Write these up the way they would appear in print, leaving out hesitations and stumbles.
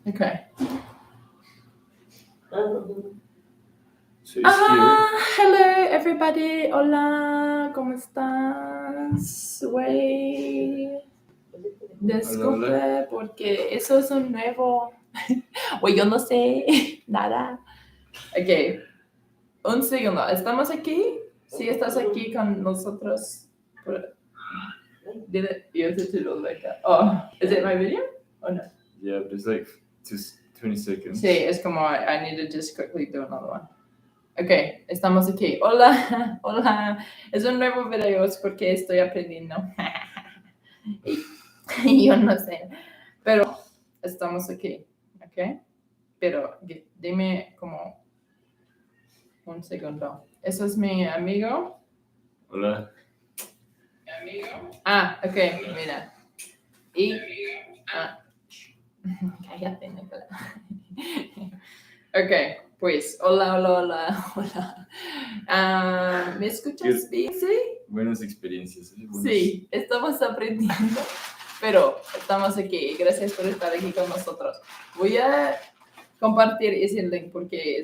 Okay. So it's here. Hello everybody. Hola, ¿cómo estás? Güey. Disculpe porque eso es un nuevo. Güey, yo no sé nada. Ok. Un segundo. ¿Estamos aquí? Sí, estás aquí con nosotros. Did it? You have to do it like that. Oh, is it my video? Or no? Yeah, but it's like just 20 seconds. Sí, es como I need to just quickly do another one. Ok, estamos aquí. Hola, hola. Es un nuevo video, es porque estoy aprendiendo. y yo no sé. Pero estamos aquí, ¿ok? Pero dime como un segundo. Eso es mi amigo. Hola. ¿Mi amigo? Ah, ok, mira. Y... cállate, Nicola. Ok, pues, hola. ¿Me escuchas bien? ¿Sí? Buenas experiencias. Sí, estamos aprendiendo, pero estamos aquí. Gracias por estar aquí con nosotros. Voy a compartir ese link porque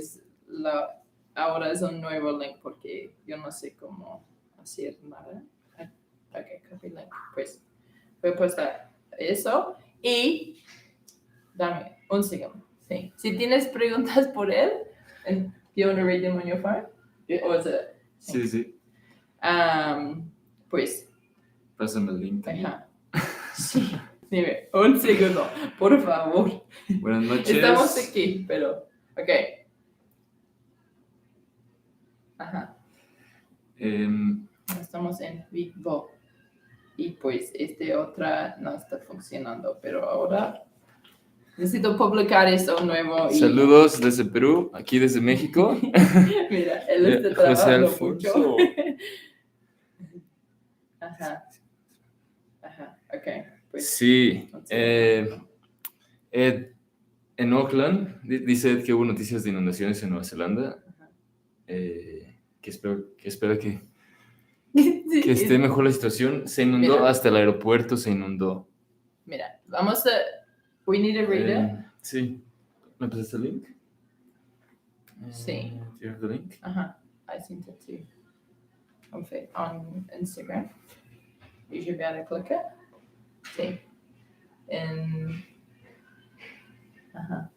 ahora es un nuevo link porque yo no sé cómo hacer nada. Ok, copy link. Pues voy a postar eso y dame un segundo. Sí. Si tienes preguntas por él, do you want to read them on your phone? Yeah. Or is it? Sí. Pues. Pásame el link. Ajá. Sí. Dime, un segundo, por favor. Buenas noches. Estamos aquí, pero. Ok. Ajá. Estamos en vivo. Y pues otra no está funcionando, pero ahora necesito publicar eso nuevo. Saludos desde Perú, aquí desde México. Mira, él está José trabajando Alfonso. mucho. Ajá, ok. Pues, sí, Ed, en Auckland, dice Ed que hubo noticias de inundaciones en Nueva Zelanda. Que espero que esté mejor la situación. Se inundó, hasta el aeropuerto se inundó. Mira, vamos a... We need to read it. Sí. ¿Me pasaste el link? Sí. Do you have the link? Ajá. I sent it to you on Instagram. You should be able to click it. Sí. Ajá.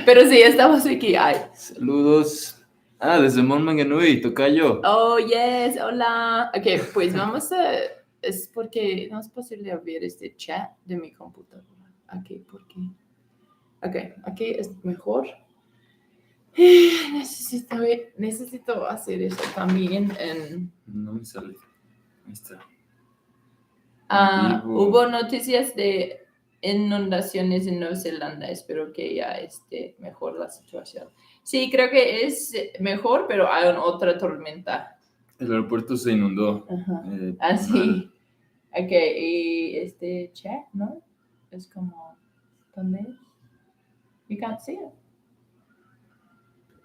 Pero sí, estamos aquí. Ay. Saludos. Desde Montmaganui, tocayo. Oh, yes, hola. Ok, pues vamos a... Es porque no es posible ver este chat de mi computadora. Aquí, ¿por qué? Ok, aquí es mejor. Necesito hacer eso también. No me sale. Ahí está. Hubo noticias de inundaciones en Nueva Zelanda. Espero que ya esté mejor la situación. Sí, creo que es mejor, pero hay otra tormenta. El aeropuerto se inundó. Ajá. Sí. Ok, y chat, ¿no? Es como, ¿dónde es? You can't see it.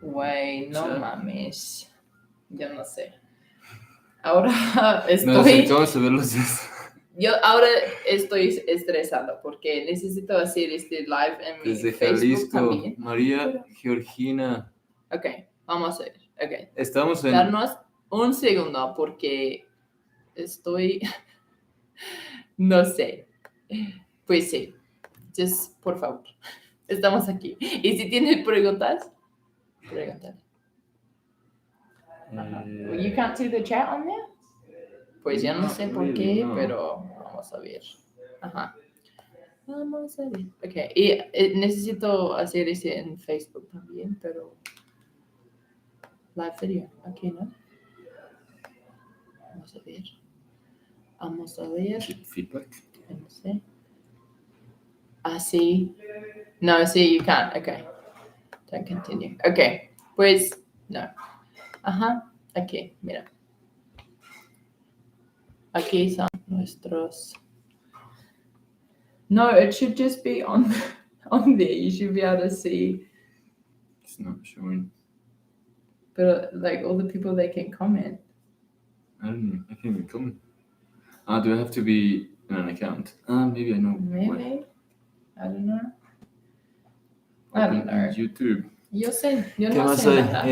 Güey, no mames. Yo no sé. Ahora estoy... Nos acercamos a ver los dos. Yo ahora estoy estresado porque necesito hacer este live en mi Desde Facebook Jalisco, también. María Georgina. Ok, vamos a ver. Okay. Estamos en... Darnos un segundo porque estoy... no sé. Pues sí. Just, por favor. Estamos aquí. Y si tienes preguntas, pregúntale. You can't see the chat on there? Pues ya no sé por qué, pero vamos a ver. Ajá. Vamos a ver. Ok. Y necesito hacer ese en Facebook también, pero live video. Aquí, ¿no? Vamos a ver. Vamos a ver. Feedback. No sé. Sí. No, sí, you can't. Ok. Don't continue. Ok. Pues, no. Ajá. Aquí, mira. Aquí son nuestros... No, it should just be on there. You should be able to see. It's not showing. But like all the people that can comment. I don't know. I can't even comment. Do I have to be in an account. Maybe I know. Maybe. What. I don't know. I Open don't know. in YouTube. Yo sé, yo ¿Qué no más sé hay? nada.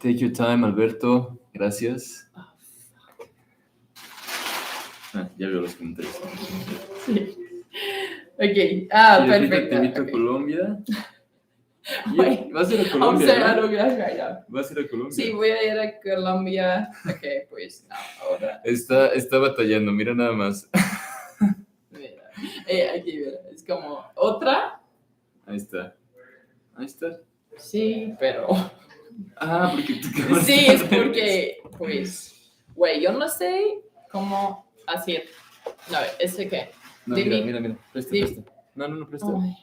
Take your time, Alberto. Gracias. Ya veo los comentarios. Sí. Ok. Sí, Perfecto. Te invito a Ok. Colombia. Wait. Vas a ir a I'm Colombia, saying I ¿no? don't get right now. Vas a ir a Colombia. Sí, voy a ir a Colombia. Ok, pues no, ahora. Está batallando, mira nada más. Mira. Aquí, mira. Es como otra. Ahí está. Sí, pero. Porque tú Sí, es porque, pues, güey, yo no sé cómo hacer. No, ¿ese qué? No, Dime. mira. Presta. No, presta. Ay.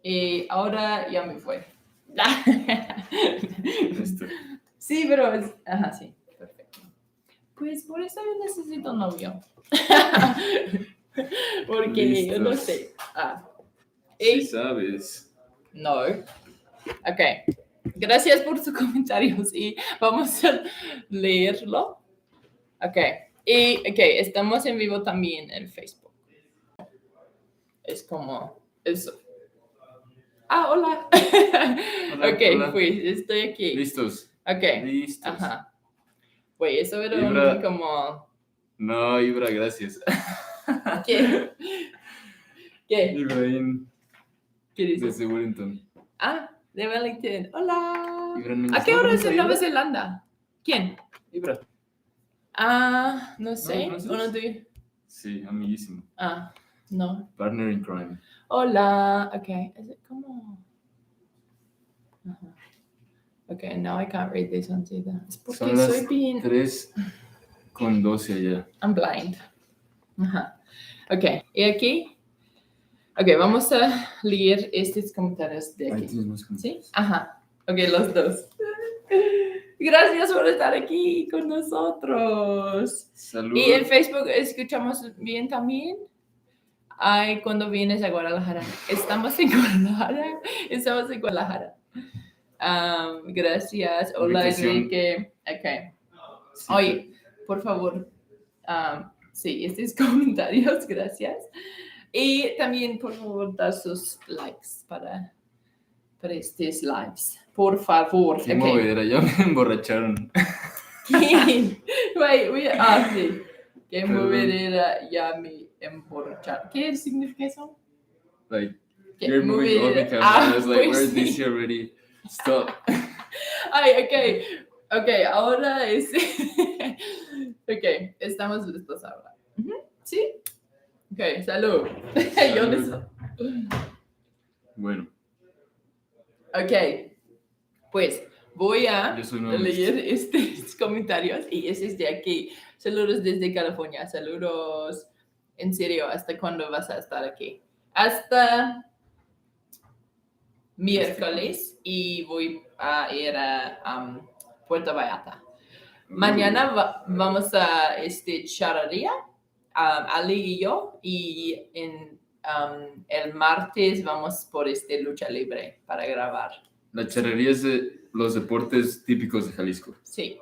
Y ahora ya me fue. Esto. Sí, pero es. Ajá, sí, perfecto. Pues por eso yo necesito novio. Porque yo no Listos. sé. Sí sabes. No. Ok. Gracias por sus comentarios y vamos a leerlo. Ok. Y estamos en vivo también en Facebook. Es como eso. Hola. Ok, Hola. pues estoy aquí. Listos. Ok. Listos. Ajá. Güey, eso era Ibra. como... No, Ibra, gracias. ¿Qué? Ibrahim. ¿Qué dices? Desde Wellington. De Wellington. Hola. Ibra, ¿A qué hora es en Ibra? Nueva Zelanda? ¿Quién? Ibra. No sé. ¿No ¿Uno tuyo? Sí, amiguísimo. No. Partner in crime. Hola. Ok. ¿Es como? Okay, now I can't read this one either. Es porque Son las soy bien... 3:12 allá. I'm blind. Ajá. Ok, y aquí. Ok, vamos a leer estos comentarios de Ahí aquí. tienes más comentarios. ¿Sí? Ajá. Ok, los dos. Gracias por estar aquí con nosotros. Saludos. Y en Facebook escuchamos bien también. Cuando vienes a Guadalajara. Estamos en Guadalajara. Gracias. Hola, Ubicación. Enrique. Ok. Sí, Oye, por favor, sí, estos comentarios, gracias. Y también, por favor, dar sus likes para estos lives. Por favor. Qué movedera, ya me emborracharon. ¿Quién? Sí. Qué Perdón. movedera, ya me emborracharon. ¿Qué significa eso? Like, ¿Qué you're moving all the cameras, like, pues we're sí. this already. Stop. Ok, ahora es... Ok, estamos listos ahora. ¿Sí? Ok, salud. Yo listo. Bueno. Ok, pues voy a Yo soy nuevo. leer estos comentarios y ese es de aquí. Saludos desde California, saludos. En serio, ¿hasta cuándo vas a estar aquí? Hasta miércoles y voy a ir a Puerto Vallarta. Mañana vamos a charrería, Ali y yo, y el martes vamos por lucha libre para grabar. La charrería es de los deportes típicos de Jalisco. Sí,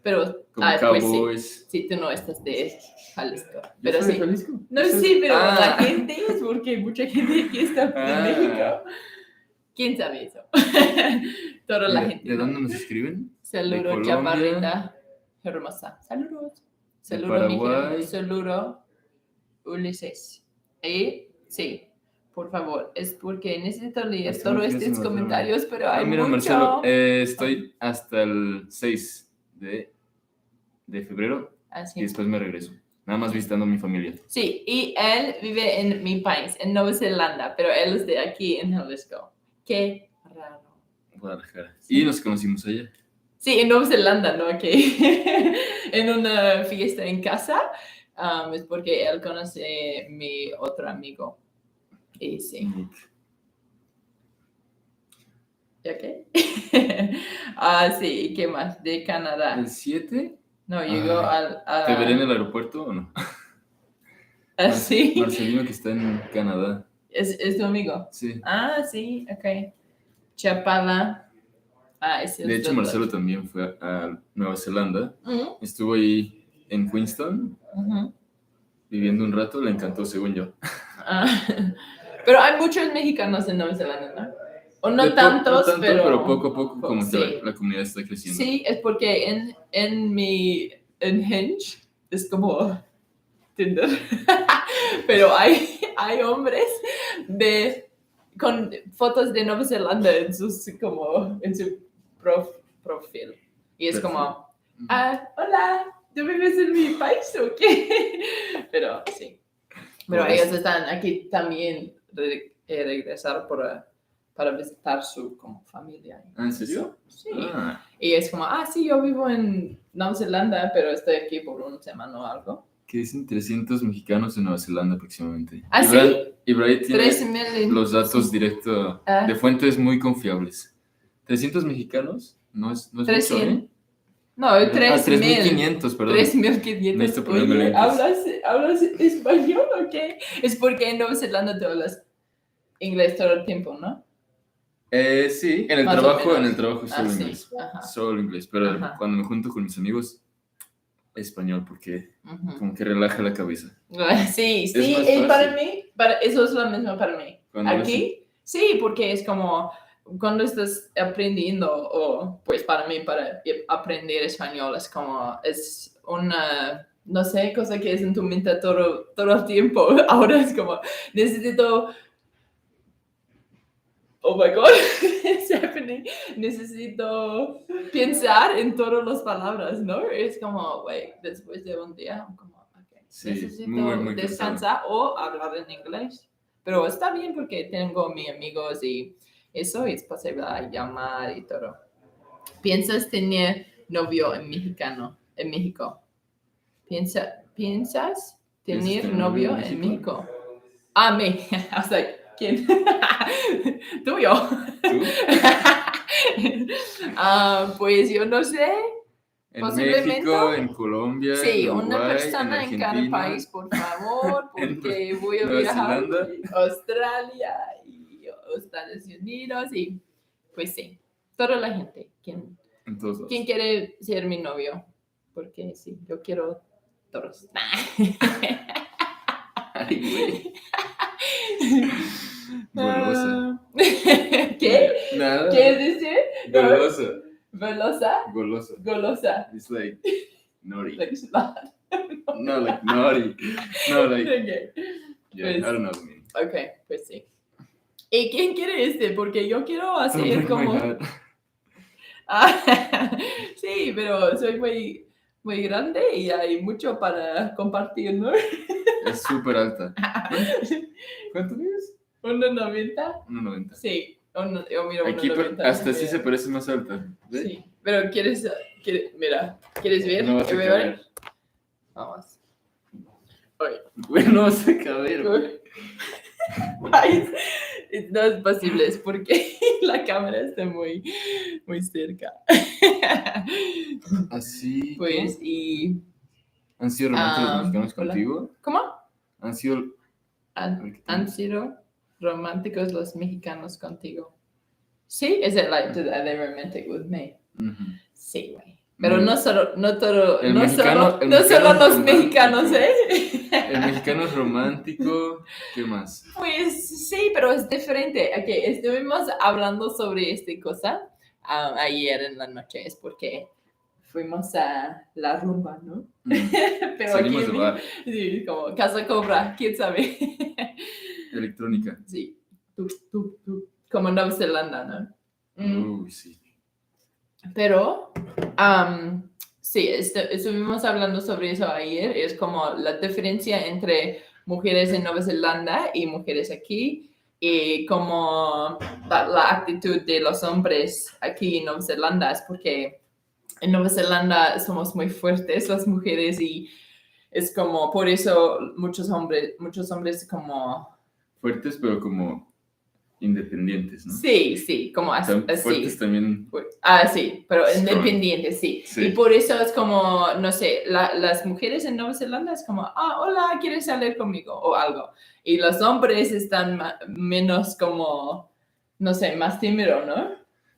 pero como Cowboys. Pues sí, tú no estás de Jalisco. ¿Yo Pero soy de sí. Jalisco? No, sí, pero la gente es porque mucha gente aquí está de México. ¿Quién sabe eso? Toda la gente. ¿De dónde nos escriben? Saludos, chaparrita hermosa. Saludos. Saludos, mi Paraguay. saludo, Ulises. Sí, por favor, es porque necesito leer todos estos comentarios, pero hay mira, mucho. Marcelo, estoy hasta el 6 de febrero y después me regreso. Nada más visitando a mi familia. Sí, y él vive en mi país, en Nueva Zelanda, pero él es de aquí en Jalisco. Qué raro. Guadalajara. Sí. Y nos conocimos allá. Sí, en Nueva Zelanda, no aquí. En una fiesta en casa. Es porque él conoce a mi otro amigo. Y sí. ¿Ok? Sí, ¿qué más? De Canadá. ¿El 7? No, llegó al... ¿Te veré en el aeropuerto o no? Sí. Marcelino, que está en Canadá. ¿Es tu amigo? Sí. Sí, ok. Chapala. De hecho, Marcelo también fue a Nueva Zelanda. Estuvo ahí en Queenstown, Ujú. viviendo un rato, le encantó, según yo. Ah, pero hay muchos mexicanos en Nueva Zelanda, ¿no? O no tantos, no tanto, pero poco a poco como sí. que la comunidad está creciendo. Sí, es porque en Hinge es como Tinder, pero hay hombres con fotos de Nueva Zelanda en su perfil. Y es como, hola, ¿tú vives en mi país o qué? Pero sí. Pero Por ellos eso. están aquí también regresar para visitar su como familia. ¿Ah, en serio? Sí. Ah, Y es como, sí, yo vivo en Nueva Zelanda, pero estoy aquí por una semana o algo. que dicen 300 mexicanos en Nueva Zelanda aproximadamente. ¿Ah, sí? Y Brian tiene 13,000. los datos Sí. directos de fuentes muy confiables. 300 mexicanos no es mucho, 300. ¿eh? No, Ah, 3,000. 3.500, perdón. 3,500. Necesito ponerme Oye, lentes. ¿hablas español o qué? Es porque en Nueva Zelanda tú hablas inglés todo el tiempo, ¿no? Sí, en el Más o trabajo menos. solo Sí. inglés. Ajá. Solo inglés, pero Ajá. cuando me junto con mis amigos, español, porque Ujú. como que relaja la cabeza. Sí, Es sí, más para fácil. mí, eso es lo mismo para mí. Cuando Aquí, sí, porque es como cuando estás aprendiendo, o pues para mí, para aprender español, es como, es una, no sé, cosa que es en tu mente todo el tiempo. Ahora es como, necesito, oh my God, it's happening. Necesito pensar en todas las palabras, ¿no? Es como, wait, después de un día, como, okay, Sí, necesito muy descansar o hablar en inglés. Pero está bien porque tengo mis amigos y eso es posible llamar y todo. ¿Piensas tener novio en México? ¿Piensas tener novio en México? Me. I was like, ¿quién? Tú o yo. ¿Tú? Pues yo no sé. En Posiblemente. México, en Colombia, Sí, en Uruguay, una persona en cada Argentina, país, por favor, porque voy a Nueva viajar Zelanda. a Australia y Estados Unidos y pues sí, toda la gente. En todos lados. ¿Quién quiere ser mi novio? Porque sí, yo quiero todos. Ay, güey. Golosa. ¿Qué? Nada. ¿Quieres decir? Golosa. ¿Velosa? Golosa. Golosa. It's like naughty. Like slut. No, like naughty. No, like. Okay. Yeah, Pues, I don't know the meaning. Ok, pues sí. ¿Y quién quiere Porque yo quiero Don't hacer break como... my heart. Sí, pero soy muy grande y hay mucho para compartir, ¿no? Es súper alta. ¿Cuánto mides? 1,90. 1.90. Sí, yo miro Aquí 1,90. hasta sí se parece más alta. ¿Ves? Sí, pero mira, ¿quieres ver? No vas a ¿Qué me caber. vale? Vamos. Oye. Güey, no vas a caber. Güey. Ay, no es posible, es porque la cámara está muy cerca. Así. Pues, y... ¿Han sido románticos los mexicanos hola. contigo? ¿Cómo? Han sido. ¿Han sido románticos los mexicanos contigo? Sí, is it like, are they romantic with me? Uh-huh. Sí, güey. Pero no solo El no mexicano solo los romántico. mexicanos, ¿eh? El mexicano es romántico. ¿Qué más? Pues sí, pero es diferente. Okay, estuvimos hablando sobre esta cosa ayer en la noche, es porque fuimos a la rumba, ¿no? Pero salimos aquí de bar. Sí, como Casa Cobra, quién sabe. Electrónica. Sí, como en Nueva Zelanda, ¿no? Uy, sí. Pero, sí, estuvimos hablando sobre eso ayer. Es como la diferencia entre mujeres en Nueva Zelanda y mujeres aquí. Y como la actitud de los hombres aquí en Nueva Zelanda es porque en Nueva Zelanda somos muy fuertes las mujeres y es como, por eso muchos hombres como... Fuertes, pero como independientes, ¿no? Sí, como así. Fuertes también. Sí, pero Strong. Independientes, sí. Y por eso es como, no sé, las mujeres en Nueva Zelanda es como, hola, ¿quieres salir conmigo? O algo. Y los hombres están menos como, no sé, más tímidos, ¿no?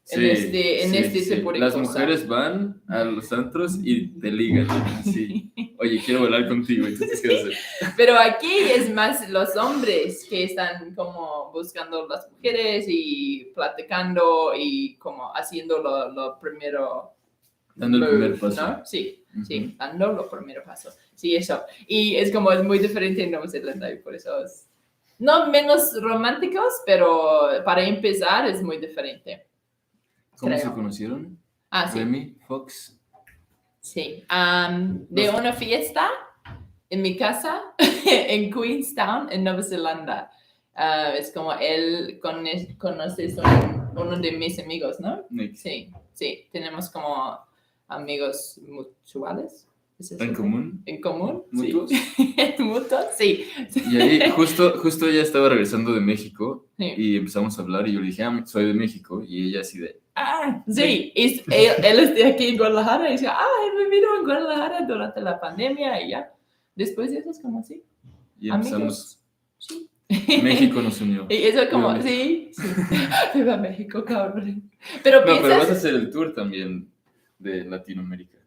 en este tipo de Las cosas. mujeres van a los antros y te ligan. Sí. Oye, quiero volar contigo. ¿Y tú qué quieres hacer? Pero aquí es más los hombres que están como buscando las mujeres y platicando y como haciendo lo primero. Dando el primer paso. ¿No? Sí, sí, dando los primeros pasos. Sí, eso. Y es muy diferente en Nueva Zelanda y por eso es no menos románticos, pero para empezar es muy diferente. ¿Cómo se conocieron? Sí. Remy, Fox. Sí. De una fiesta en mi casa en Queenstown, en Nueva Zelanda. Es como él conoces uno de mis amigos, ¿no? Nick. Sí. Tenemos como amigos mutuales. ¿En común? ¿En común? ¿Mutuos? Sí. ¿Mutuos? Sí. Y ahí justo ella estaba regresando de México Sí. y empezamos a hablar y yo le dije, soy de México. Y ella así de... sí. Él es de aquí en Guadalajara y dice, he vivido en Guadalajara durante la pandemia y ya. Después de eso es como así. Y empezamos... Sí. México nos unió. Y eso como, sí. Viva México, cabrón. Pero vas a hacer el tour también de Latinoamérica.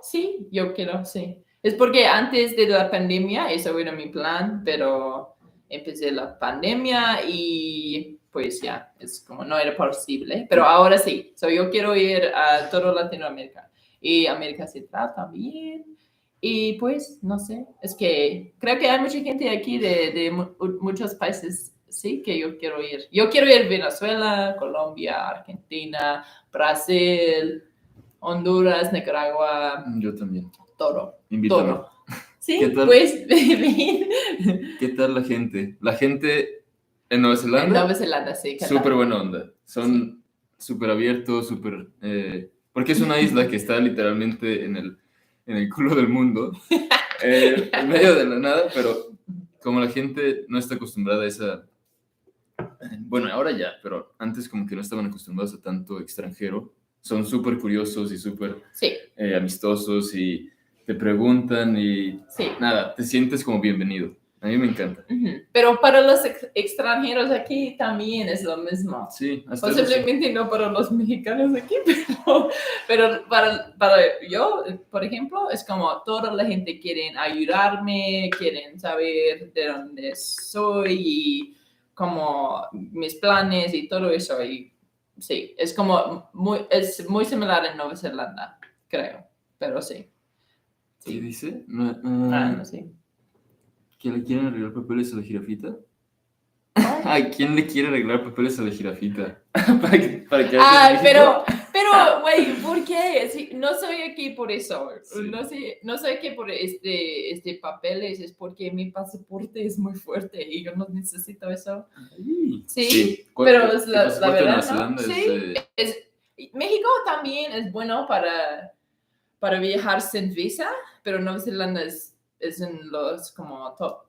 Sí, yo quiero, sí. Es porque antes de la pandemia, eso era mi plan, pero empecé la pandemia y pues ya, es como no era posible. Pero ahora sí, yo quiero ir a toda Latinoamérica y América Central también. Y pues, no sé, es que creo que hay mucha gente aquí de muchos países, sí, que yo quiero ir. Yo quiero ir a Venezuela, Colombia, Argentina, Brasil, Honduras, Nicaragua. Yo también. Todo. Invítame. Todo. Sí, ¿Qué tal? pues, ¿Qué tal la gente? La gente en Nueva Zelanda. En Nueva Zelanda, sí. Súper buena onda. Son súper abiertos, súper... porque es una isla que está literalmente en el culo del mundo, en medio de la nada, pero como la gente no está acostumbrada a esa... Bueno, ahora ya, pero antes como que no estaban acostumbrados a tanto extranjero. Son súper curiosos y súper amistosos y te preguntan y nada, te sientes como bienvenido. A mí me encanta. Pero para los extranjeros aquí también es lo mismo. Sí, posiblemente no para los mexicanos aquí, pero para yo, por ejemplo, es como toda la gente quiere ayudarme, quieren saber de dónde soy y como mis planes y todo eso. Y sí, es como es muy similar en Nueva Zelanda, creo, pero sí. ¿Qué dice? No sé. ¿Que le quieren arreglar papeles a la jirafita? ¿A quién le quiere arreglar papeles a la jirafita? para que pero, güey, ¿por qué? Sí, no soy aquí por eso. Sí. No soy aquí por este papeles, es porque mi pasaporte es muy fuerte y yo no necesito eso. Sí. Pero es la verdad, ¿no? Sí. México también es bueno para viajar sin visa, pero Nueva Zelanda es en los como top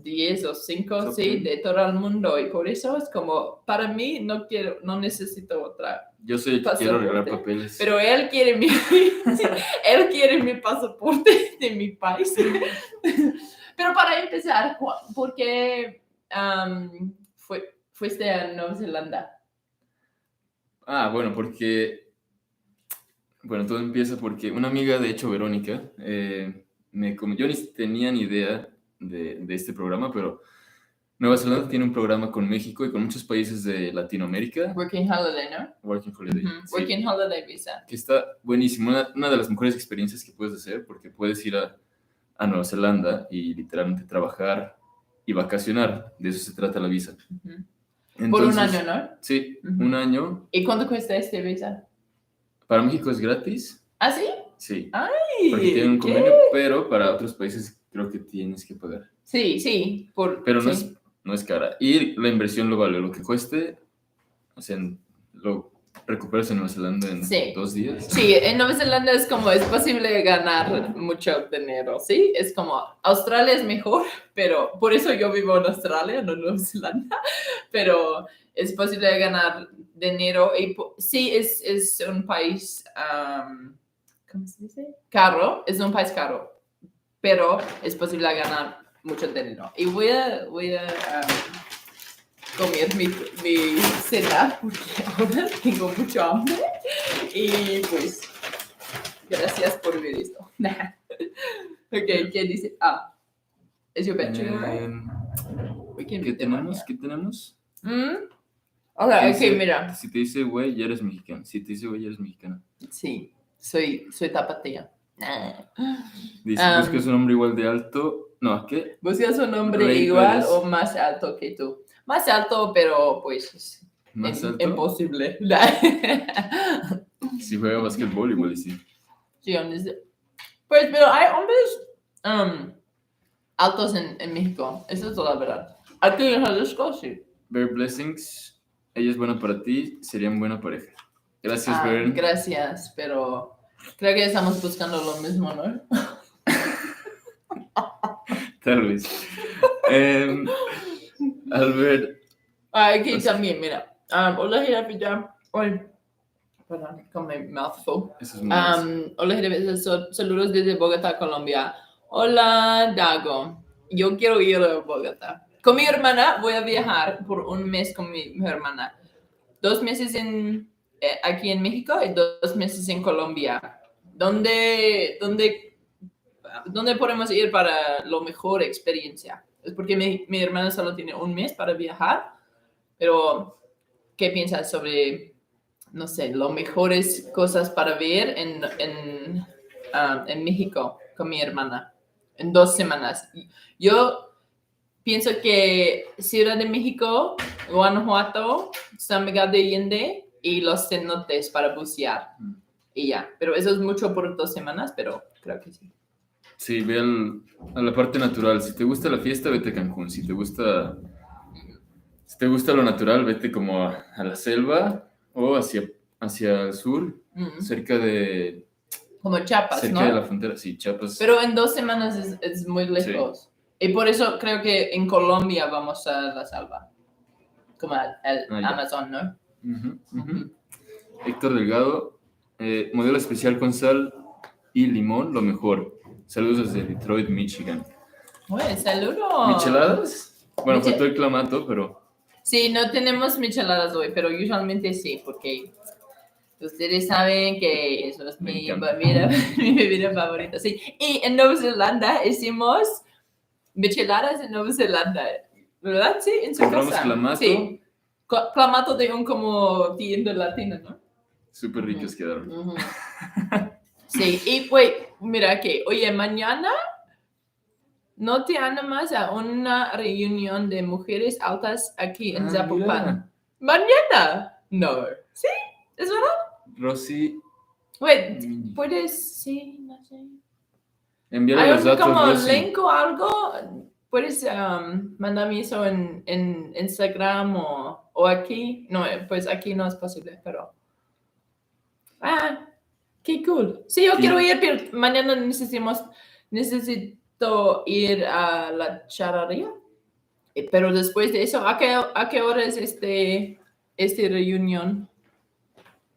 10 o 5, sí, de todo el mundo. Y por eso es como, para mí, no necesito otra. Yo soy el que quiero arreglar papeles. Pero él quiere mi pasaporte de mi país. Pero para empezar, ¿por qué fuiste a Nueva Zelanda? Bueno, porque... Bueno, todo empieza porque una amiga, de hecho, Verónica, yo ni tenía ni idea de este programa, pero Nueva Zelanda tiene un programa con México y con muchos países de Latinoamérica. Working Holiday, ¿no? Working Holiday. Sí. Working Holiday Visa. Que está buenísimo. Una de las mejores experiencias que puedes hacer, porque puedes ir a Nueva Zelanda y literalmente trabajar y vacacionar. De eso se trata la visa. Entonces, por un año, ¿no? Sí, un año. ¿Y cuánto cuesta este visa? Para México es gratis. ¿Ah, sí? Sí. ¡Ay! Porque tienen un convenio, pero para otros países creo que tienes que pagar. Sí. Pero no es cara. Y la inversión lo vale, lo que cueste, o sea, lo recuperas en Nueva Zelanda en 2 días. Sí, en Nueva Zelanda es posible ganar mucho dinero, ¿sí? Es como, Australia es mejor, pero por eso yo vivo en Australia, no en Nueva Zelanda, pero es posible ganar dinero y sí, es un país, ¿cómo se dice? Caro, es un país caro, pero es posible ganar mucho dinero. Y voy a comer mi cena porque ahora tengo mucho hambre. Y pues, gracias por ver esto. Ok, ¿qué dice? ¿es your battery alright? ¿Qué tenemos? ¿Qué tenemos? Ok, mira. Si te dice güey, ya eres mexicano. Si te dice güey, ya eres mexicana. Sí, soy tapatía. Dice, ¿buscas un hombre igual de alto? No, ¿qué? ¿Buscas un hombre Ray igual Pérez. o más alto que tú? Más alto, pero pues ¿Más alto? imposible. Si juega básquetbol, igual y sí. Sí, pues, pero hay hombres altos en México. Eso es toda la verdad. Aquí en Jalisco, sí. Bear Blessings, ella es buena para ti, serían buena pareja. Gracias, Bear. Gracias, pero creo que estamos buscando lo mismo, ¿no? Tal vez. Albert. Aquí también, mira. Hola, Jirafita. Perdón, con mi mouthful. Eso es muy hola, Jirafita. Saludos desde Bogotá, Colombia. Hola, Dago. Yo quiero ir a Bogotá. Con mi hermana voy a viajar por un mes con mi hermana. 2 meses aquí en México y 2 meses en Colombia. ¿Dónde podemos ir para la mejor experiencia? Es porque mi hermana solo tiene un mes para viajar, pero ¿qué piensas sobre, no sé, las mejores cosas para ver en México con mi hermana en 2 semanas? Yo pienso que Ciudad de México, Guanajuato, San Miguel de Allende y los cenotes para bucear. Y ya, pero eso es mucho por 2 semanas, pero creo que sí. Sí, ve a la parte natural. Si te gusta la fiesta, vete a Cancún. Si te gusta lo natural, vete como a la selva o hacia el sur, cerca de... Como Chiapas, cerca ¿no? de la frontera, sí, Chiapas. Pero en 2 semanas es muy lejos. Sí. Y por eso creo que en Colombia vamos a la selva. Como al Amazon, ¿no? Héctor Delgado, modelo especial con sal y limón, lo mejor. Saludos desde Detroit, Michigan. Bueno, saludos. ¿Micheladas? Bueno, faltó el clamato, pero... Sí, no tenemos micheladas hoy, pero usualmente sí, porque ustedes saben que eso es mi bebida favorita. Sí, y en Nueva Zelanda hicimos micheladas en Nueva Zelanda, ¿verdad? Sí, en su compramos casa. Clamato. Sí, clamato de un como tienda latina, ¿no? Súper ricos quedaron. Sí, y pues, mira que, oye, mañana no te animas a una reunión de mujeres altas aquí en Zapopan. Mira. Mañana. No. ¿Sí? ¿Es verdad? Rosy. Wait, ¿puedes? Sí, no sé. Envíale los datos, como Rosy. link o algo? ¿Puedes mandarme eso en Instagram o aquí? No, pues aquí no es posible, pero... qué cool. Sí, yo quiero ir, pero mañana necesito ir a la charrería. Pero después de eso, ¿a qué hora es este reunión,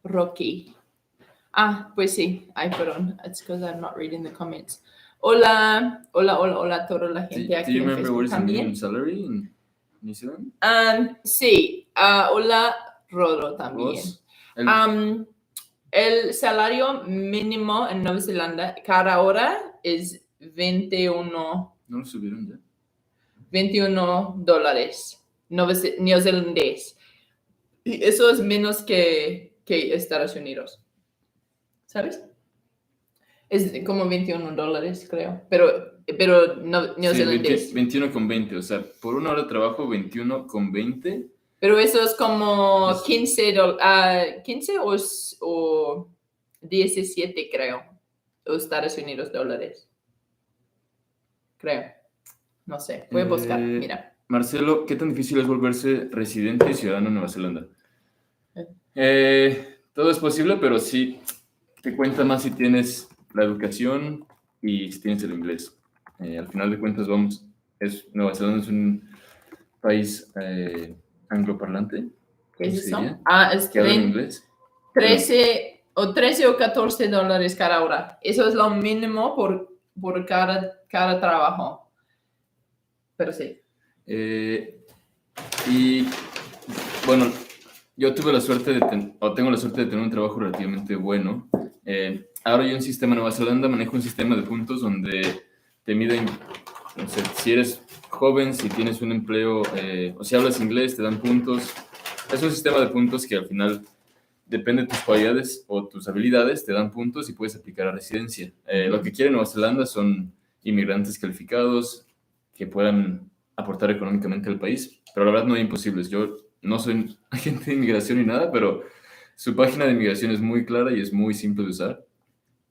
Rocky? Pues sí. Ay, perdón. It's because I'm not reading the comments. Hola a toda la gente aquí en Facebook también. Salary in New Zealand? Sí. Hola, Rodro también. El salario mínimo en Nueva Zelanda cada hora es 21. ¿No lo subieron ya? $21 neozelandés. Y eso es menos que Estados Unidos. ¿Sabes? Es como $21, creo. Pero no, neozelandés. Sí, 21,20. O sea, por una hora de trabajo, 21,20. Pero eso es como 15 o 17, creo. Estados Unidos dólares. Creo. No sé. Voy a buscar. Mira. Marcelo, ¿qué tan difícil es volverse residente y ciudadano en Nueva Zelanda? Todo es posible, pero sí te cuenta más si tienes la educación y si tienes el inglés. Al final de cuentas, Nueva Zelanda es un país angloparlante. ¿Qué es eso? Es que habla inglés. 13 o $14 cada hora. Eso es lo mínimo por cada trabajo. Pero sí. Y bueno, yo tuve la suerte tengo la suerte de tener un trabajo relativamente bueno. Ahora yo en sistema Nueva Zelanda manejo un sistema de puntos donde te miden, no sé, si eres joven, si tienes un empleo, o si hablas inglés, te dan puntos. Es un sistema de puntos que al final depende de tus cualidades o tus habilidades, te dan puntos y puedes aplicar a residencia. Lo que quiere Nueva Zelanda son inmigrantes calificados que puedan aportar económicamente al país, pero la verdad no hay imposibles. Yo no soy agente de inmigración ni nada, pero su página de inmigración es muy clara y es muy simple de usar.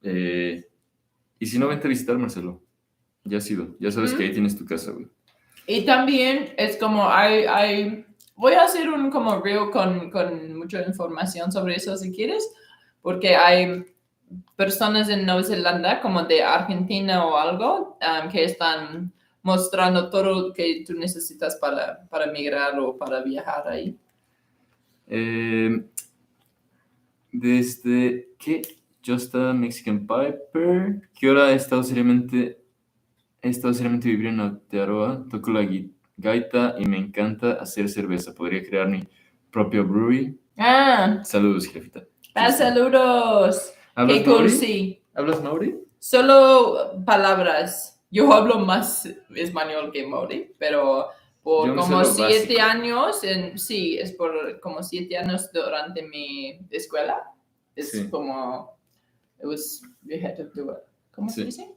Y si no, vente a visitar, Marcelo. Ya has ido, ya sabes que ahí tienes tu casa, güey. Y también es como voy a hacer un como reel con mucha información sobre eso si quieres, porque hay personas en Nueva Zelanda como de Argentina o algo que están mostrando todo lo que tú necesitas para migrar o para viajar ahí. Desde que Justa Mexican Piper, ¿qué hora he estado seriamente vivir en Aotearoa? Toco la gaita y me encanta hacer cerveza. Podría crear mi propio brewery. Saludos, jefita. Saludos. ¿Hablas Qué cool, maori? sí. ¿Hablas maori? Solo palabras. Yo hablo más español que maori, pero por como 7 años, sí, es por como 7 años durante mi escuela. Es Sí. como, you had to do it. ¿Cómo se dice?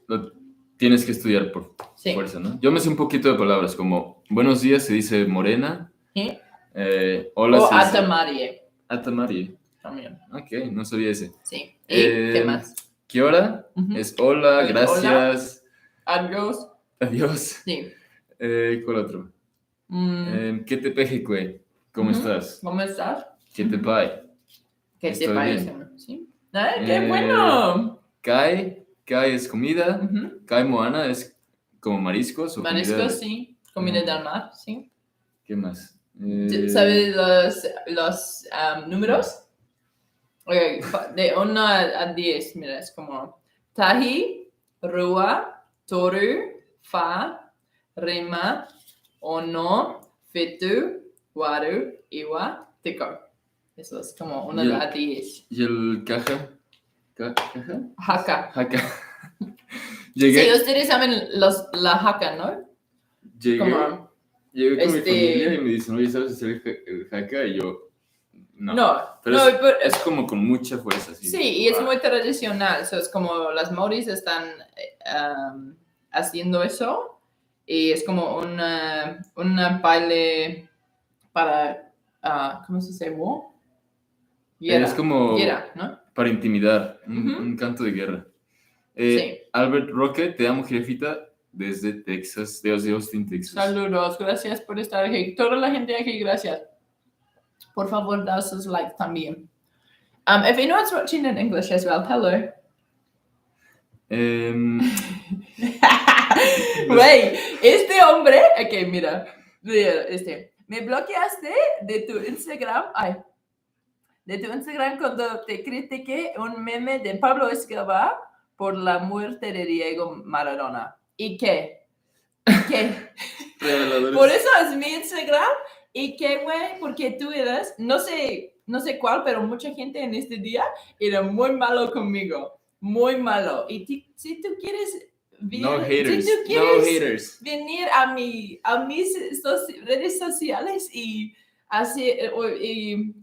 Tienes que estudiar por fuerza, ¿no? Yo me sé un poquito de palabras, como buenos días se dice morena. ¿Sí? Hola o se dice atamarie. Atamarie. También. Ok, no sabía ese. Sí. ¿Y qué más? ¿Qué hora? Es hola, gracias. Hola. Adiós. Sí. ¿Cuál otro? ¿Qué te peje, güey? ¿Cómo estás? ¿Cómo estás? ¿Qué te pai? ¿Qué te pai? Sí. ¡Ay, qué bueno! Kai es comida. Kai moana es como mariscos o mariscos, comida. Sí. Comida del mar, sí. ¿Qué más? ¿Sabes los números? Okay, de 1 a 10, mira, es como tahi, rua, toru, fa, rima, ono, fitu, waru, iwa, tiko. Eso es como 1 a 10. ¿Y el caja? ¿Caja? Haka. Llegué. Sí, ustedes saben la haka, ¿no? Llegué con mi familia y me dicen, oye, ¿sabes hacer el haka? Y yo, no. Pero es como con mucha fuerza. Sí, y es muy tradicional. Es como las maoris están haciendo eso. Y es como un baile para, ¿cómo se dice? Guerra. Es como guerra, ¿no? Para intimidar, un canto de guerra. Sí. Albert Roque, te amo, jefita, desde Texas, desde Austin, Texas. Saludos, gracias por estar aquí. Toda la gente aquí, gracias. Por favor, da sus likes también. If anyone's watching in English as well, hello. Güey, este hombre, ok, mira, me bloqueaste de tu Instagram, cuando te critiqué un meme de Pablo Escobar por la muerte de Diego Maradona. ¿Y qué? Por eso es mi Instagram. ¿Y qué, güey? Porque tú eras, no sé cuál, pero mucha gente en este día era muy malo conmigo. Muy malo. Y si tú quieres venir a mis redes sociales y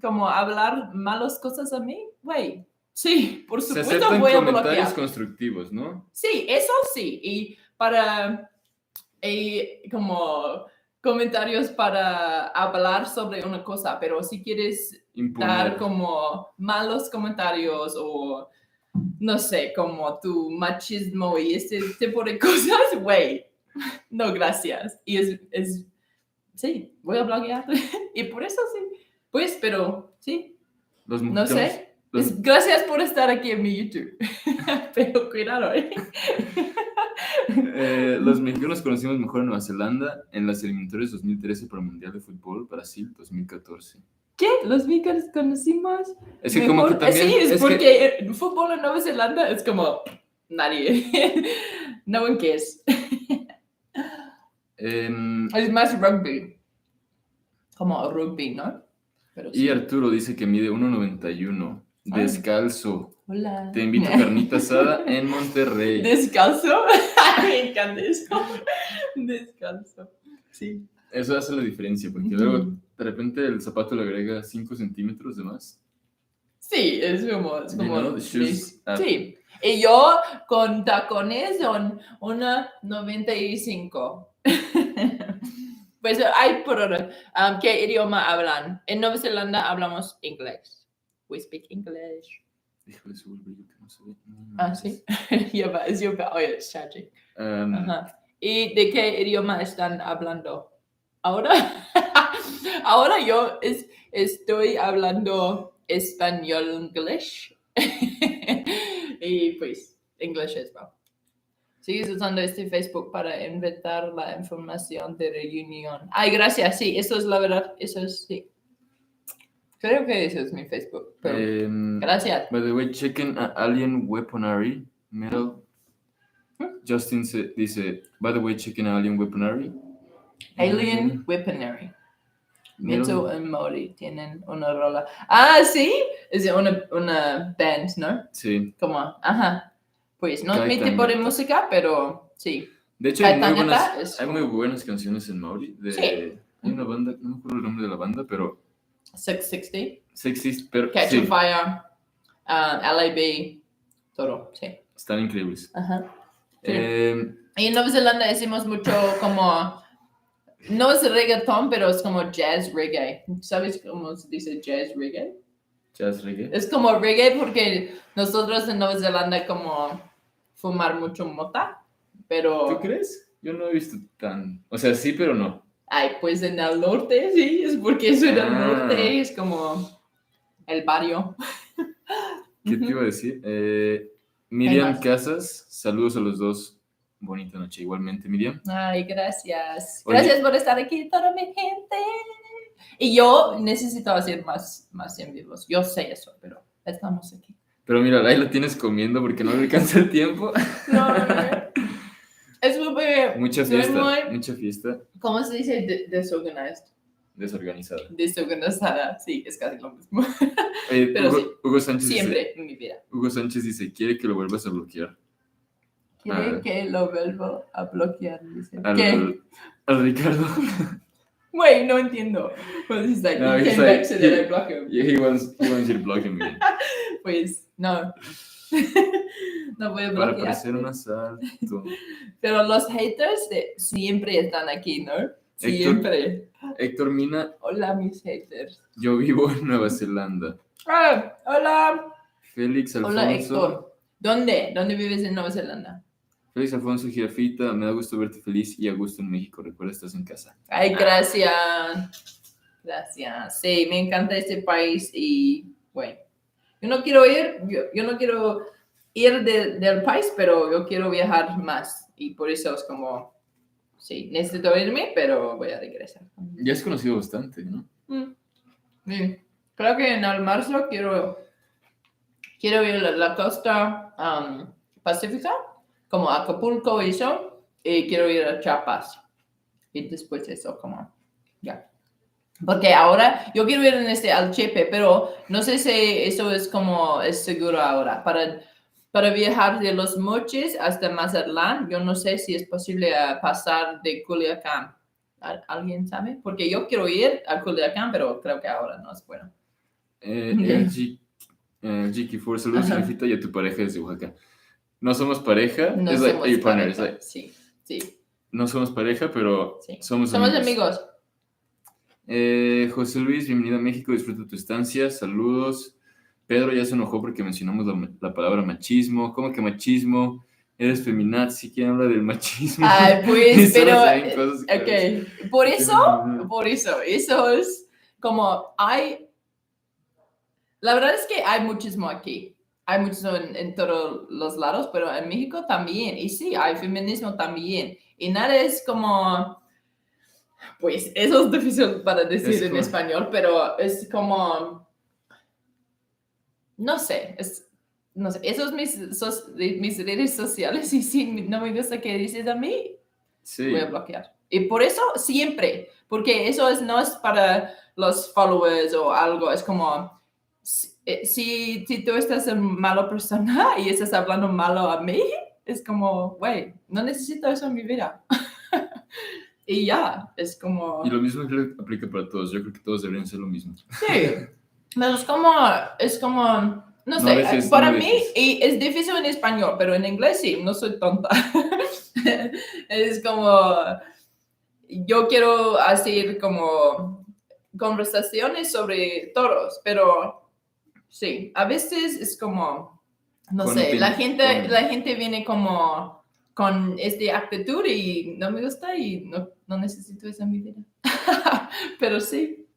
como hablar malas cosas a mí, güey, sí, por supuesto voy a bloquear. Comentarios constructivos, ¿no? Sí, eso sí. Y como comentarios para hablar sobre una cosa, pero si quieres dar como malos comentarios o no sé, como tu machismo y ese tipo de cosas, güey, no, gracias. Y sí, voy a bloquear. Y por eso sí, pues, pero sí, no sé. Gracias por estar aquí en mi YouTube. Pero cuidado, Los mexicanos conocimos mejor en Nueva Zelanda en las eliminatorias 2013 para el Mundial de Fútbol Brasil 2014. ¿Qué? ¿Los mexicanos conocimos? Es que como que también... Sí, es porque el fútbol en Nueva Zelanda es como nadie. No one cares. Es más rugby. como rugby, ¿no? Pero Y Arturo dice que mide 1,91, descalzo. Hola. Te invito a carnita asada en Monterrey. Descalzo. Me encanta eso. Descalzo. Sí. Eso hace la diferencia, porque luego de repente el zapato le agrega 5 centímetros de más. Sí, es como You know, the shoes are- sí. Y yo con tacones son 1,95. Pues hay por ¿qué idioma hablan? En Nueva Zelanda hablamos inglés. We speak English. Híjole, su brillo que no se ve. Sí. Ya va, es yo. Oye, es charging. Um, Ajá. ¿Y de qué idioma están hablando ahora? Ahora yo estoy hablando español, inglés. Y pues, inglés es bueno. Sigues usando este Facebook para inventar la información de reunión. Ay, gracias. Sí, eso es la verdad. Eso es, sí. Creo que eso es mi Facebook. Pero gracias. By the way, chequen a Alien Weaponry Metal. Justin dice, by the way, chequen a Alien Weaponry. Alien Weaponry. Metal. Mitsu y Mori tienen una rola. Sí. Es una band, ¿no? Sí. Como, ajá. Pues no es mi Gaita tipo de Neta. música, pero sí. De hecho, hay Gaita Neta es muy como- buenas canciones en Maori. Sí. Hay una banda, no me acuerdo el nombre de la banda, pero 660, sexy, pero Catch sí, on Fire, LAB, todo, sí. están increíbles. Ajá. Sí. Y Y en Nueva Zelanda decimos mucho como, no es reggaeton, pero es como jazz reggae. ¿Sabes cómo se dice jazz reggae? jazz reggae. Es como reggae porque nosotros en Nueva Zelanda como fumar mucho mota, pero... ¿Tú crees? Yo no he visto tan... O sea, sí, pero no. Ay, pues en el norte, sí, es porque soy del Ah. norte, es como el barrio. ¿Qué te iba a decir? Miriam más. Casas, saludos a los dos. Bonita noche, igualmente, Miriam. Ay, gracias. Oye. Gracias por estar aquí, toda mi gente. Y yo necesito hacer más en vivos. Yo sé eso, pero estamos aquí. Pero mira, ahí la tienes comiendo porque no le alcanza el tiempo. No, es porque Mucha soy fiesta, muy, mucha fiesta. ¿cómo se dice? Desorganized. Desorganizada. Desorganizada, sí, es casi lo mismo. Hugo, Pero sí, Hugo Sánchez siempre dice, en mi vida. Hugo Sánchez dice, quiere que lo vuelvas a bloquear. Quiere que lo vuelva a bloquear, dice. Al, ¿Qué? al Ricardo. Wait, no entiendo. Pues he's like, No, he he's came like, back so that I block him. Yeah, he wants you to block him again. Pues, no. No voy a Para bloquear. parecer un asalto. Pero los haters siempre están aquí, ¿no? Siempre. Héctor Mina, Hola, mis haters. yo vivo en Nueva Zelanda. Hola. Félix Alfonso. Hola, Héctor. ¿Dónde? ¿Dónde vives en Nueva Zelanda? Félix Alfonso Girafita, me da gusto verte feliz y a gusto en México. Recuerda, estás en casa. Ay, gracias. Gracias. Sí, me encanta este país y, bueno, yo no quiero ir del país, pero yo quiero viajar más y por eso es como, sí, necesito irme, pero voy a regresar. Ya has conocido bastante, ¿no? Sí. Creo que en el marzo quiero ir a la costa pacífica, como Acapulco y eso, y quiero ir a Chiapas. Y después eso, como, ya. Porque ahora, yo quiero ir al Chepe, pero no sé si eso es seguro ahora. Para viajar de Los Mochis hasta Mazatlán, yo no sé si es posible pasar de Culiacán. ¿Alguien sabe? Porque yo quiero ir a Culiacán, pero creo que ahora no es bueno. LG Force, saludos, Girafita, y a tu pareja desde Oaxaca. No somos pareja. No es somos like, pareja. partner, like, Sí. no somos pareja, pero Sí. somos amigos. José Luis, bienvenido a México, disfruta tu estancia, saludos. Pedro ya se enojó porque mencionamos la palabra machismo. ¿Cómo que machismo? Eres feminazi, ¿quién habla del machismo? Ay, pues, pero, ok, por eso es como la verdad es que hay muchísimo aquí. Hay muchísimo en todos los lados, pero en México también. Y sí, hay feminismo también. Y nada es como, pues, eso es difícil para decir en español, pero es como, no sé, esos mis redes sociales y si no me gusta que dices a mí, sí. voy a bloquear. Y por eso siempre, porque no es para los followers o algo, es como, si tú estás en mala persona y estás hablando malo a mí, es como, güey, no necesito eso en mi vida. Y ya, es como... Y lo mismo creo que aplica para todos. Yo creo que todos deberían ser lo mismo. Sí, pero es como, no sé, para mí, y es difícil en español, pero en inglés sí, no soy tonta. Es como, yo quiero hacer como conversaciones sobre toros, pero sí, a veces es como, no sé, la gente viene como con esta actitud y no me gusta y no necesito eso en mi vida. Pero sí.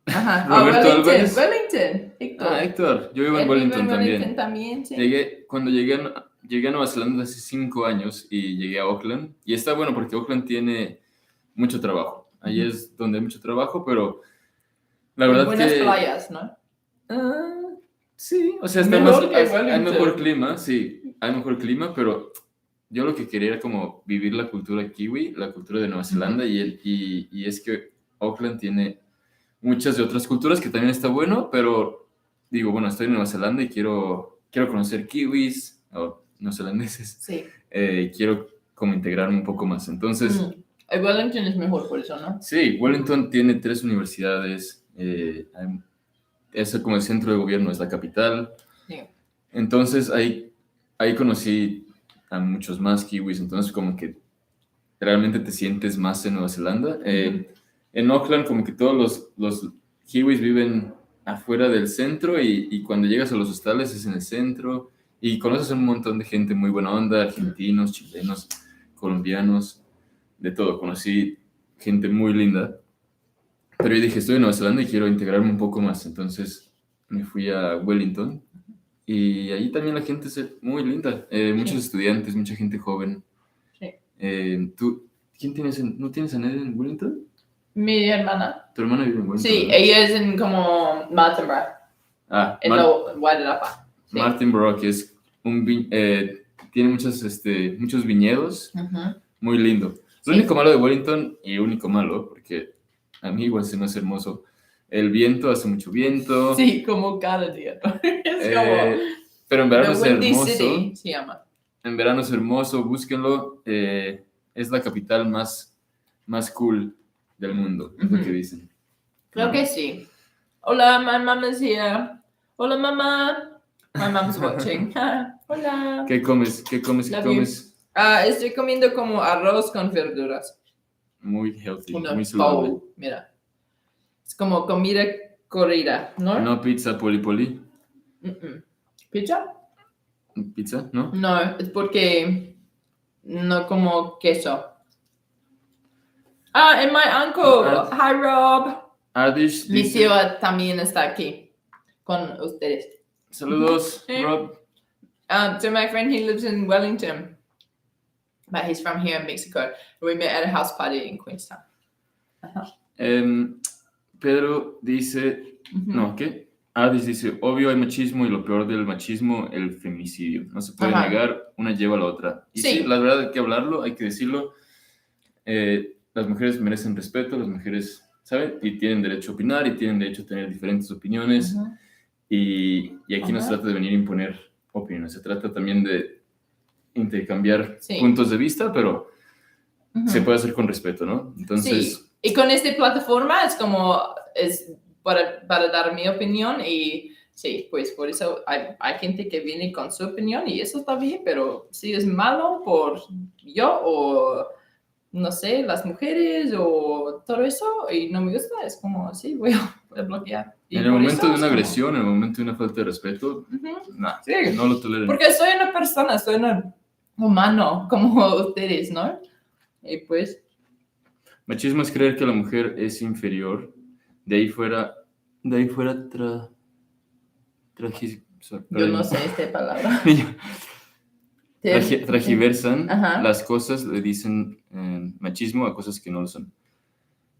Ajá. Roberto Álvarez. Wellington. Héctor. Héctor. Yo vivo en Wellington también. Sí. Cuando llegué a Nueva Zelanda hace 5 años y llegué a Auckland. Y está bueno porque Auckland tiene mucho trabajo. Ahí es donde hay mucho trabajo, pero la verdad buenas que... playas, ¿no? Sí, o sea, hay mejor clima, sí, hay mejor clima, pero yo lo que quería era como vivir la cultura kiwi, la cultura de Nueva Zelanda, y es que Auckland tiene muchas de otras culturas que también está bueno, pero digo, bueno, estoy en Nueva Zelanda y quiero conocer kiwis o neozelandeses. Sí. Quiero como integrarme un poco más, entonces... Wellington es mejor por eso, ¿no? Sí, Wellington tiene 3 universidades, es como el centro de gobierno, es la capital. Sí. Entonces ahí conocí a muchos más kiwis, entonces como que realmente te sientes más en Nueva Zelanda. En Auckland como que todos los kiwis viven afuera del centro y cuando llegas a los hostales es en el centro y conoces a un montón de gente muy buena onda, argentinos, chilenos, colombianos, de todo. Conocí gente muy linda. Pero yo dije, estoy en Nueva Zelanda y quiero integrarme un poco más. Entonces me fui a Wellington y ahí también la gente es muy linda. Muchos estudiantes, mucha gente joven. Sí. ¿No tienes a nadie en Wellington? Mi hermana. ¿Tu hermana vive en Wellington? Sí, ¿verdad? ella es en como Martinborough. En Wairarapa. Sí. Martinborough, que es tiene muchos viñedos. Muy lindo. Lo único malo de Wellington, y único malo, porque a mí igual se me hace hermoso, el viento, hace mucho viento. Sí, como cada día. Es como... Pero en verano es hermoso. City, se llama. En verano es hermoso, búsquenlo. Es la capital más cool del mundo, es lo que dicen. Creo que sí. Hola, my mom is here. Hola, mamá. My mom's watching. Hola. ¿Qué comes? Estoy comiendo como arroz con verduras. Muy healthy, muy saludable. Bowl, mira. Es como comida corrida, ¿no? No pizza poli. ¿Pizza? ¿Pizza? ¿No? No, es porque no como queso. And my uncle. Hi, Rob. Ardish Mi tío también está aquí con ustedes. Saludos, Rob. So my friend, he lives in Wellington, but he's from here in Mexico. We met at a house party in Queenstown. Pedro dice, no, ¿qué? Ardis dice, obvio hay machismo y lo peor del machismo, el feminicidio. No se puede negar, una lleva a la otra. Y sí, la verdad hay que hablarlo, hay que decirlo. Las mujeres merecen respeto, las mujeres, ¿saben? Y tienen derecho a opinar y tienen derecho a tener diferentes opiniones. Y aquí no se trata de venir a imponer opiniones, se trata también de intercambiar puntos de vista, pero se puede hacer con respeto, ¿no? Entonces... Sí, y con esta plataforma es para dar mi opinión y sí, pues por eso hay gente que viene con su opinión y eso está bien, pero si es malo por yo o no sé, las mujeres o todo eso y no me gusta, es como, sí, voy a bloquear. Y en el momento de una agresión, en el momento de una falta de respeto, no lo toleren. Porque soy una persona, soy un humano como ustedes, ¿no? Y pues... Machismo es creer que la mujer es inferior. De ahí fuera yo no sé esta palabra. Tragiversan las cosas, le dicen machismo a cosas que no lo son.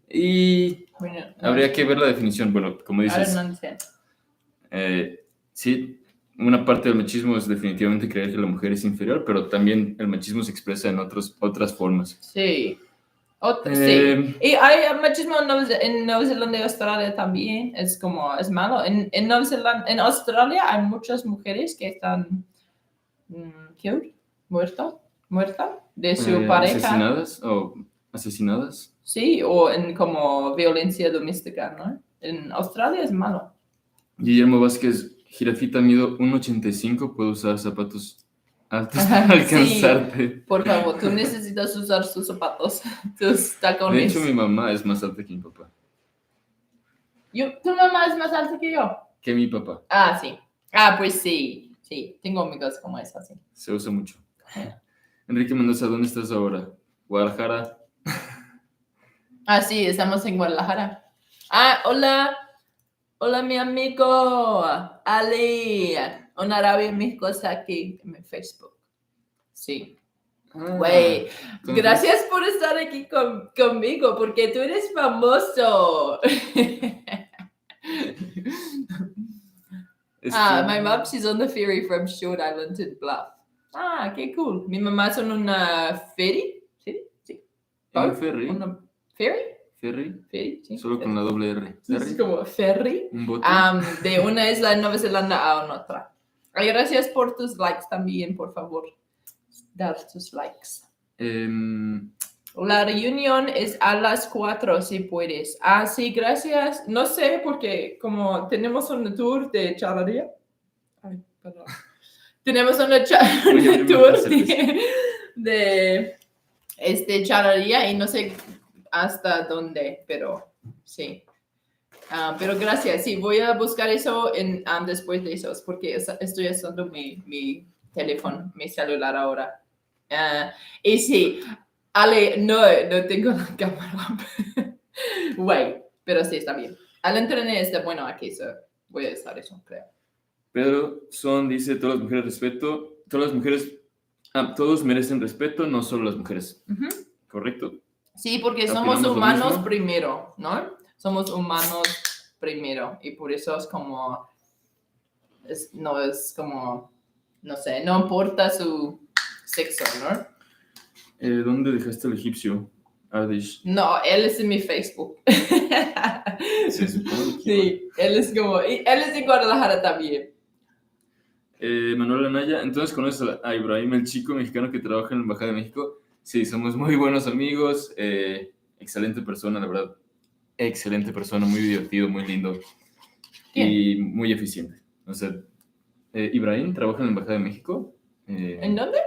Y habría que ver la definición. Bueno, como dices, sí, una parte del machismo es definitivamente creer que la mujer es inferior, pero también el machismo se expresa en otras formas. Sí. Sí. Y hay machismo en Nueva Zelanda y Australia también. Es malo. En Nueva Zelanda, en Australia hay muchas mujeres que están killed, muerta de su pareja. ¿Asesinadas o asesinadas? Sí, o en como violencia doméstica, ¿no? En Australia es malo. Guillermo Vázquez, jirafita mido 1,85, puedo usar zapatos altos para alcanzarte. Sí, por favor, tú necesitas usar sus zapatos, tus tacones. De hecho, mi mamá es más alta que mi papá. ¿Tu mamá es más alta que yo? Que mi papá. Ah, sí. Pues sí. Sí, tengo amigos como esa, sí. Se usa mucho. Enrique Mendoza, ¿dónde estás ahora? Guadalajara. Sí, estamos en Guadalajara. Hola. Hola, mi amigo Ali. Una rabia mis cosas aquí en mi Facebook. Sí. Güey, gracias por estar aquí conmigo, porque tú eres famoso. My mom, she's on the ferry from Short Island to Bluff. Qué cool. Mi mamá son una ferry. ¿Sí? ¿Un ferry? ¿Una ferry? Ferry, sí. Solo con la doble R. ¿Ferry? Es como ferry. Un bote. De una isla de Nueva Zelanda a otra. Gracias por tus likes también, por favor. Dar tus likes. La reunión es a las 4, si puedes. Sí, gracias. No sé, porque como tenemos un tour de charrería. Perdón. Tenemos un tour de charrería y no sé hasta dónde, pero sí. Pero gracias. Sí, voy a buscar eso después de eso, porque estoy usando mi teléfono, mi celular ahora. Y sí, Ale, no tengo la cámara. Güey, pero sí, está bien. Al internet está bueno aquí, voy a usar eso, creo. Pedro dice, todas las mujeres respeto, todos merecen respeto, no solo las mujeres. Uh-huh. ¿Correcto? Sí, porque somos humanos primero, ¿no? Somos humanos primero y por eso es como, no sé, no importa su sexo, ¿no? ¿Dónde dejaste el egipcio? Ardish. No, él es en mi Facebook. Se supone que sí, él es de Guadalajara también. Manuel Anaya, entonces conoces a Ibrahim, el chico mexicano que trabaja en la Embajada de México. Sí, somos muy buenos amigos, excelente persona, la verdad, excelente persona, muy divertido, muy lindo. ¿Quién? Y muy eficiente. O sea, Ibrahim trabaja en la Embajada de México. ¿En dónde?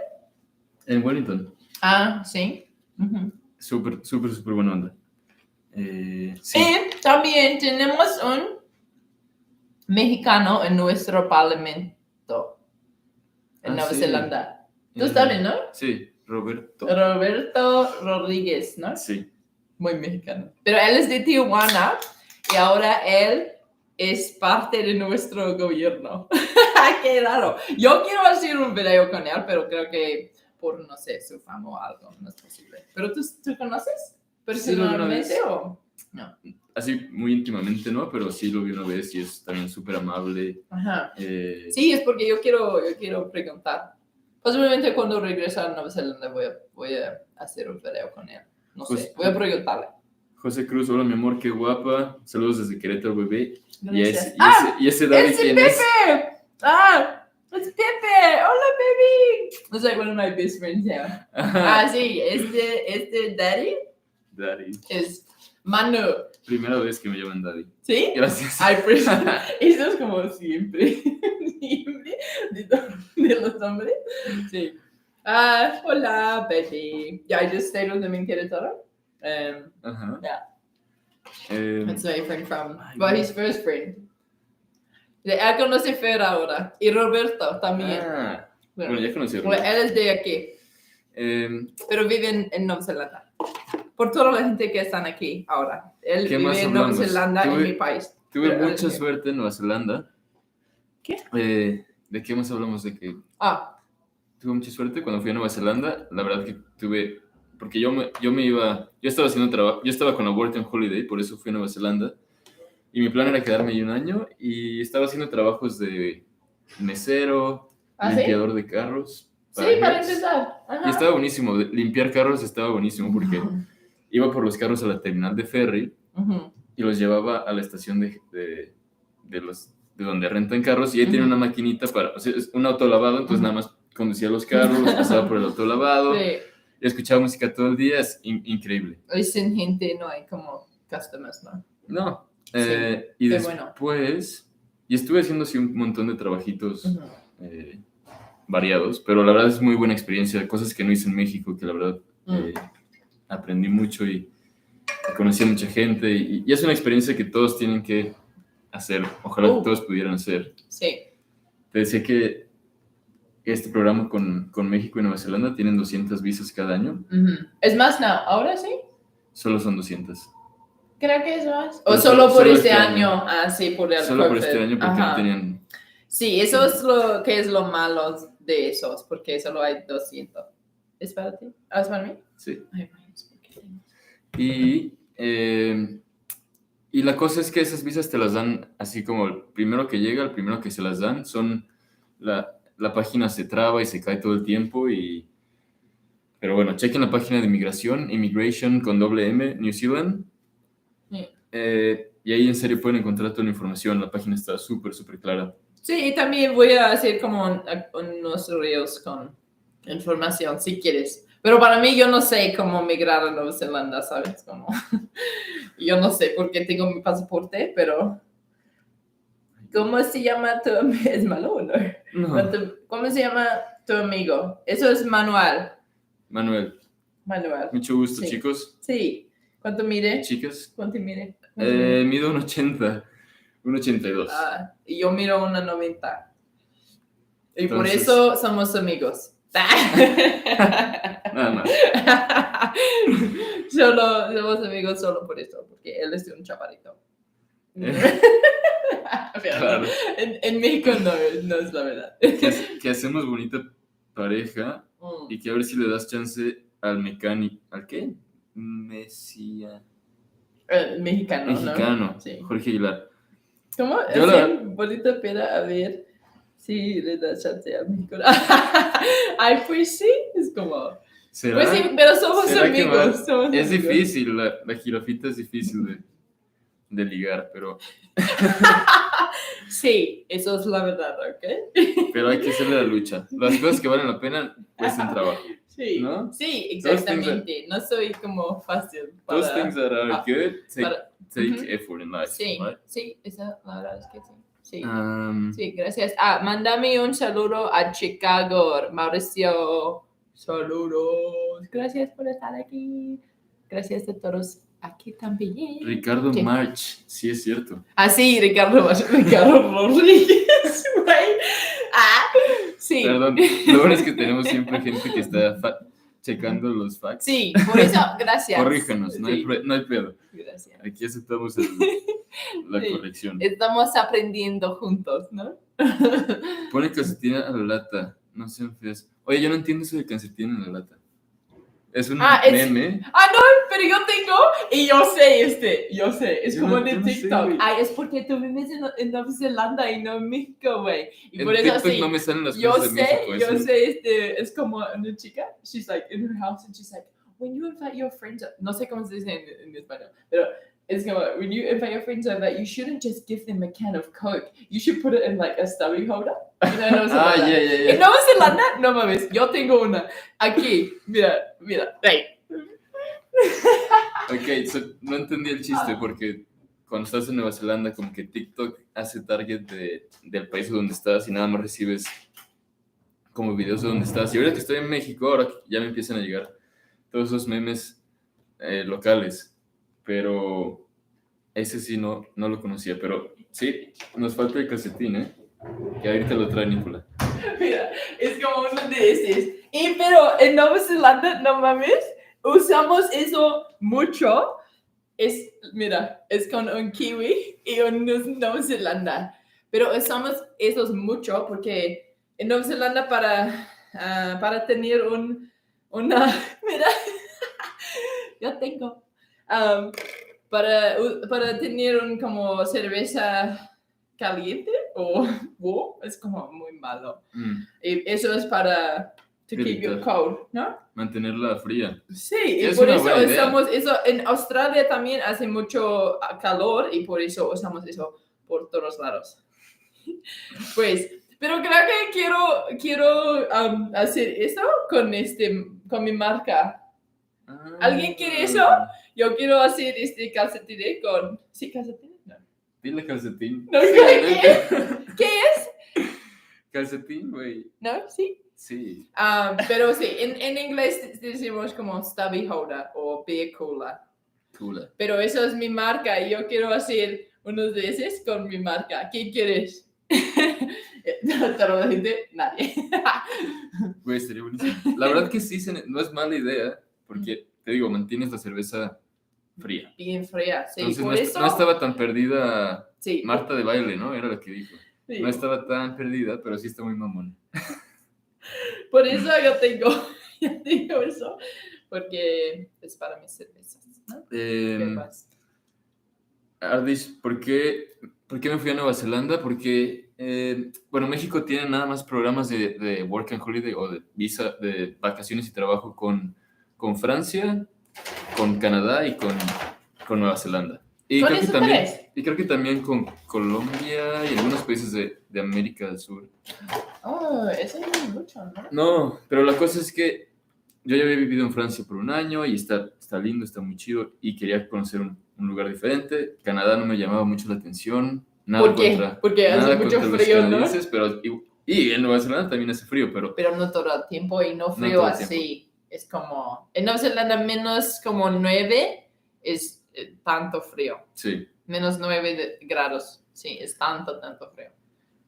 En Wellington. Sí. Uh-huh. Súper buena onda. Sí. Y también tenemos un mexicano en nuestro parlamento en Nueva Zelanda. ¿Tú sabes, no? Sí, Roberto Rodríguez, ¿no? Sí. Muy mexicano. Pero él es de Tijuana y ahora él es parte de nuestro gobierno. ¡Qué raro! Yo quiero hacer un video con él, pero creo que por, no sé, su fama o algo, no es posible. ¿Pero tú conoces personalmente o no? Así muy íntimamente, ¿no? Pero sí lo vi una vez y es también súper amable. Ajá. Sí, es porque yo quiero preguntar. Posiblemente cuando regrese a Nueva Zelanda voy a hacer un video con él. No sé, voy a preguntarle. José Cruz, hola mi amor, qué guapa. Saludos desde Querétaro, bebé. Gracias. Y ese Daddy, ¿quién es? It's Pepe. Hola, baby. It's like one of my best friends now. Sí, este Daddy es Manu. Primera vez que me llaman Daddy. ¿Sí? Gracias. Eso es como siempre. de los hombres. Sí. Hola, baby. Yeah, I just stayed with them in Querétaro. Yeah. That's my friend his first friend. Él conoce Fer ahora. Y Roberto también. Bueno, ya conocí a Roberto. Él es de aquí. Pero vive en Nueva Zelanda. Por toda la gente que están aquí ahora. Él vive en Nueva Zelanda, en mi país. Tuve mucha suerte en Nueva Zelanda. ¿Qué? ¿De qué más hablamos? Tuve mucha suerte cuando fui a Nueva Zelanda. La verdad que tuve... Porque yo estaba haciendo trabajo, yo estaba con la Work and Holiday, por eso fui a Nueva Zelanda. Y mi plan era quedarme ahí un año y estaba haciendo trabajos de mesero, ¿Ah, sí? limpiador de carros. Sí, para Hertz. empezar. Ajá. Y estaba buenísimo. Limpiar carros estaba buenísimo porque iba por los carros a la terminal de ferry Ujú. y los llevaba a la estación de donde rentan carros y ahí tiene Ujú. una maquinita para, o sea, es un autolavado, entonces Ujú. nada más conducía los carros, los pasaba por el autolavado Sí. y escuchaba música todo el día, es increíble. Y sin gente no hay como customers, ¿no? No, Sí, y qué después, y estuve haciendo así un montón de trabajitos Ujú. variados, pero la verdad es muy buena experiencia, cosas que no hice en México, que la verdad aprendí mucho y conocí a mucha gente y es una experiencia que todos tienen que hacer, ojalá que todos pudieran hacer. Sí. Te decía que este programa con México y Nueva Zelanda tienen 200 visas cada año. Ujú. ¿Es más, no? ¿Ahora sí? Solo son 200. Creo que es más. Pero ¿O solo por solo este año? Ah, sí, por el Solo COVID. por este año porque Ajá. no tenían... Sí, eso es lo que es lo malo de esos, porque solo hay 200. ¿Es para ti? ¿Ah, es para mí? Sí. Ay, ¿por qué? Y la cosa es que esas visas te las dan así como el primero que llega, el primero que se las dan, la página se traba y se cae todo el tiempo pero bueno, chequen la página de inmigración, Immigration con doble M, New Zealand. Sí. Y ahí en serio pueden encontrar toda la información, la página está súper, súper clara. Sí, y también voy a hacer como unos reels con información, si quieres. Pero para mí, yo no sé cómo migrar a Nueva Zelanda, ¿sabes? Como... yo no sé por qué tengo mi pasaporte, pero... ¿Cómo se llama tu amigo? Es malo, ¿no? No. ¿Cómo se llama tu amigo? Eso es Manuel. Manuel. Mucho gusto, Sí. chicos. Sí. ¿Cuánto mide? Chicas. ¿Cuánto mide? Mido 1,80. 1,82. Y yo miro 1,90. Y Entonces... por eso somos amigos. Nada más. Somos amigos solo por eso, porque él es un chaparrito. Claro. En México no es la verdad. Que hacemos bonita pareja y que a ver si le das chance al mecánico. ¿Al qué? Mexicano, ¿no? Sí. Jorge Aguilar. ¿Cómo? Bonita pena, a ver si le das chance a México. Ay, pues sí, es como... ¿Será? Pues sí, pero somos amigos. Es difícil, la jirafita es difícil de ligar, pero... Sí, eso es la verdad, ¿ok? Pero hay que hacerle la lucha. Las cosas que valen la pena cuestan trabajo. Sí, ¿no? Sí, exactamente. No soy como fácil para... Those things that are good take effort in life. Sí, right? Sí, esa la verdad es que sí. Sí, sí, gracias. Mándame un saludo a Chicago, Mauricio. Saludos. Gracias por estar aquí. Gracias a todos aquí también. Ricardo March, sí es cierto. Sí, Ricardo Rodríguez. Sí. Perdón, lo bueno es que tenemos siempre gente que está checando los facts. Sí, por eso, gracias. Corríjanos, no hay pedo. Gracias. Aquí aceptamos la corrección. Estamos aprendiendo juntos, ¿no? Pone calcetín a la lata, no sean feas. Oye, yo no entiendo eso de calcetín en la lata. Es un meme. No, pero yo tengo, y yo sé, es como de TikTok. Es porque tú vives en Nueva Zelanda y no en México, güey. Y por eso TikTok no me salen las cosas de México. Yo sé, es como una chica, she's like in her house and she's like, when you invite your friends, no sé cómo se dice en español, pero es como, when you invite your friends over, you shouldn't just give them a can of Coke, you should put it in like a stubby holder. En Nueva Zelanda. Yeah. En Nueva Zelanda, no mames, yo tengo una. Aquí, mira, hey. Ok, no entendí el chiste porque cuando estás en Nueva Zelanda como que TikTok hace target del país donde estás y nada más recibes como videos de donde estás. Y ahora que estoy en México, ahora ya me empiezan a llegar todos esos memes locales, pero ese sí no lo conocía, pero sí, nos falta el calcetín, que ahorita lo trae Nicola. Mira, es como uno de esos. Pero en Nueva Zelanda, no mames, usamos eso mucho. Mira, es con un kiwi y un Nueva Zelanda. Pero usamos esos mucho porque en Nueva Zelanda para tener una... Mira, yo tengo... para tener como cerveza caliente o warm, es como muy malo. Y eso es para to keep you cold, ¿no? Mantenerla fría. Sí, y por eso usamos eso. En Australia también hace mucho calor y por eso usamos eso por todos lados. Pues, pero creo que quiero hacer eso con mi marca. ¿Alguien quiere eso? Yo quiero hacer calcetín con... ¿Sí, calcetín? No. Dile calcetín. No, ¿qué es? Calcetín, güey. ¿No? ¿Sí? Sí. Pero sí, en inglés decimos como stubby holder o beer cooler. Cooler. Pero eso es mi marca y yo quiero hacer unos de esos con mi marca. ¿Qué quieres? Toda la gente, nadie. Güey, sería buenísimo. La verdad que sí, no es mala idea, porque, te digo, mantienes la cerveza fría. Bien fría, sí. Entonces por eso... no estaba tan perdida sí. Marta de Baile, ¿no? Era lo que dijo. Sí. No estaba tan perdida, pero sí está muy mamón. Por eso yo tengo eso, porque es para mis cervezas, ¿no? Ardis, ¿por qué me fui a Nueva Zelanda? Porque, bueno, México tiene nada más programas de Work and Holiday o de visa de vacaciones y trabajo con Francia, con Canadá y con Nueva Zelanda. Y creo que también con Colombia y algunos países de América del Sur. Oh, eso es mucho, ¿no? No, pero la cosa es que yo ya había vivido en Francia por un año y está lindo, está muy chido y quería conocer un lugar diferente. Canadá no me llamaba mucho la atención. ¿Por qué? Porque hace mucho frío, ¿no? Pero, y en Nueva Zelanda también hace frío, pero... Pero no todo el tiempo y no frío así. Es como... En Nueva Zelanda menos como 9 es tanto frío. Sí. Menos 9 grados. Sí, es tanto frío.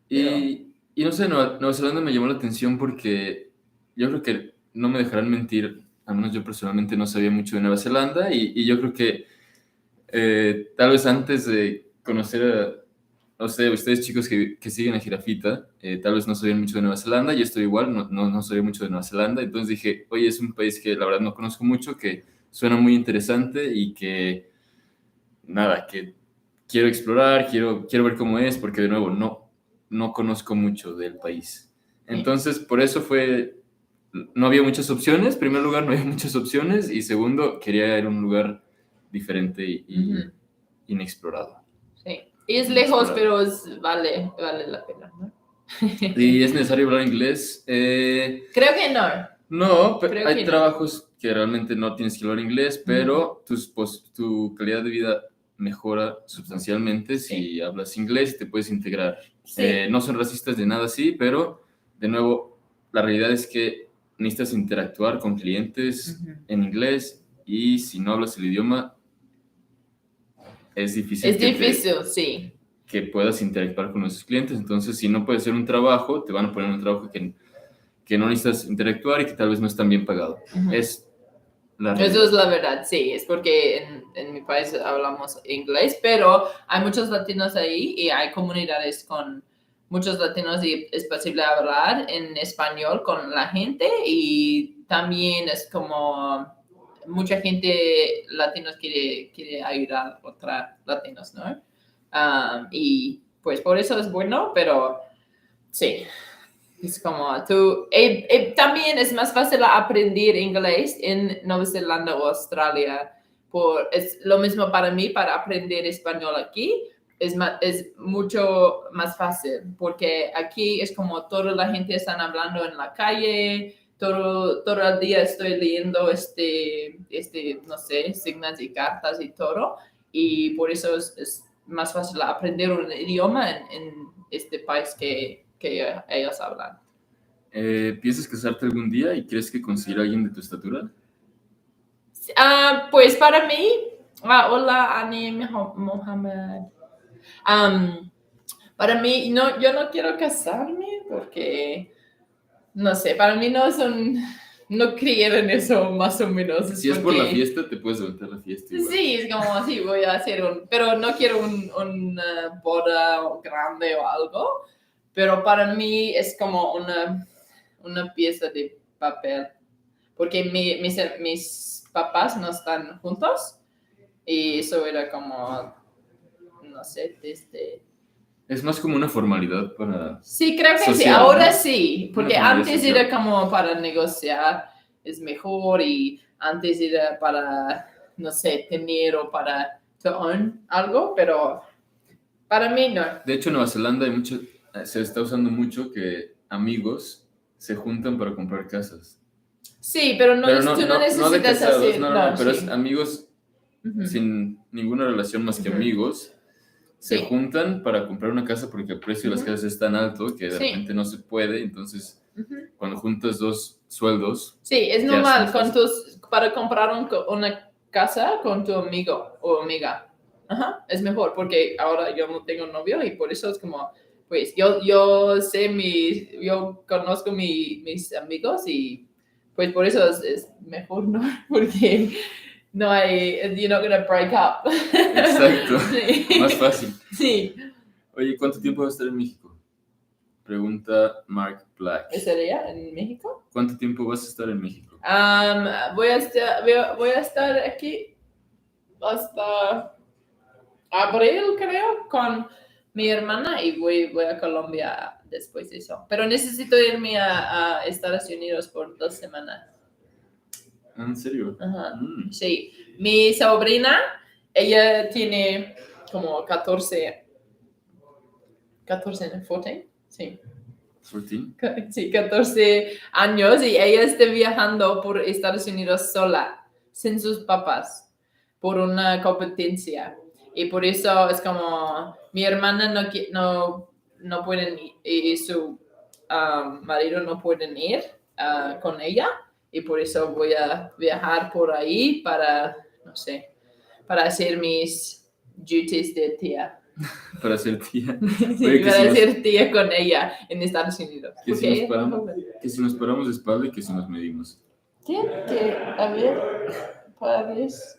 Y no sé, Nueva Zelanda me llamó la atención porque yo creo que no me dejarán mentir, al menos yo personalmente no sabía mucho de Nueva Zelanda y yo creo que tal vez antes de conocer a ustedes chicos que siguen a Jirafita, tal vez no sabían mucho de Nueva Zelanda, yo estoy igual, no sabía mucho de Nueva Zelanda, entonces dije, oye, es un país que la verdad no conozco mucho, que suena muy interesante y que, nada, que quiero explorar, quiero ver cómo es, porque de nuevo, no conozco mucho del país. Entonces, por eso no había muchas opciones. En primer lugar, no había muchas opciones. Y segundo, quería ir a un lugar diferente y inexplorado. Sí. Y es lejos, pero vale la pena, ¿no? ¿Y es necesario hablar inglés? Creo que no. No, pero hay trabajos que realmente no tienes que hablar inglés, pero tu calidad de vida mejora sustancialmente si hablas inglés y te puedes integrar. Sí. No son racistas de nada así, pero de nuevo, la realidad es que necesitas interactuar con clientes en inglés y si no hablas el idioma, es difícil. Sí. Que puedas interactuar con esos clientes. Entonces, si no puedes hacer un trabajo, te van a poner un trabajo que no necesitas interactuar y que tal vez no es tan bien pagado. Eso es la verdad, sí, es porque en mi país hablamos inglés, pero hay muchos latinos ahí y hay comunidades con muchos latinos y es posible hablar en español con la gente y también es como mucha gente latinos quiere ayudar a otros latinos, ¿no? Y pues por eso es bueno, pero sí. Es como también es más fácil aprender inglés en Nueva Zelanda o Australia. Es lo mismo para mí, para aprender español aquí. Es mucho más fácil, porque aquí es como toda la gente está hablando en la calle, todo el día estoy leyendo no sé, signos y cartas y todo. Y por eso es más fácil aprender un idioma en este país que ellos hablan. ¿Piensas casarte algún día y crees que conseguir a alguien de tu estatura? Pues para mí, hola Ani Mohamed. Para mí, yo no quiero casarme porque, no sé, para mí no creo en eso más o menos. Si es por la fiesta, te puedes levantar la fiesta igual. Sí, es como así, voy a hacer pero no quiero una boda grande o algo, pero para mí es como una pieza de papel, porque mis papás no están juntos y eso era como, no sé, Es más como una formalidad para... Sí, creo que sí, social, ahora ¿no? sí, porque Una formalidad antes social. era como para negociar es mejor y antes era para, no sé, tener o para to own algo, pero para mí no. De hecho, en Nueva Zelanda hay mucho, se está usando mucho que amigos se juntan para comprar casas. Sí, pero no, Pero no, tú no no, no de necesitas casados, hacer, no, no, no, no, pero es sí. amigos Ujú. sin ninguna relación más que Ujú. amigos. Se Sí. juntan para comprar una casa porque el precio de las Ujú. casas es tan alto que de Sí. repente no se puede. Entonces, Ujú. cuando juntas dos sueldos, Sí, es ya es normal más fácil. para comprar una casa con tu amigo o amiga. Ajá, es mejor porque ahora yo no tengo novio y por eso es como, pues yo sé yo conozco mis amigos y pues por eso es mejor, ¿no? Porque no hay, you're not gonna break up. Exacto, Sí. más fácil. Sí. Oye, ¿cuánto tiempo vas a estar en México? Pregunta Mark Black. ¿Sería en México? ¿Cuánto tiempo vas a estar en México? Voy a estar aquí hasta abril, creo, con mi hermana y voy a Colombia después de eso. Pero necesito irme a Estados Unidos por 2 semanas. ¿En serio? Ajá. Mm. Sí. Mi sobrina, ella tiene como 14, 14, sí. 14? Sí, 14 años y ella está viajando por Estados Unidos sola, sin sus papás, por una competencia. Y por eso es como mi hermana no pueden ir, y su marido no pueden ir con ella. Y por eso voy a viajar por ahí para, no sé, para hacer mis duties de tía. Para ser tía. Sí, Oye, para ser tía con ella en Estados Unidos. que si nos paramos, que si nos paramos de espalda y que si nos medimos. ¿Qué? A ver, padres,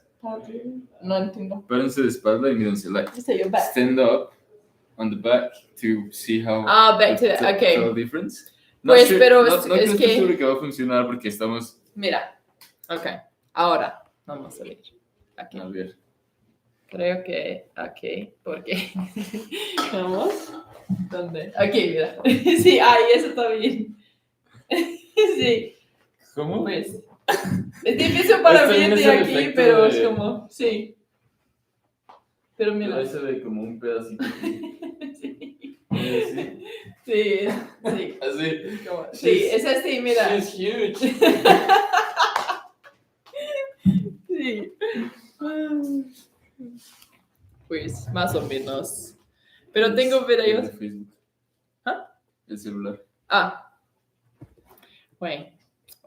no entiendo. Párense de espalda y mídense. Like, Dice yo back. stand up on the back to see how Back to the okay. total difference. Pues, pero no, es no estoy que- seguro que va a funcionar porque estamos... Mira, ok, ahora vamos a ver. Aquí. A ver. Creo que aquí, porque vamos. ¿Dónde? Aquí, mira. Sí, ahí eso está bien. Sí, ¿Cómo? pues. Es difícil para Está mí bien de ese aquí, efecto pero de- es como, sí. Pero mira. Ahí se ve como un pedacito. Sí. Sí. Sí, sí. Así. Sí, es así, mira. She's huge. Sí. Pues más o menos. Pero tengo videos. El de Facebook. ¿Ah? El celular. Bueno,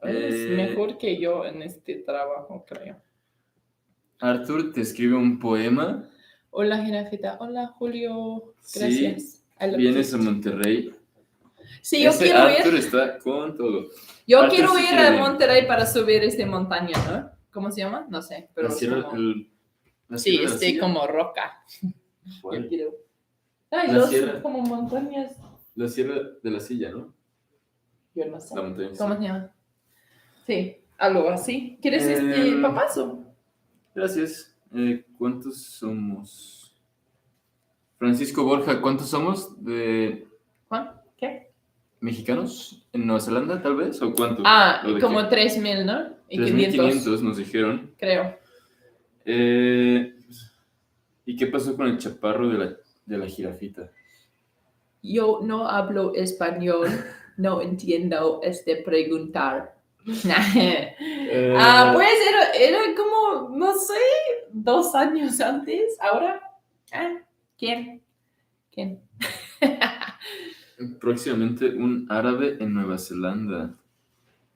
es Eh, mejor que yo en este trabajo, creo. Arthur te escribe un poema. Hola, Jirafita. Hola, Julio. Sí, Gracias. I love vienes you. a Monterrey. Sí, yo Ese quiero Arthur ir. está con todo. Yo Arthur quiero sí ir quiere a bien. Monterrey para subir esta montaña, ¿no? ¿Cómo se llama? No sé, pero La es sierra, como... la Sí, sierra de la este silla. como roca. ¿Cuál? Yo quiero. Ay, La los sierra. como montañas. La sierra de la silla, ¿no? Yo no sé. La montaña. ¿Cómo se llama? Sí, algo así. ¿Quieres este papazo? Gracias. ¿Cuántos somos? Francisco Borja, ¿cuántos somos de ¿Juan? ¿Qué? mexicanos en Nueva Zelanda, tal vez? ¿O cuántos? ¿O de Como qué? 3,000, ¿no? Y 3,500 nos dijeron. creo. ¿Y qué pasó con el chaparro de la jirafita? Yo no hablo español, no entiendo preguntar. Pues era como, no sé, 2 años antes. ¿Ahora? ¿Quién? Próximamente un árabe en Nueva Zelanda.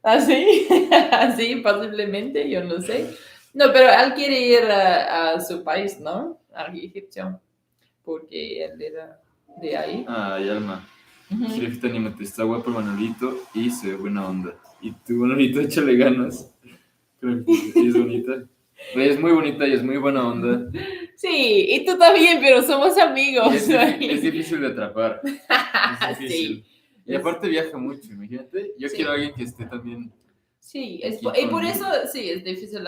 ¿Así? Así, posiblemente, yo no sé. No, pero él quiere ir a su país, ¿no? A Egipto, porque él era de ahí. Ay, Alma. Ujú. Jirafita, anímate, está guapo Manolito y se ve buena onda. Y tú, Manolito, échale ganas. Creo que sí es bonita. Es muy bonita y es muy buena onda. Sí, y tú también, pero somos amigos. Es difícil de atrapar. Es difícil. Sí. Y aparte viaja mucho, imagínate. Yo Sí. quiero a alguien que esté también. Sí, Aquí y por conmigo. eso sí, es difícil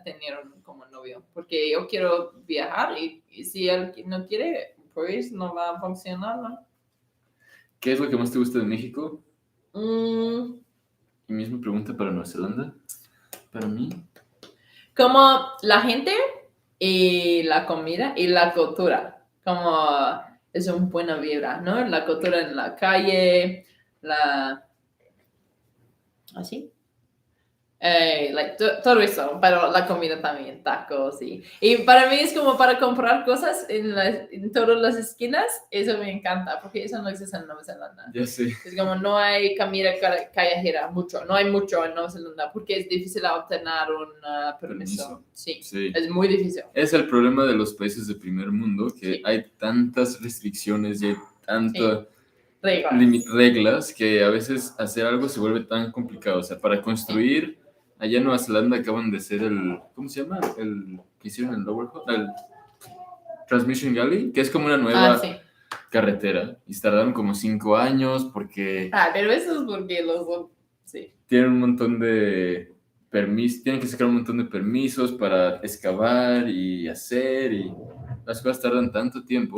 tener como novio, porque yo quiero viajar y si él no quiere, pues no va a funcionar, ¿no? ¿Qué es lo que más te gusta de México? Mm, Y misma pregunta para Nueva Zelanda. Para mí. como la gente y la comida y la cultura. Como es una buena vibra, ¿no? La cultura en la calle, así. Todo eso, pero la comida también, tacos y para mí es como para comprar cosas en todas las esquinas, eso me encanta, porque eso no existe en Nueva Zelanda. Ya sé. Es como no hay comida callejera, no hay mucho en Nueva Zelanda, porque es difícil obtener un permiso. Sí, es muy difícil. Es el problema de los países de primer mundo, que hay tantas restricciones y hay tantas reglas que a veces hacer algo se vuelve tan complicado. O sea, para construir... Allá en Nueva Zelanda acaban de hacer ¿cómo se llama? El que hicieron en Lower Hutt, el Transmission Gully, que es como una nueva carretera. Y tardaron como 5 años porque... pero eso es porque sí. Tienen un montón de permisos, tienen que sacar un montón de permisos para excavar y hacer, y las cosas tardan tanto tiempo.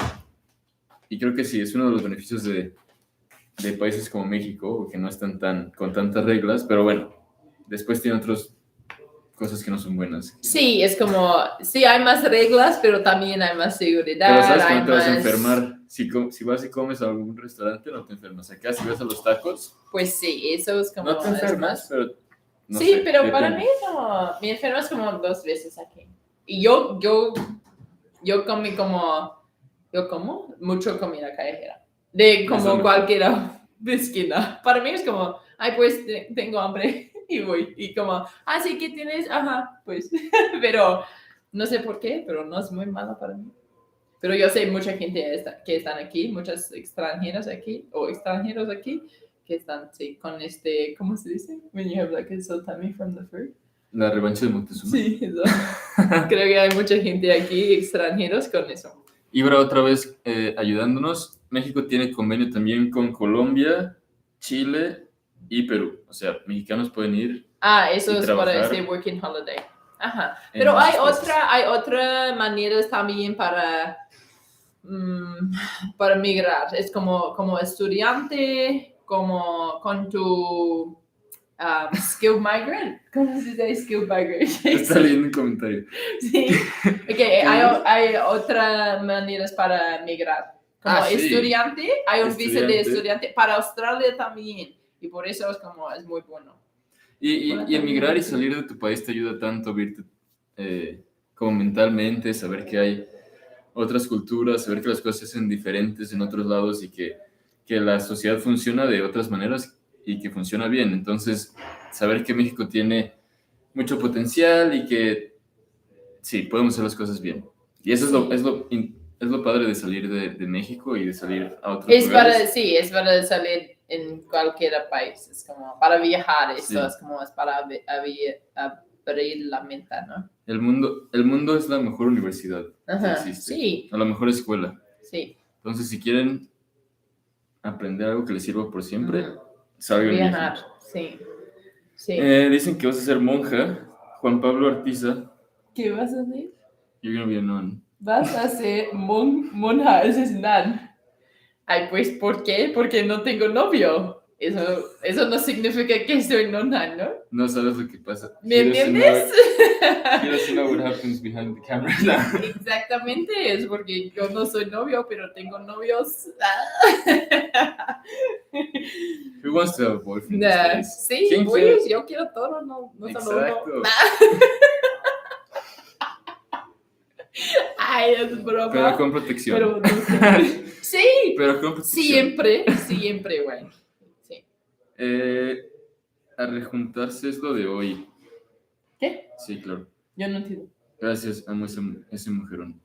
Y creo que sí, es uno de los beneficios de países como México, que no están con tantas reglas, pero bueno. Después tiene otras cosas que no son buenas. Sí, es como, sí, hay más reglas, pero también hay más seguridad. Pero ¿sabes cuándo te vas a enfermar? Si vas y comes a algún restaurante, no te enfermas. Acá, si vas a los tacos... Pues sí, eso es como... No te enfermas, pero... No sí, sé, pero para mí como... Me enfermas como 2 veces aquí. Y yo comí como... Yo como mucho comida callejera. De como cualquier esquina. Para mí es como... Ay, pues tengo hambre. Y voy, y como, sí, ¿qué tienes? Ajá, pues, pero no sé por qué, pero no es muy malo para mí. Pero yo sé mucha gente que están aquí, muchas extranjeras aquí, o extranjeros aquí, que están, sí, con ¿cómo se dice? When you have like a sultani from the fruit. La revancha de Montezuma. Sí, eso. Creo que hay mucha gente aquí, extranjeros, con eso. Ibra otra vez ayudándonos. México tiene convenio también con Colombia, Chile y Perú. O sea, mexicanos pueden ir. Eso es para este working holiday. Ajá. Pero hay otra manera también para migrar. Es como estudiante, como con tu skilled migrant. ¿Cómo se dice skilled migrant? Está leyendo un comentario. Sí. Okay, hay otras maneras para migrar. Como estudiante, hay un visa de estudiante. Para Australia también. Y por eso es muy bueno. Y emigrar y salir de tu país te ayuda tanto a verte como mentalmente, saber que hay otras culturas, saber que las cosas se hacen diferentes en otros lados y que la sociedad funciona de otras maneras y que funciona bien. Entonces, saber que México tiene mucho potencial y que sí, podemos hacer las cosas bien. Y eso es lo padre de salir de México y de salir a otros lugares. Es para salir en cualquier país, es como para viajar, eso es como es para abrir la mente, ¿no? El mundo es la mejor universidad que existe, sí. o la mejor escuela. Sí. Entonces, si quieren aprender algo que les sirva por siempre, salgan viajar, sí. Dicen que vas a ser monja. Juan Pablo Artiza. ¿Qué vas a hacer? You're gonna be a nun. Vas a ser monja, ese es nun. Ay, pues, ¿por qué? Porque no tengo novio. Eso no significa que soy nona, ¿no? No sabes lo que pasa. ¿Me entiendes? You don't know what happens behind the camera now. Exactamente, es porque yo no soy novio, pero tengo novios. Who wants to have a boyfriend? Sí, pues, yo quiero todo, no solo uno. Ay, es broma. Pero con protección. Pero no sé. Sí. Pero con protección. Siempre, güey. Sí. A rejuntarse es lo de hoy. ¿Qué? Sí, claro. Yo no entiendo. Gracias, amo ese mujerón.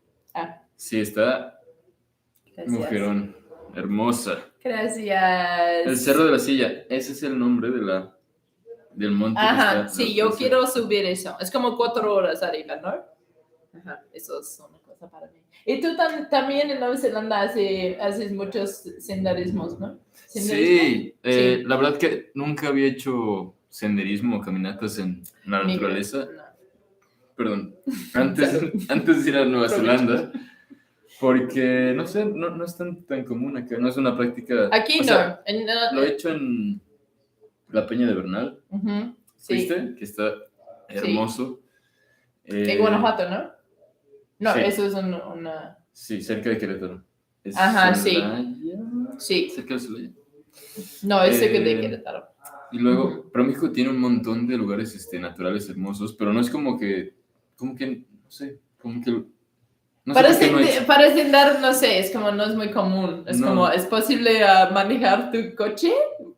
Sí, Gracias. Mujerón. Hermosa. Gracias. El Cerro de la Silla. Ese es el nombre del monte. Ajá, sí, yo quiero subir eso. Es como 4 horas arriba, ¿no? Ajá, eso es una cosa para mí. Y tú también en Nueva Zelanda haces muchos senderismos, ¿no? Sí, la verdad que nunca había hecho senderismo o caminatas en la naturaleza. No. Perdón, antes de ir a Nueva Zelanda, Porque, no sé, no es tan común acá, no es una práctica... Aquí o no. sea, lo he hecho en la Peña de Bernal, Sí, ¿viste? Que está sí. hermoso. En Guanajuato, ¿no? No, Sí, eso es una... sí, cerca de Querétaro. ¿Es Ajá, Celaya? sí. Sí. ¿Cerca de Celaya? No, es cerca de Eh, Querétaro. y luego, pero México tiene un montón de lugares naturales hermosos, pero no es como que, no sé, como que, no sé por qué no hay... Parecen dar, no sé, es como no es muy común. Es como, No, es posible manejar tu coche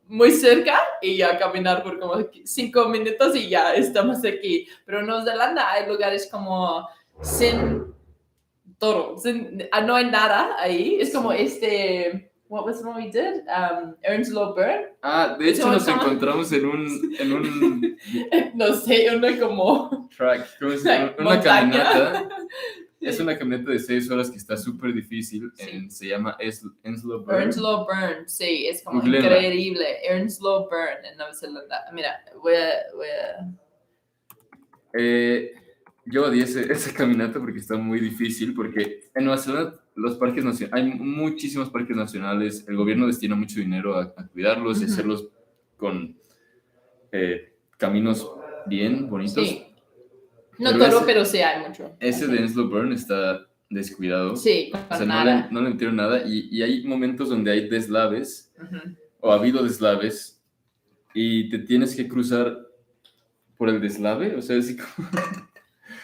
muy cerca y ya caminar por como 5 minutos y ya estamos aquí. Pero en Nueva Zelanda hay lugares como sin todo, no hay nada ahí. Es como what was the one we did? Ernst Burn. de hecho nos encontramos en un No sé, uno como track, una montaña. caminata. Sí. Es una caminata de 6 horas que está súper difícil. Sí. Se llama Enslow Burn. Ernstlow Burn, sí, es como Googleenla. increíble. Ernstlow Burn en Nueva Zelanda. Mira, voy a... Yo odié esa caminata porque está muy difícil, porque en Nueva Zelanda los parques nacionales, hay muchísimos parques nacionales, el gobierno destina mucho dinero a cuidarlos y hacerlos con caminos bien bonitos. Sí. No todo, pero sí hay mucho. Ese de Enslow Burn está descuidado. Sí, o sea, no le metieron nada y hay momentos donde hay deslaves o ha habido deslaves y te tienes que cruzar por el deslave, o sea, así como...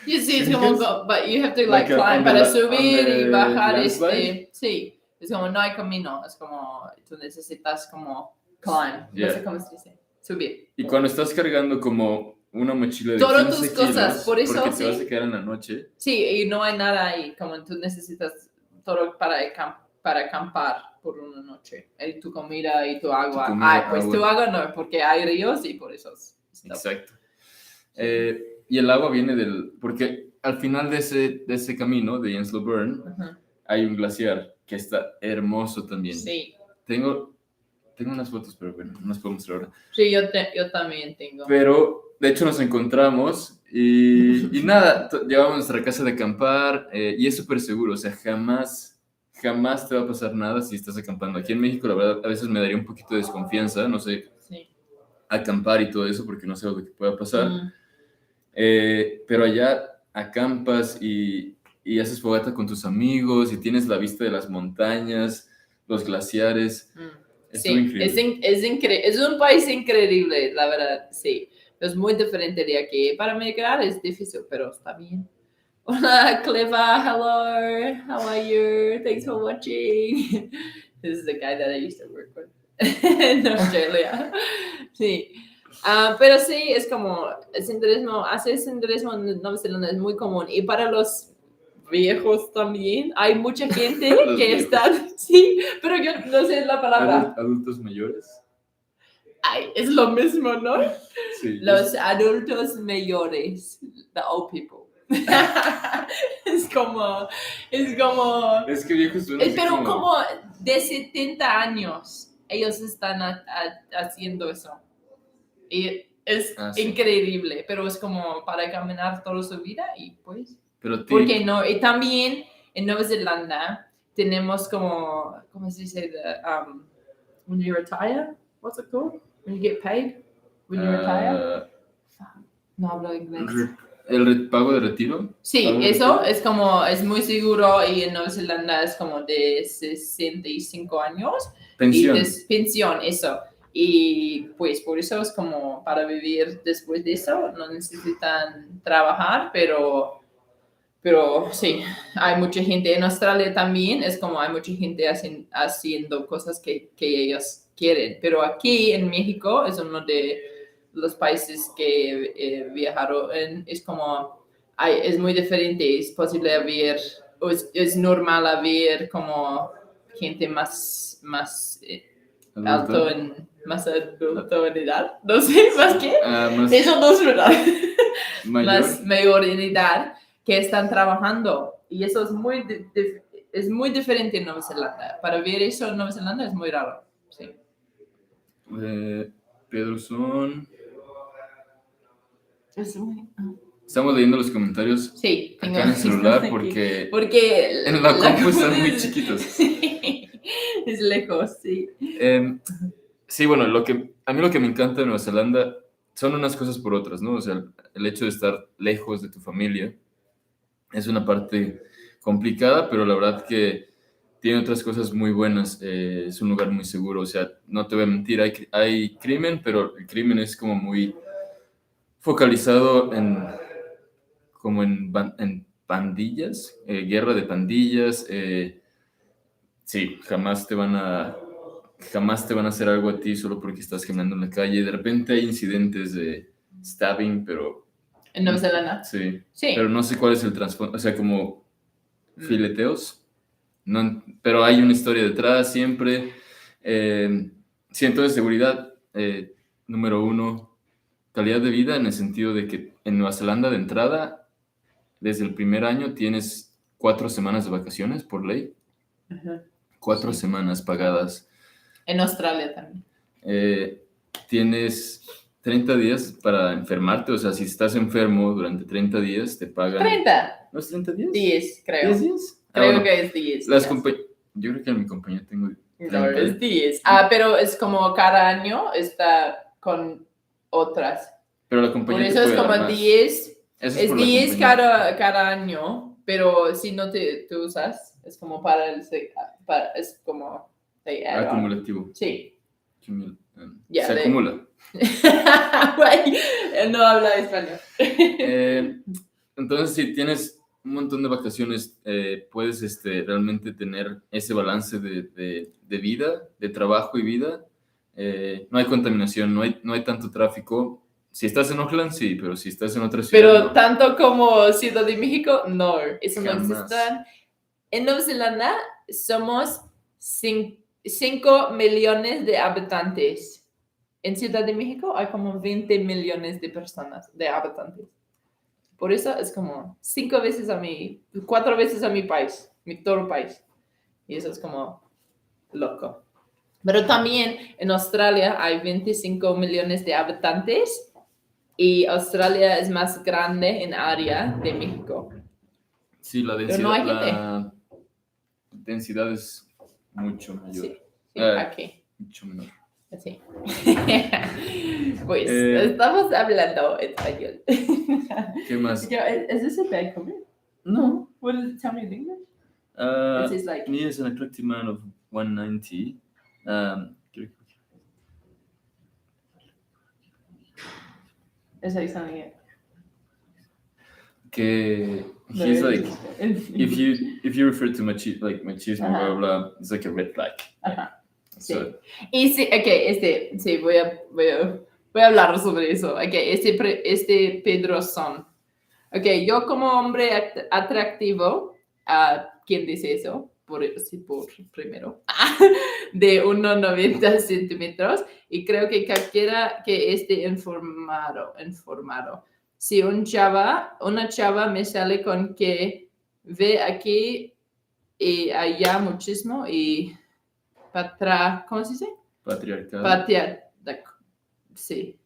Y sí, es como, but you have to Like climb para subir y bajar landslide? sí, es como no hay camino, es como tú necesitas como climb, no sé cómo se dice, subir. Y cuando estás cargando como una mochila de Todas 15 tus cosas, kilos, por eso porque sí. te vas a quedar en la noche. Sí, y no hay nada ahí, como tú necesitas todo para acampar por una noche. Y tu comida y tu agua. Pues tu agua no, porque hay ríos y por eso. Exacto. Y el agua viene porque al final de ese camino de Enslow Burn hay un glaciar que está hermoso también. Sí. Tengo unas fotos, pero bueno, no las puedo mostrar ahora. Sí, yo también tengo. Pero, de hecho, nos encontramos y nada, llevamos nuestra casa de acampar y es súper seguro, o sea, jamás te va a pasar nada si estás acampando. Aquí en México, la verdad, a veces me daría un poquito de desconfianza, no sé, acampar y todo eso, porque no sé lo que pueda pasar. Pero allá acampas y haces fogata con tus amigos y tienes la vista de las montañas, los glaciares. Sí, es un país increíble, la verdad, sí. Es muy diferente de aquí. Para migrar es difícil, pero está bien. Hola, Cleva, hello, how are you? Thanks for watching. This is the guy that I used to work with in Australia. Sí. Pero sí, es como hacer senderismo en Nueva Zelanda es muy común. Y para los viejos también, hay mucha gente que están, sí, pero yo no sé la palabra. ¿Adultos mayores? Ay, es lo mismo, ¿no? Sí. Los adultos mayores, the old people. Es que viejos son pero como de 70 años, ellos están haciendo eso. Y es increíble, pero es como para caminar toda su vida y pues... ¿Por qué no? Y también en Nueva Zelanda tenemos como, ¿cómo se dice? When you retire, what's it called? When you get paid? When you retire? No hablo inglés. ¿El pago de retiro? Sí, eso es como, es muy seguro y en Nueva Zelanda es como de 65 años. Pensión. Pensión, eso. Y pues por eso es como para vivir después de eso, no necesitan trabajar, pero sí, hay mucha gente en Australia también, es como hay mucha gente haciendo cosas que ellos quieren, pero aquí en México es uno de los países que viajaron, es como, es muy diferente, es posible ver, o es normal ver como gente más alto más alto en edad, no sé, más que, eso no es verdad, más mayor en edad, que están trabajando y eso es muy diferente en Nueva Zelanda. Para ver eso en Nueva Zelanda es muy raro. Sí. Pedro Son. Es muy... Estamos leyendo los comentarios Sí, tengo acá en el celular aquí. porque en la compu están muy chiquitos. Sí, es lejos, sí. Sí, bueno, a mí lo que me encanta de Nueva Zelanda son unas cosas por otras, ¿no? O sea, el hecho de estar lejos de tu familia es una parte complicada, pero la verdad que tiene otras cosas muy buenas. Es un lugar muy seguro, o sea, no te voy a mentir, hay crimen, pero el crimen es como muy focalizado en pandillas, guerra de pandillas. Sí, jamás te van a hacer algo a ti solo porque estás caminando en la calle. De repente hay incidentes de stabbing, pero ¿En Nueva Zelanda? sí, Sí. pero no sé cuál es el trasfondo, o sea, como fileteos, no, pero hay una historia detrás siempre. Sí, entonces seguridad, número uno, calidad de vida en el sentido de que en Nueva Zelanda de entrada, desde el primer año tienes 4 semanas de vacaciones por ley, Ajá. 4 semanas pagadas. En Australia también. Tienes 30 días para enfermarte, o sea, si estás enfermo durante 30 días, te pagan... 30. ¿No es 30 días? 10, creo. 10 días. Creo bueno, que es 10. Yo creo que en mi compañía tengo 30. No, es 10. Pero es como cada año está con otras. Pero la Por compañía te eso es puede dar como más. 10. Eso Es por la 10 compañía. cada año, pero si no te usas, es como para es como they add on. Acumulativo. Sí. Se acumula. Güey, no habla español. Entonces, si tienes un montón de vacaciones, puedes realmente tener ese balance de vida, de trabajo y vida. No hay contaminación, no hay tanto tráfico. Si estás en Auckland, sí, pero si estás en otra ciudad, Pero no. tanto como Ciudad de México, no. Eso no Jamás. existe. En Nueva Zelanda somos 5 millones de habitantes. En Ciudad de México hay como 20 millones de personas, de habitantes. Por eso es como 4 veces a mi país, todo el país. Y eso es como loco. Pero también en Australia hay 25 millones de habitantes y Australia es más grande en área de México. Sí, la Pero densidad, no hay gente. la densidad es mucho mayor. Sí, aquí. Mucho menor. Sí. Pues estamos hablando español. ¿Qué más? Is this a bad comment? No. What does it tell me in English? It says like... Me as an attractive man of 190. It's like something. Que he's like, if you refer to machismo, blah, blah, it's like a red flag. Ajá. Sí. So, Y sí, ok, sí, voy a hablar sobre eso. Ok, este Pedro Son. Ok, yo como hombre atractivo, ¿quién dice eso? Por primero, de 1,90 centímetros, y creo que cualquiera que esté informado. Si una chava me sale con que ve aquí y allá muchísimo y ¿cómo se dice? Patriarcado. Sí.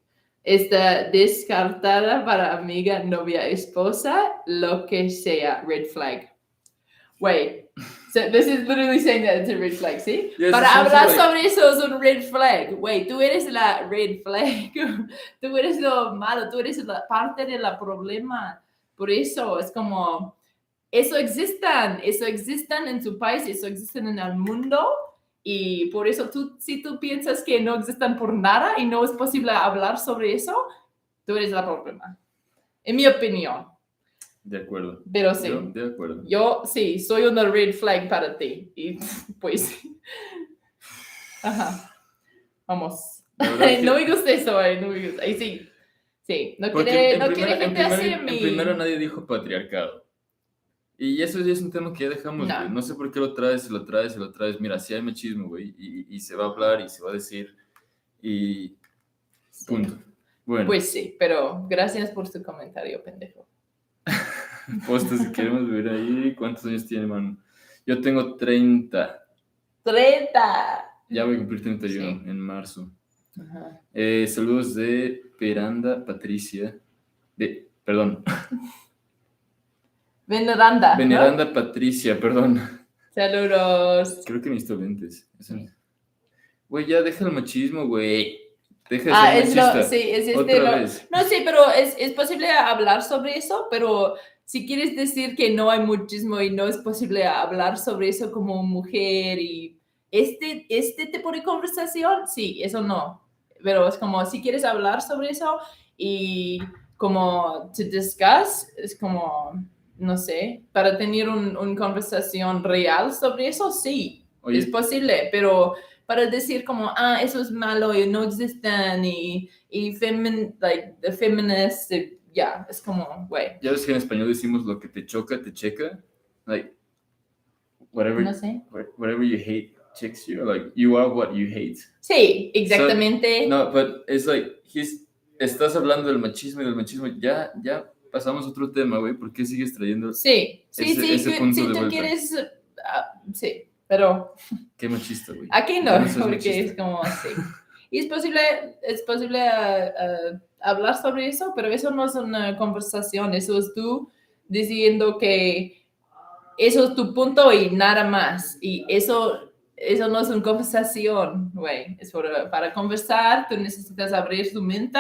Está descartada para amiga, novia, esposa, lo que sea, red flag. Wait, so this is literally saying that it's a red flag, ¿sí? Yes, Para hablar sobre eso es un red flag. Wait, tú eres la red flag. Tú eres lo malo, tú eres la parte del problema. Por eso es como, eso existan en su país, eso existen en el mundo. Y por eso si tú piensas que no existan por nada y no es posible hablar sobre eso, tú eres el problema. En mi opinión. De acuerdo. Pero sí. De acuerdo. Yo sí, soy una red flag para ti. Y pues... Ajá. Vamos. No me gusta eso, no me gusta. Y sí. Sí, no quiere gente así en mí. En primero nadie dijo patriarcado. Y eso ya es un tema que ya dejamos, güey. No sé por qué lo traes. Mira, sí hay machismo, güey. Y se va a hablar y se va a decir. Y punto. Sí. Bueno. Pues sí, pero gracias por tu comentario, pendejo. Posta, si queremos vivir ahí. ¿Cuántos años tiene, man? Yo tengo 30. ¡30! Ya voy a cumplir 31 en marzo. Ajá. Saludos de Peranda Patricia. De Perdón. Veneranda. Veneranda ¿no? Patricia, perdón. Saludos. Creo que necesito lentes. Güey, ya deja el machismo, güey. Deja de ser machista. Sí, es Otra vez. No, sí, pero es posible hablar sobre eso, pero si quieres decir que no hay machismo y no es posible hablar sobre eso como mujer y este tipo de conversación, sí, eso no. Pero es como, si quieres hablar sobre eso y como to discuss, es como, no sé, para tener una conversación real sobre eso, sí, Oye, es posible, pero para decir como, eso es malo y no existen y the feminist, ya, es como, güey. ya ves que en español decimos lo que te choca, te checa. Like, whatever, No sé. whatever you hate checks you. Like, you are what you hate. Sí, exactamente. So, no, but it's like, estás hablando del machismo y del machismo. Ya pasamos a otro tema, güey. ¿Por qué sigues trayendo ese punto si de tú vuelta? quieres, sí, pero... Qué machista, güey. Aquí no, porque machista. es como así. Y es posible hablar sobre eso, pero eso no es una conversación, eso es tú diciendo que eso es tu punto y nada más. Y eso no es una conversación, güey. Es para conversar, tú necesitas abrir tu mente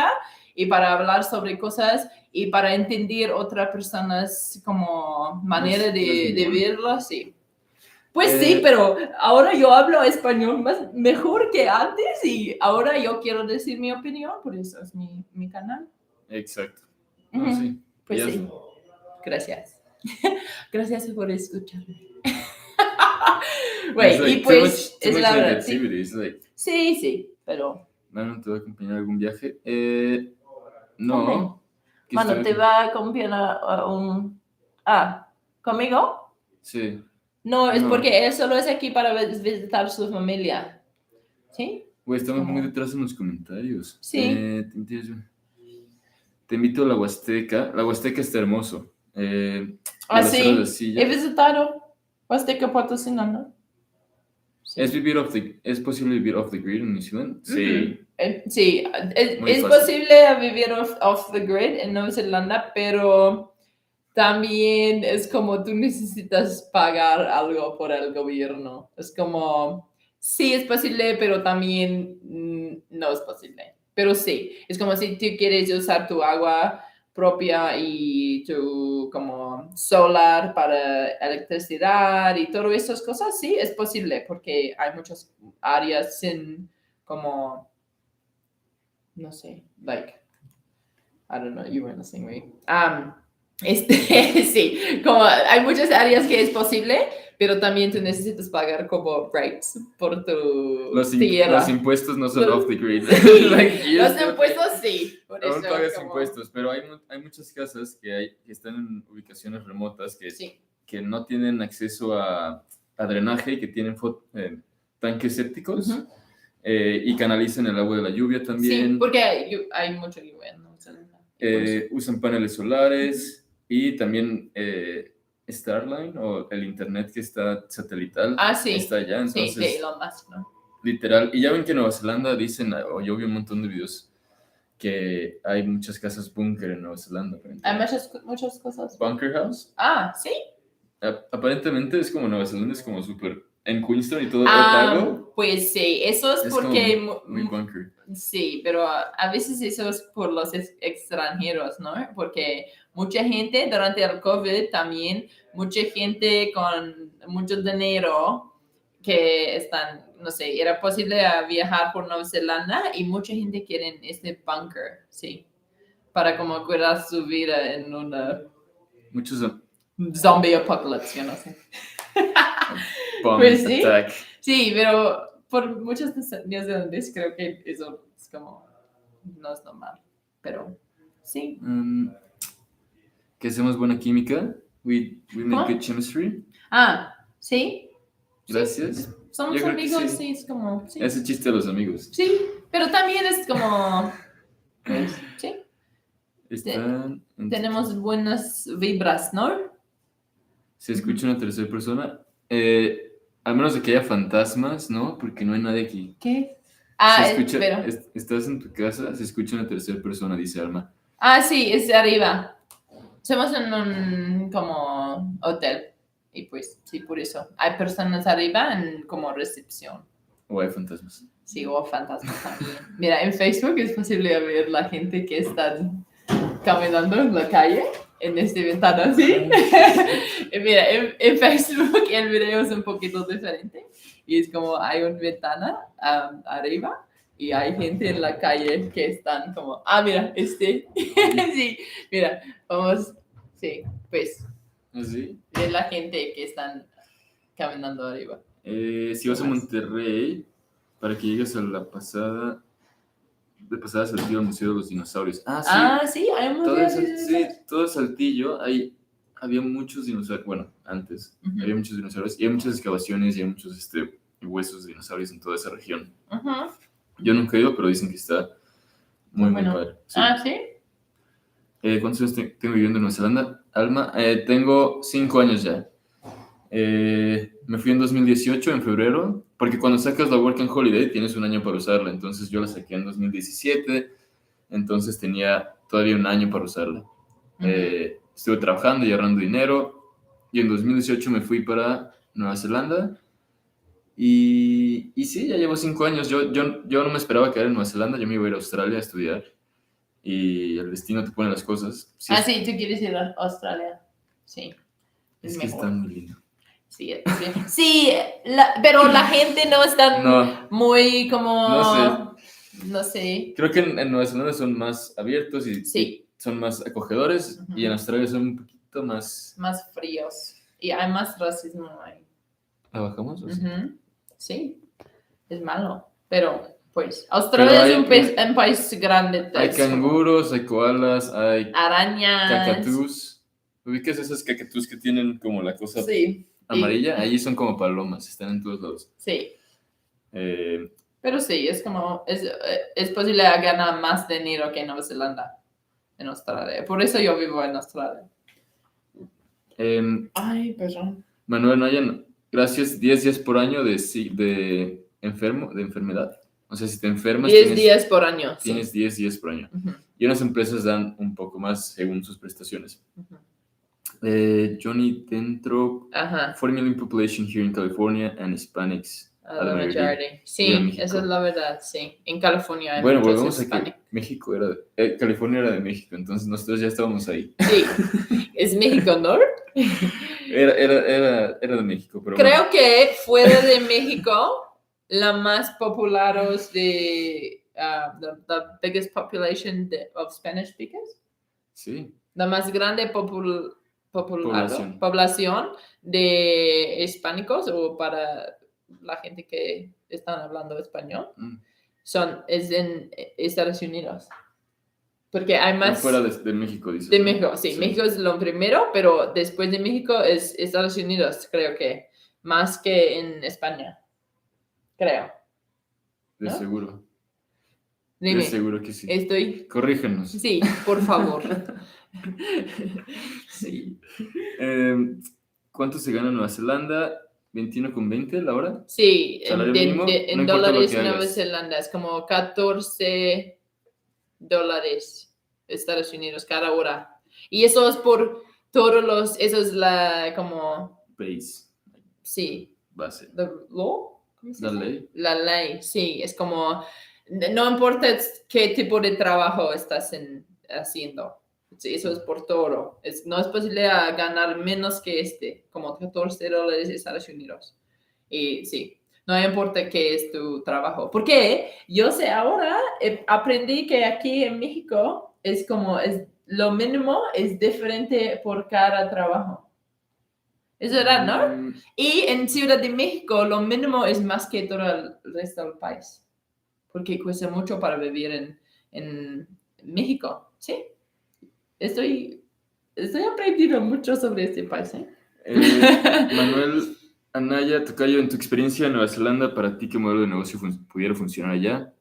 y para hablar sobre cosas y para entender otras personas como manera de verlo, sí. Pues sí, pero ahora yo hablo español mejor que antes y ahora yo quiero decir mi opinión, por eso es mi canal. Exacto. Sí. Pues sí. Gracias. Gracias por escucharme. Güey, y pues es la verdad. Sí, pero... Mano, ¿te va a acompañar a algún viaje? No. Mano, ¿te va a acompañar a un... ¿conmigo? Sí. No, es porque él solo es aquí para visitar su familia. ¿Sí? Güey, estamos muy detrás en los comentarios. Sí. Te invito a la Huasteca. La Huasteca está hermoso. Sí. He visitado Huasteca Potosina, ¿no? Sí. ¿Es posible vivir off the grid en New Zealand? Sí. Sí, es posible vivir off the grid en Nueva Zelanda, pero también es como tú necesitas pagar algo por el gobierno. Es como, sí es posible, pero también no es posible. Pero sí, es como si tú quieres usar tu agua propia y tu como solar para electricidad y todas esas cosas, sí, es posible porque hay muchas áreas sin como, no sé, like, I don't know, you were listening, right? Sí, como hay muchas áreas que es posible, pero también tú necesitas pagar como rights por tu tierra. Los impuestos no son off the grid. Los impuestos sí. Por eso, pagas impuestos, pero hay muchas casas que están en ubicaciones remotas que no tienen acceso a drenaje y que tienen tanques sépticos y canalizan el agua de la lluvia también. Sí, porque hay mucha lluvia, ¿no? Usan paneles solares y también Starline o el internet que está satelital está allá. Entonces, sí, de Elon Musk, ¿no? Literal. Y ya ven que en Nueva Zelanda dicen, o yo vi un montón de videos, que hay muchas casas búnker en Nueva Zelanda. Hay muchas cosas. Bunker House. ¿Sí? Aparentemente es como Nueva Zelanda, es como súper... En Queenstown y todo Otago. Pues sí, eso es porque... muy bunker. Sí, pero a veces eso es por los extranjeros, ¿no? Porque mucha gente durante el COVID también, mucha gente con mucho dinero que están, no sé, era posible viajar por Nueva Zelanda y mucha gente quiere este bunker, sí, para como cuidar su vida en una... Muchos... Zombie apocalypse, yo no sé. Pues sí. Attack. Sí, pero por muchos neozelandeses creo que eso es como no es normal, pero sí. Que hacemos buena química. We make good chemistry. Sí. Gracias. Sí. Somos amigos, sí, es como... Sí. Ese chiste de los amigos. Sí, pero también es como... Pues, sí. Tenemos buenas vibras, ¿no? Se escucha una tercera persona. Al menos de que haya fantasmas, ¿no? Porque no hay nadie aquí. ¿Qué? Estás en tu casa, se escucha una tercera persona, dice Alma. Sí, es de arriba. Somos en un como hotel y pues sí, por eso. Hay personas arriba en como recepción. O hay fantasmas. Sí, o fantasmas también. Mira, en Facebook es posible ver la gente que está caminando en la calle en esta ventana, ¿sí? Y mira, en Facebook el video es un poquito diferente y es como hay una ventana arriba y hay gente en la calle que están como, mira, sí, mira, vamos, sí, pues, ¿Así? es la gente que están caminando arriba. Si vas a Monterrey, para que llegues a la pasada, de pasada Saltillo al Museo de los Dinosaurios. Sí. Sí, hay un museo. Sí, todo Saltillo, había muchos dinosaurios, bueno, antes, había muchos dinosaurios, y hay muchas excavaciones, y hay muchos huesos de dinosaurios en toda esa región. Yo nunca he ido, pero dicen que está muy padre. Sí. ¿Sí? ¿Cuántos años tengo viviendo en Nueva Zelanda? Alma, tengo 5 años ya. Me fui en 2018, en febrero, porque cuando sacas la Work and Holiday tienes un año para usarla, entonces yo la saqué en 2017, entonces tenía todavía un año para usarla. Estuve trabajando y ahorrando dinero, y en 2018 me fui para Nueva Zelanda, y sí, ya llevo 5 años. Yo no me esperaba quedar en Nueva Zelanda, yo me iba a ir a Australia a estudiar, y el destino te pone las cosas. Sí, tú quieres ir a Australia, sí. Es que está muy lindo. Sí, pero la gente no es tan muy como... No sé. Creo que en Nueva Zelanda son más abiertos y son más acogedores, y en Australia son un poquito más... Más fríos. Y hay más racismo ahí. ¿La bajamos? Sí, es malo. Pero, pues, Australia es un país grande. Hay canguros, hay koalas, hay... arañas. Cacatús. ¿Ubicas esas cacatús que tienen como la cosa amarilla? Ahí son como palomas, están en todos lados. Sí. Pero sí, es como... Es posible ganar más dinero que en Nueva Zelanda, en Australia. Por eso yo vivo en Australia. Perdón. Manuel Nayan, gracias. 10 días por año de enfermedad. O sea, si te enfermas... 10 días por año. Tienes 10 días por año. Y unas empresas dan un poco más según sus prestaciones. Johnny Dentro, 4 million population here in California and Hispanics. La majority. Sí, esa es la verdad, sí. En California hay muchos volvemos a que México California era de México, entonces nosotros ya estábamos ahí. Sí. ¿Es México, no? Era de México, pero creo que fuera de México, la más popular es de the biggest population of Spanish speakers. Sí. La más grande población de hispánicos o para la gente que están hablando español es en Estados Unidos. Porque hay más... fuera de México, dices. De México, sí. México es lo primero, pero después de México es Estados Unidos, creo que. Más que en España. Creo. De seguro. Dime, de seguro que sí. Corrígenos. Sí, por favor. Sí. ¿Cuánto se gana en Nueva Zelanda? ¿21,20 la hora? Sí, en dólares Nueva Zelanda es como $14 Estados Unidos cada hora. Y eso es por eso es la como... Base. Sí. Base. The law? La ley. La ley, sí. Es como, no importa qué tipo de trabajo estás haciendo. Sí, eso es por todo. No es posible ganar menos que como $14 Estados Unidos. Y sí, no importa qué es tu trabajo. Porque yo sé ahora, aprendí que aquí en México es como, lo mínimo es diferente por cada trabajo. Es verdad, ¿no? Y en Ciudad de México lo mínimo es más que todo el resto del país. Porque cuesta mucho para vivir en México, ¿sí? Estoy aprendiendo mucho sobre este país, ¿eh? Manuel Anaya, tocayo, en tu experiencia en Nueva Zelanda, para ti, ¿qué modelo de negocio pudiera funcionar allá?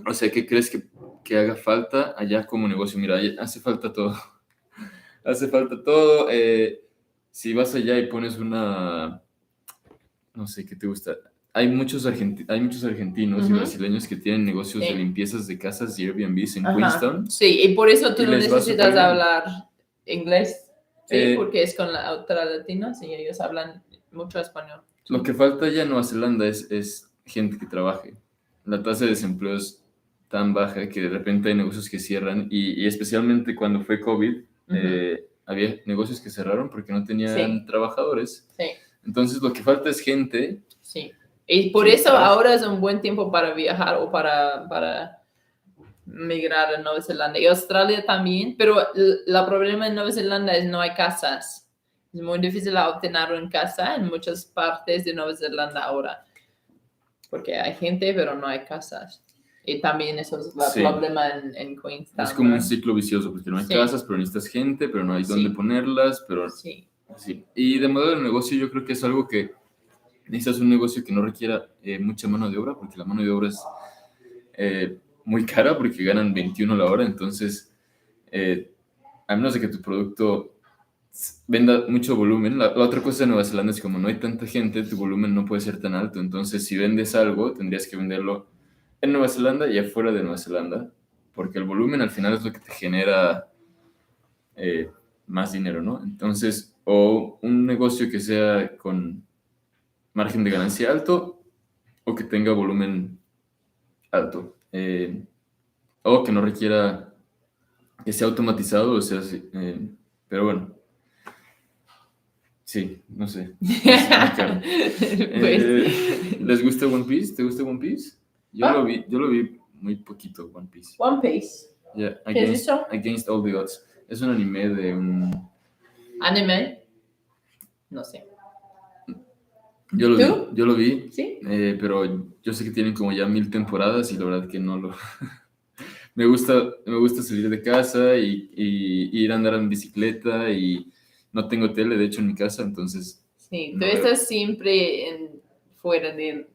O sea, ¿qué crees que haga falta allá como negocio? Mira, hace falta todo. Hace falta todo. Si vas allá y pones no sé, ¿qué te gusta? Hay muchos argentinos y brasileños que tienen negocios de limpiezas de casas y Airbnbs en Queenstown. Sí, y por eso tú no necesitas hablar inglés, sí, Eh, porque es con la otra latina, sí, ellos hablan mucho español. Lo que falta ya en Nueva Zelanda es gente que trabaje. La tasa de desempleo es tan baja que de repente hay negocios que cierran y especialmente cuando fue COVID, había negocios que cerraron porque no tenían Sí. trabajadores. Sí, Entonces lo que falta es gente. sí. Y por que eso trabaje. ahora es un buen tiempo para viajar o para migrar a Nueva Zelanda y Australia también, pero el problema en Nueva Zelanda es no hay casas. Es muy difícil obtener una casa en muchas partes de Nueva Zelanda ahora, porque hay gente, pero no hay casas. Y también eso es el Sí. problema en Queenstown. Es como un ¿no? ciclo vicioso porque no hay Sí. casas, pero necesitas gente, pero no hay dónde ponerlas, pero Sí. sí. Y de modelo de negocio yo creo que es algo que necesitas un negocio que no requiera mucha mano de obra, porque la mano de obra es muy cara porque ganan 21 la hora, entonces a menos de que tu producto venda mucho volumen, la otra cosa de Nueva Zelanda es como no hay tanta gente, tu volumen no puede ser tan alto, entonces si vendes algo tendrías que venderlo en Nueva Zelanda y afuera de Nueva Zelanda, porque el volumen al final es lo que te genera más dinero, ¿no? Entonces, o un negocio que sea con margen de ganancia alto o que tenga volumen alto, o que no requiera que sea automatizado, o sea, pero bueno, sí, no sé. Es muy caro. Pues. ¿Les gusta One Piece? ¿Te gusta One Piece? Yo lo vi muy poquito, One Piece. One Piece. Yeah, ¿Qué es eso? Against All the Odds. Es un anime de un... ¿Anime? No sé. Yo lo vi, ¿Sí? pero yo sé que tienen como ya 1000 temporadas y la verdad que no lo... me gusta salir de casa y ir a andar en bicicleta y no tengo tele, de hecho, en mi casa, entonces... Sí, no tú veo. estás siempre fuera de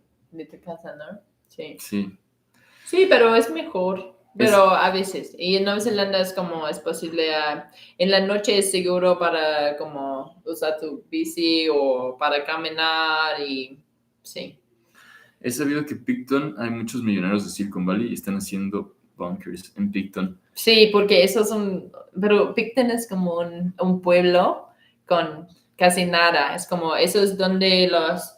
tu casa, ¿no? Sí. Sí. Sí, pero es mejor. Pero a veces. Y en Nueva Zelanda es como es posible. En la noche es seguro para como usar tu bici o para caminar y sí. He sabido que Picton hay muchos millonarios de Silicon Valley y están haciendo bunkers en Picton. Sí, porque eso es pero Picton es como un pueblo con casi nada. Es como, eso es donde los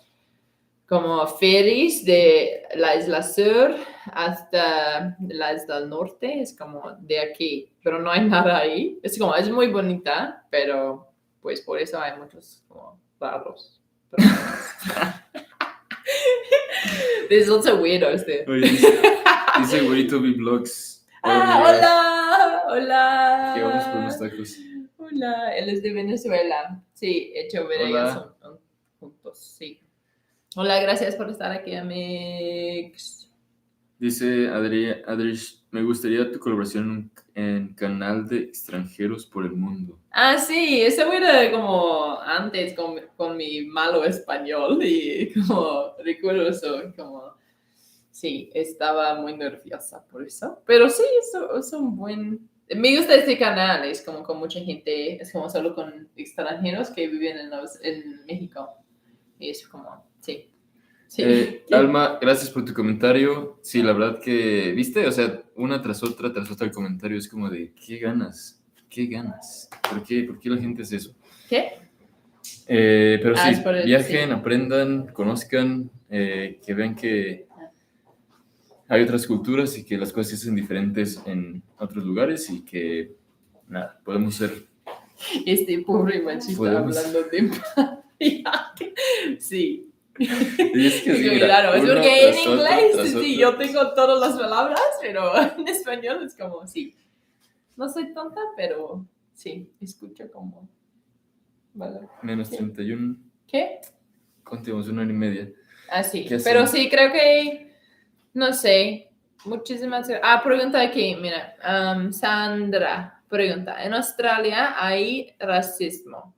como ferries de la isla sur hasta la isla norte, es como de aquí, pero no hay nada ahí. Es como, es muy bonita, pero pues por eso hay muchos como raros. There's lots of weirdos there. Oye, dice Güerito Vlogs. Hola. Que vamos por unos tacos. Hola, él es de Venezuela. Sí, hecho ver ellos juntos, sí. Hola, gracias por estar aquí, amigos. Dice Adrish, me gustaría tu colaboración en canal de extranjeros por el mundo. Ah, sí, eso era como antes con mi malo español y como recuerdo eso, como sí, estaba muy nerviosa por eso. Pero sí, eso es un buen... Me gusta este canal, es como con mucha gente, es como solo con extranjeros que viven en México. Y es como, sí. Sí. Alma, gracias por tu comentario. Sí, la verdad que, ¿viste? O sea, una tras otra el comentario es como de, ¿qué ganas? ¿Qué ganas? ¿Por qué la gente hace eso? ¿Qué? Pero sí, viajen, sí. aprendan, conozcan, que vean que hay otras culturas y que las cosas se hacen diferentes en otros lugares y que, nada, podemos ser... Este pobre machista hablando de... Sí. Y es que sí, mira, claro, es porque en inglés sí, yo otra. tengo todas las palabras, pero en español es como, sí. No soy tonta, pero sí, escucho como... Vale. Menos 31. ¿Qué? Continuamos 1 hora y media. Ah, sí. Pero sí, creo que, no sé, muchísimas... pregunta aquí, mira. Sandra pregunta, ¿en Australia hay racismo?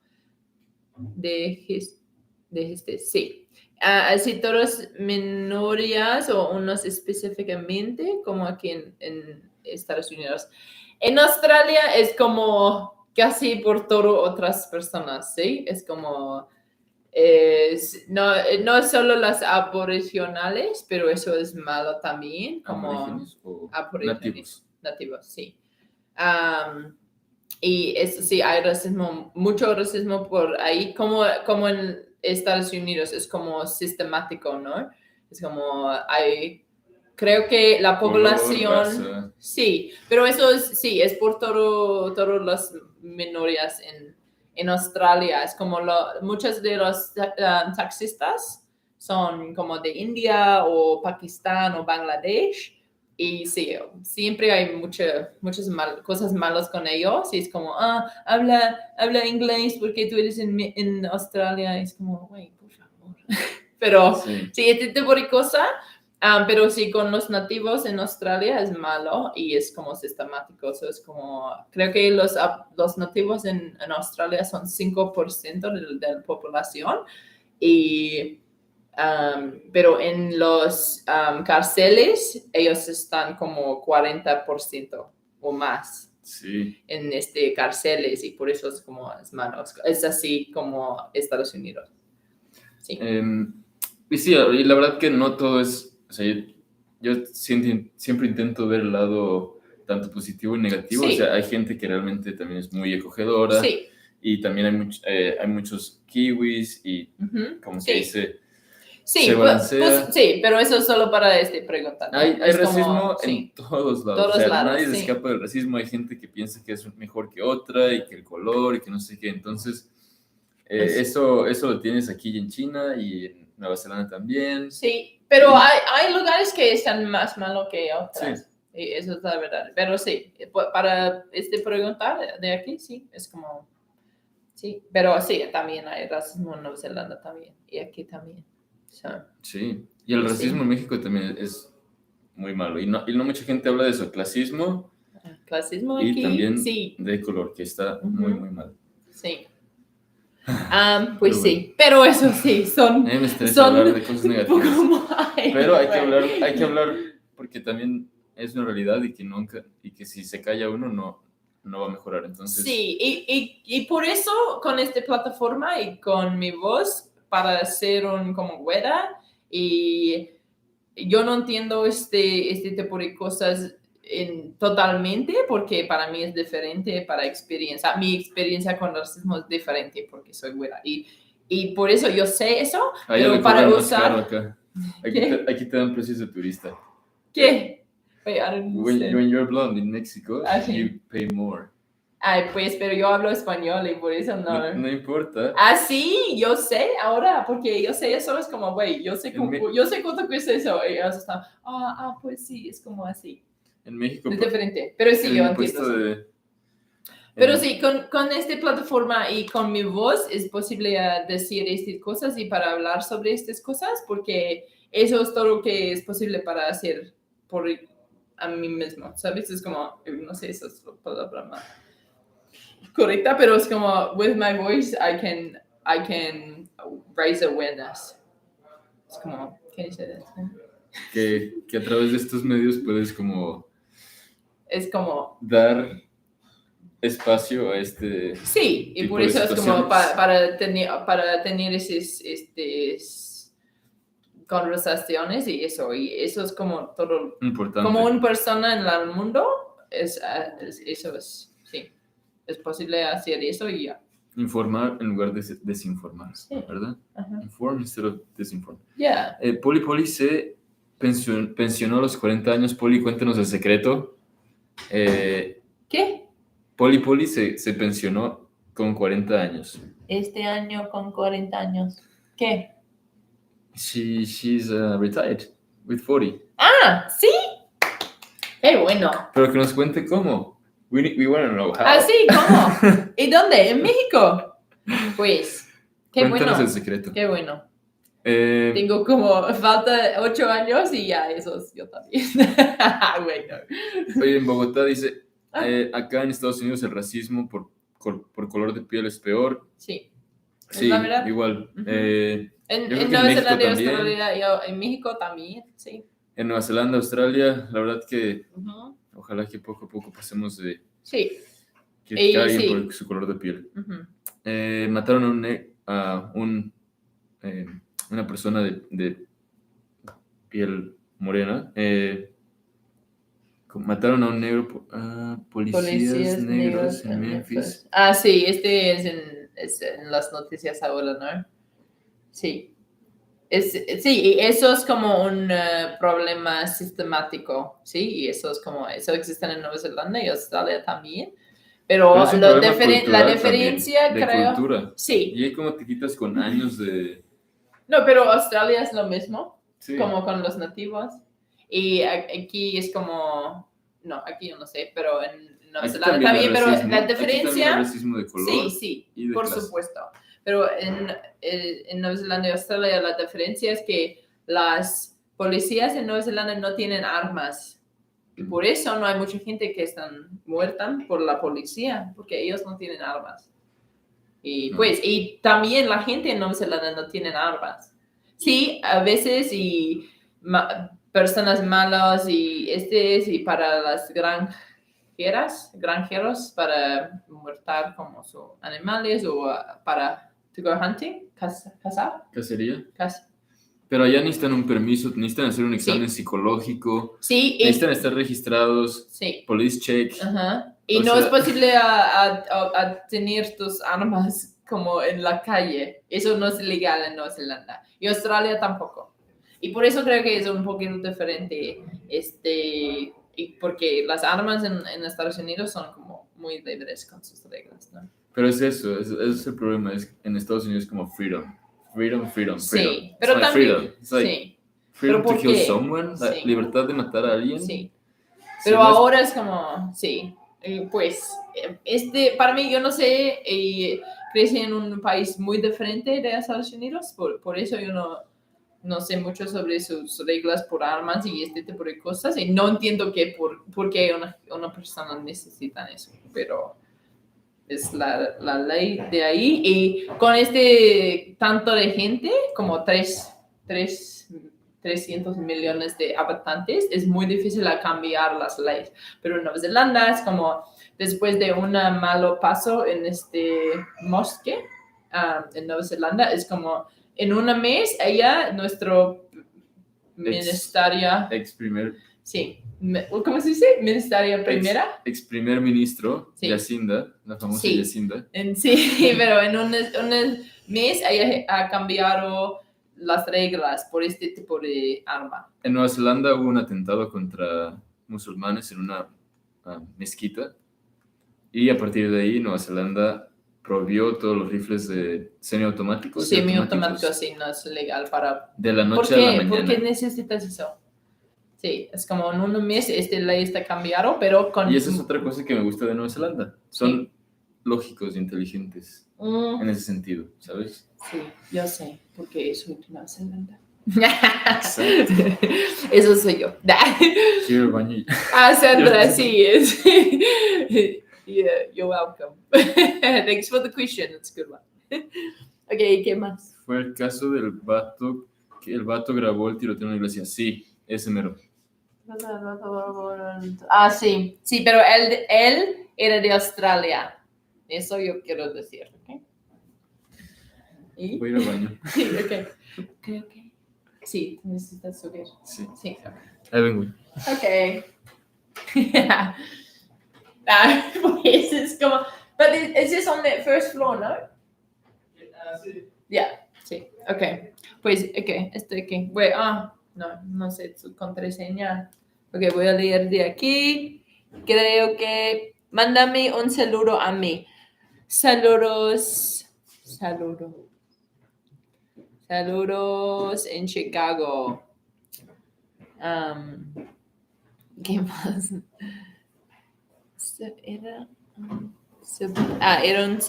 Dijiste, sí. Así todas minorías o unos específicamente, como aquí en Estados Unidos. En Australia es como casi por todo otras personas, ¿sí? Es como, no solo las aboriginales, pero eso es malo también, como aborígenes o aborígenes, nativos. nativos, sí. Y sí, hay racismo, mucho racismo por ahí, como en Estados Unidos, es como sistemático, ¿no? Es como creo que la Color, población, raza. sí, pero eso es por todas las minorías en Australia. Es como muchos de los taxistas son como de India o Pakistán o Bangladesh. Y sí, siempre hay muchas cosas malas con ellos. Y es como, habla inglés porque tú eres en Australia. Y es como, güey, por favor. Pero sí, este tipo de cosas. Pero sí, con los nativos en Australia es malo y es como sistemático. Es como, creo que los nativos en Australia son 5% de la población. Y pero en los cárceles ellos están como 40% o más en cárceles y por eso es como es malo. Es así como Estados Unidos. Sí. Y sí, y la verdad que no todo es, o sea, yo siempre intento ver el lado tanto positivo y negativo. Sí. O sea, hay gente que realmente también es muy acogedora. Sí. Y también hay muchos kiwis y como que dice... Sí, se balancea. sí, pero eso es solo para preguntar. ¿No? Hay racismo como, en todos lados. Todos o sea, lados, nadie se escapa del racismo. Hay gente que piensa que es mejor que otra y que el color y que no sé qué. Entonces, eso lo tienes aquí en China y en Nueva Zelanda también. Sí, pero hay lugares que están más malos que otras. Sí. Y eso es la verdad. Pero sí, para preguntar de aquí, sí, es como... Sí, pero sí, también hay racismo en Nueva Zelanda también. Y aquí también. Sí, y el racismo en México también es muy malo. Y no mucha gente habla de eso, clasismo. Clasismo y aquí, también sí. de color, que está muy, muy mal. Sí. Pues sí, pero eso sí, son... me estresa hablar de cosas negativas. Pero hay que hablar porque también es una realidad y que si se calla uno no va a mejorar. Entonces... Sí, y por eso con esta plataforma y con mi voz para ser como güera, y yo no entiendo este tipo de cosas totalmente porque para mí es diferente para experiencia. Mi experiencia con racismo es diferente porque soy güera y por eso yo sé eso, pero para usar... Acá. Aquí te dan precios de turista. ¿Qué? Wait, I don't when you're blonde in Mexico, you pay more. Ay, pues, pero yo hablo español y por eso no importa. Sí, yo sé ahora, porque yo sé eso, es como, güey, yo sé cuánto cuesta eso. Y ellos están, pues sí, es como así. En México. Es diferente, pero sí, yo entiendo. Pero sí, con esta plataforma y con mi voz es posible decir estas cosas y para hablar sobre estas cosas, porque eso es todo lo que es posible para hacer por a mí mismo, ¿sabes? Es como, no sé, eso es la palabra más correcta, pero es como, with my voice, I can raise awareness. Es como, ¿qué dice eso? Que a través de estos medios puedes como... Es como... dar espacio a Sí, y por eso es como para tener esas conversaciones y eso es como todo importante. Como una persona en el mundo, eso es, sí, es posible hacer eso y ya. Informar en lugar de desinformar, sí. ¿verdad? Inform instead of disinform. Yeah. Poli se pensionó a los 40 años. Poli, cuéntanos el secreto. ¿Qué? Poli se pensionó con 40 años. Este año con 40 años. ¿Qué? She's retired with 40. ¿Sí? ¡Qué bueno! Pero que nos cuente cómo. We want to know how. Sí, ¿cómo? ¿Y dónde? ¿En México? Pues, qué Cuéntanos bueno. el secreto. Qué bueno. Tengo como, falta 8 años y ya, esos yo también. Bueno. Oye, en Bogotá dice, acá en Estados Unidos el racismo por color de piel es peor. Sí. Sí, la verdad. igual. En Nueva Zelanda y Australia, y en México también, sí. En Nueva Zelanda, Australia, la verdad que ojalá que poco a poco pasemos de que alguien por su color de piel. Mataron a una persona de piel morena Mataron a un negro, policías negros en Memphis. Sí, es en las noticias ahora, ¿no? Sí. Sí, y eso es como un problema sistemático, ¿sí? Y eso existe en Nueva Zelanda y Australia también. Pero es un la problema cultural diferencia, también, de creo... cultura. Sí. Y ahí como te quitas con años de... No, pero Australia es lo mismo, Sí. como con los nativos. Y aquí es como... No, aquí yo no sé, pero en Nueva Zelanda también, pero la diferencia... Aquí también hay racismo de color. Sí, y de por clase. supuesto. Pero en Nueva Zelanda y Australia la diferencia es que las policías en Nueva Zelanda no tienen armas. Y por eso no hay mucha gente que están muerta por la policía, porque ellos no tienen armas. Y pues, y también la gente en Nueva Zelanda no tienen armas. Sí, a veces y personas malas y para las granjeros para muertar como sus animales o para to go hunting, cazar. ¿Cacería? Pero allá necesitan un permiso, necesitan hacer un examen psicológico, necesitan estar registrados, police check. Y no es posible a tener tus armas como en la calle. Eso no es legal en Nueva Zelanda. Y Australia tampoco. Y por eso creo que es un poquito diferente. Porque las armas en Estados Unidos son como muy libres con sus reglas, ¿no? Pero es eso, es el problema. En Estados Unidos es como freedom. Sí, pero también... Freedom to kill someone, la libertad de matar a alguien. Sí. Pero ahora es como, pues, para mí, yo no sé, crecí en un país muy diferente de Estados Unidos, por eso yo no sé mucho sobre sus reglas por armas y este tipo de cosas, y no entiendo por qué una persona necesita eso, pero es la ley de ahí, y con tanto de gente, como 300 millones de habitantes, es muy difícil cambiar las leyes. Pero en Nueva Zelanda es como después de un malo paso en bosque en Nueva Zelanda, es como en un mes nuestro ministerio... ¿Cómo se dice? Ministerio primera. Ex primer ministro, Jacinda, la famosa Jacinda. Pero en un mes ella ha cambiado las reglas por este tipo de arma. En Nueva Zelanda hubo un atentado contra musulmanes en una mezquita y a partir de ahí Nueva Zelanda prohibió todos los rifles de semiautomáticos. Semiautomáticos sí, no es legal para... De la noche a la mañana. ¿Por qué necesitas eso? Sí, es como en un mes ley está cambiado, pero con... Y esa es otra cosa que me gusta de Nueva Zelanda. Son lógicos e inteligentes en ese sentido, ¿sabes? Sí, yo sé, porque soy de Nueva Zelanda. Eso soy yo. Quiero baño. Sandra, sí es. Yeah, you're welcome. Thanks for the question, it's a good one. Ok, ¿qué más? Fue el caso del vato, que el vato grabó el tiroteo en una iglesia. Sí, ese mero. Sí, pero él era de Australia. Eso yo quiero decir, ¿ok? ¿Y? Voy a ir al baño. Sí, ok. Sí, necesitas subir. Sí. Okay. Ahí vengo. Ok. Pues es como... But is this on the first floor, no? Sí. Yeah, sí. Ok. Pues, estoy aquí. No sé su contraseña. Ok, voy a leer de aquí. Creo que... Mándame un saludo a mí. Saludos en Chicago. ¿Qué más? Era un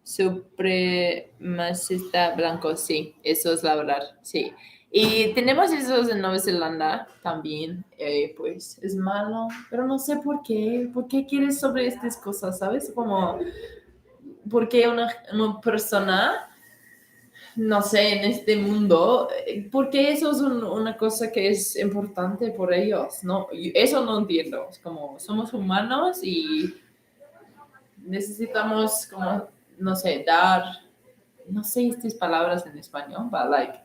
supremacista blanco, sí, eso es la verdad, sí. Y tenemos esos en Nueva Zelanda también, pues es malo, pero no sé por qué quieres sobre estas cosas, ¿sabes? Como, ¿por qué una persona, no sé, en este mundo, porque eso es una cosa que es importante por ellos, ¿no? Eso no entiendo, es como somos humanos y necesitamos como, no sé, no sé estas palabras en español, but like,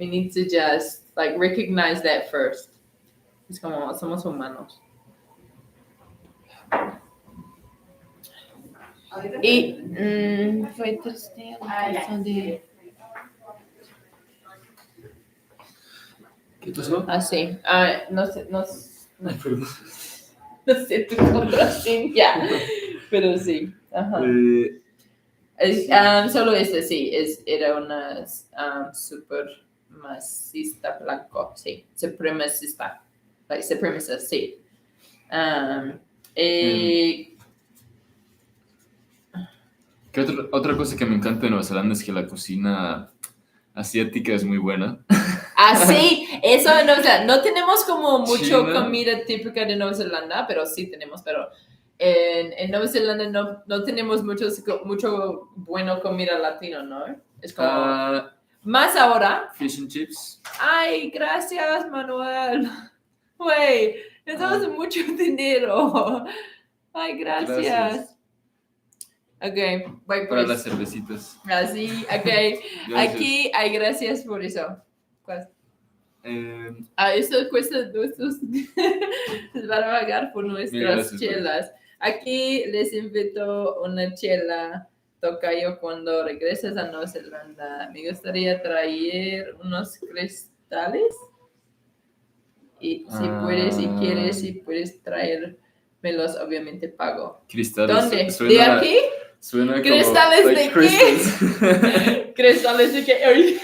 we need to just like recognize that first. Es como somos humanos. Y fue triste la canción de... ¿Qué pasó? sí. No sé, Ay, perdón. no sé tu contraseña, pero sí. Ajá. Sí. Solo sí, era una supremacista blanco, sí, supremacista, like supremacist, sí. ¿Qué otra cosa que me encanta de Nueva Zelanda es que la cocina asiática es muy buena? Sí, eso no tenemos como mucho China. comida típica de Nueva Zelanda, pero sí tenemos, pero en Nueva Zelanda no tenemos mucho bueno comida latino, ¿no? Es como más ahora. Fish and chips. Ay, gracias, Manuel. Güey, necesitamos mucho dinero. Ay, gracias. Ok, pues. Para las cervecitas. Así, ok. Aquí, ay, gracias por eso. ¿Cuál? Eso cuesta nuestros. Les van a pagar por nuestras chelas. Aquí les invito una chela. Tocayo, cuando regreses a Nueva Zelanda, me gustaría traer unos cristales. Y si puedes, si quieres, si puedes traérmelos, obviamente pago. Cristales. ¿Dónde? ¿De aquí? Suena ¿Cristales como, de qué? ¿Cristales de qué? Oye,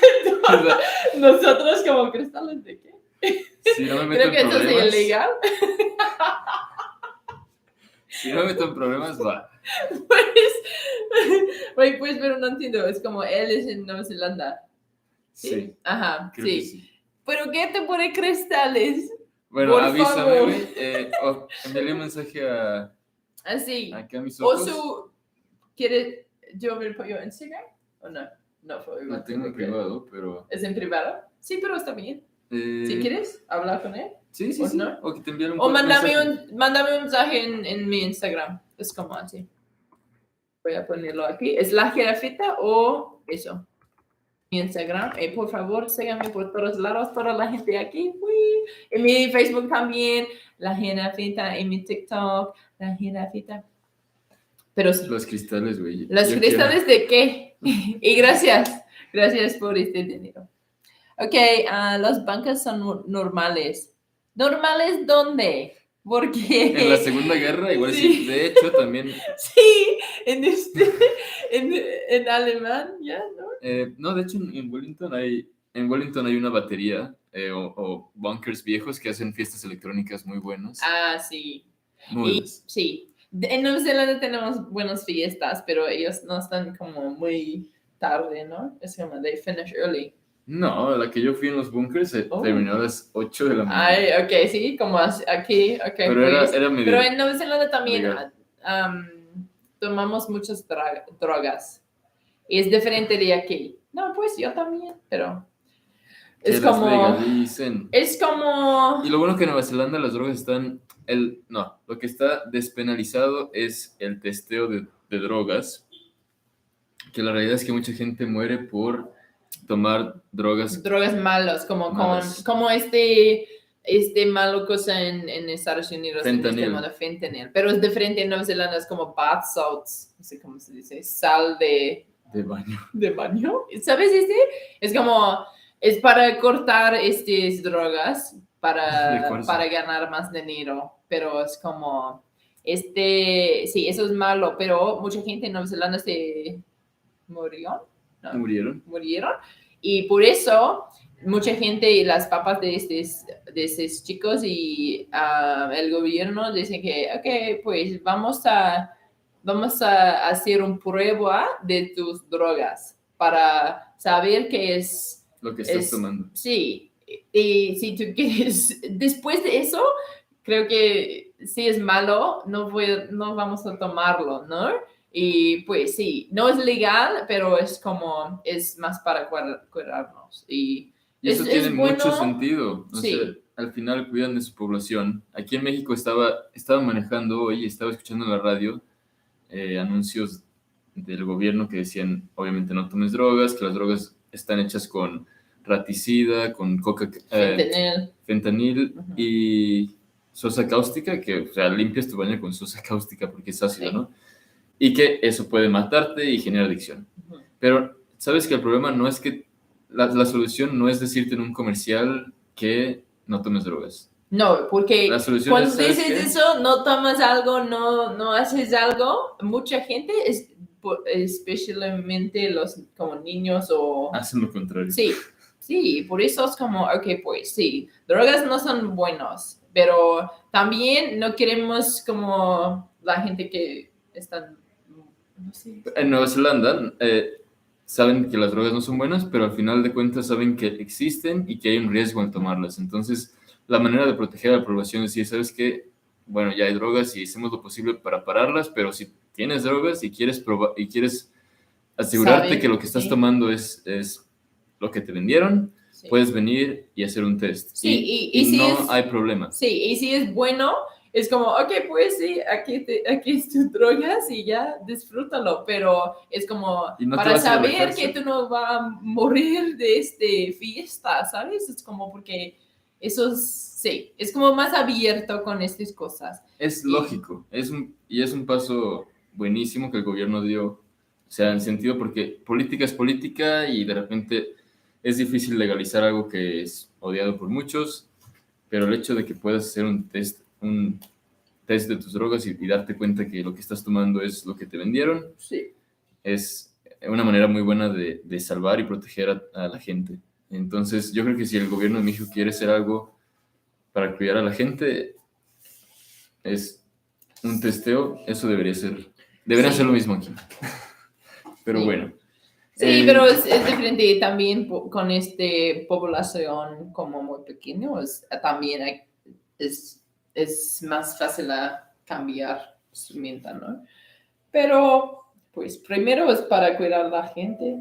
nosotros como cristales de qué. Si no me meto creo que eso es ilegal. Si no me meto en problemas, va. Pues, pero no entiendo. Es como él es en Nueva Zelanda. Sí. Ajá, creo que sí. ¿Pero qué te pone cristales? Bueno, por avísame, favor. güey. Envíale un mensaje a... Así. Aquí a mis ojos. O ¿quieres yo ver por Instagram? ¿O no? No, lo tengo en privado, pero... ¿Es en privado? Sí, pero está bien. Si quieres hablar con él. Sí, sí, sí. No? O que te envíe un mándame un mensaje en mi Instagram. Es como así. Voy a ponerlo aquí. ¿Es la jirafita o eso? Mi Instagram. Por favor, síganme por todos lados. Toda la gente aquí. Uy. En mi Facebook también. La jirafita. En mi TikTok. La jirafita. Pero sí. Los cristales, güey. ¿Los cristales de qué? Y gracias. Gracias por este dinero. Ok, los bancos son normales. ¿Normales dónde? Porque... En la Segunda Guerra, igual sí. De hecho, también... Sí, en Alemania, ¿no? No, de hecho, en Wellington hay una batería o bunkers viejos que hacen fiestas electrónicas muy buenas. Sí. Muy buenas. Sí. En Nueva Zelanda tenemos buenas fiestas, pero ellos no están como muy tarde, ¿no? Es como they finish early. No, la que yo fui en los bunkers terminó a las 8 de la mañana. Ay, ok, sí, como aquí, ok. Pero pues, era medio... Pero en Nueva Zelanda también tomamos muchas drogas. Y es diferente de aquí. No, pues yo también, pero... Es como... legalicen. Es como... Y lo bueno que en Nueva Zelanda las drogas están... lo que está despenalizado es el testeo de drogas. Que la realidad es que mucha gente muere por tomar drogas malos, como este malo cosa en Estados Unidos, fentanyl. Fentanyl. Pero es diferente en Nueva Zelanda, es como bath salts, no sé cómo se dice, sal de baño. ¿De baño? ¿Sabes es como, es para cortar estas drogas, para ganar más dinero, pero es como, sí, eso es malo, pero mucha gente en Nueva Zelanda se murió. ¿No? Murieron. Y por eso, mucha gente y las papas de estos chicos y el gobierno dicen que, ok, pues vamos a hacer una prueba de tus drogas para saber qué es lo que estás tomando. Sí. Y si tú quieres, después de eso, creo que si es malo, no vamos a tomarlo, ¿no? Y pues sí, no es legal, pero es más para cuidarnos. Y eso tiene mucho sentido. Sí. O sea, al final cuidan de su población. Aquí en México estaba manejando hoy, estaba escuchando en la radio anuncios del gobierno que decían, obviamente no tomes drogas, que las drogas están hechas con raticida, con fentanil Ujú. y sosa cáustica, que, o sea, limpias tu baño con sosa cáustica porque es ácido, Sí. ¿no? Y que eso puede matarte y generar adicción. Ujú. Pero, ¿sabes que el problema no es que la solución no es decirte en un comercial que no tomes drogas? No, La porque solución es, cuando ¿sabes dices qué? eso, no tomas algo, no haces algo, mucha gente, especialmente los como niños o... Hacen lo contrario. Sí, por eso es como, ok, pues sí, drogas no son buenos, pero también no queremos como la gente que están, no sé. En Nueva Zelanda saben que las drogas no son buenas, pero al final de cuentas saben que existen y que hay un riesgo en tomarlas. Entonces, la manera de proteger a la población es decir, ¿sabes qué? Bueno, ya hay drogas y hacemos lo posible para pararlas, pero si tienes drogas y quieres probar y quieres asegurarte que lo que estás Sí. tomando es lo que te vendieron, Sí. puedes venir y hacer un test. Sí, y si no hay problema. Sí, y si es bueno, es como, ok, pues sí, aquí es tu drogas y ya, disfrútalo, pero es como Y no te para vas a ir a la saber que cárcel. tú no vas a morir de fiesta, ¿sabes? Es como porque sí, es como más abierto con estas cosas. Es Y- lógico, y es un paso buenísimo que el gobierno dio, o sea, en sentido porque política es política y de repente es difícil legalizar algo que es odiado por muchos, pero el hecho de que puedas hacer un test de tus drogas y darte cuenta que lo que estás tomando es lo que te vendieron, Sí. es una manera muy buena de salvar y proteger a la gente. Entonces, yo creo que si el gobierno de México quiere hacer algo para cuidar a la gente, es un testeo, eso debería Sí. ser lo mismo aquí. Pero Sí. bueno. Sí, pero es diferente también con población como muy pequeño, también es más fácil a cambiar su mente, ¿no? Pero, pues, primero es para cuidar a la gente.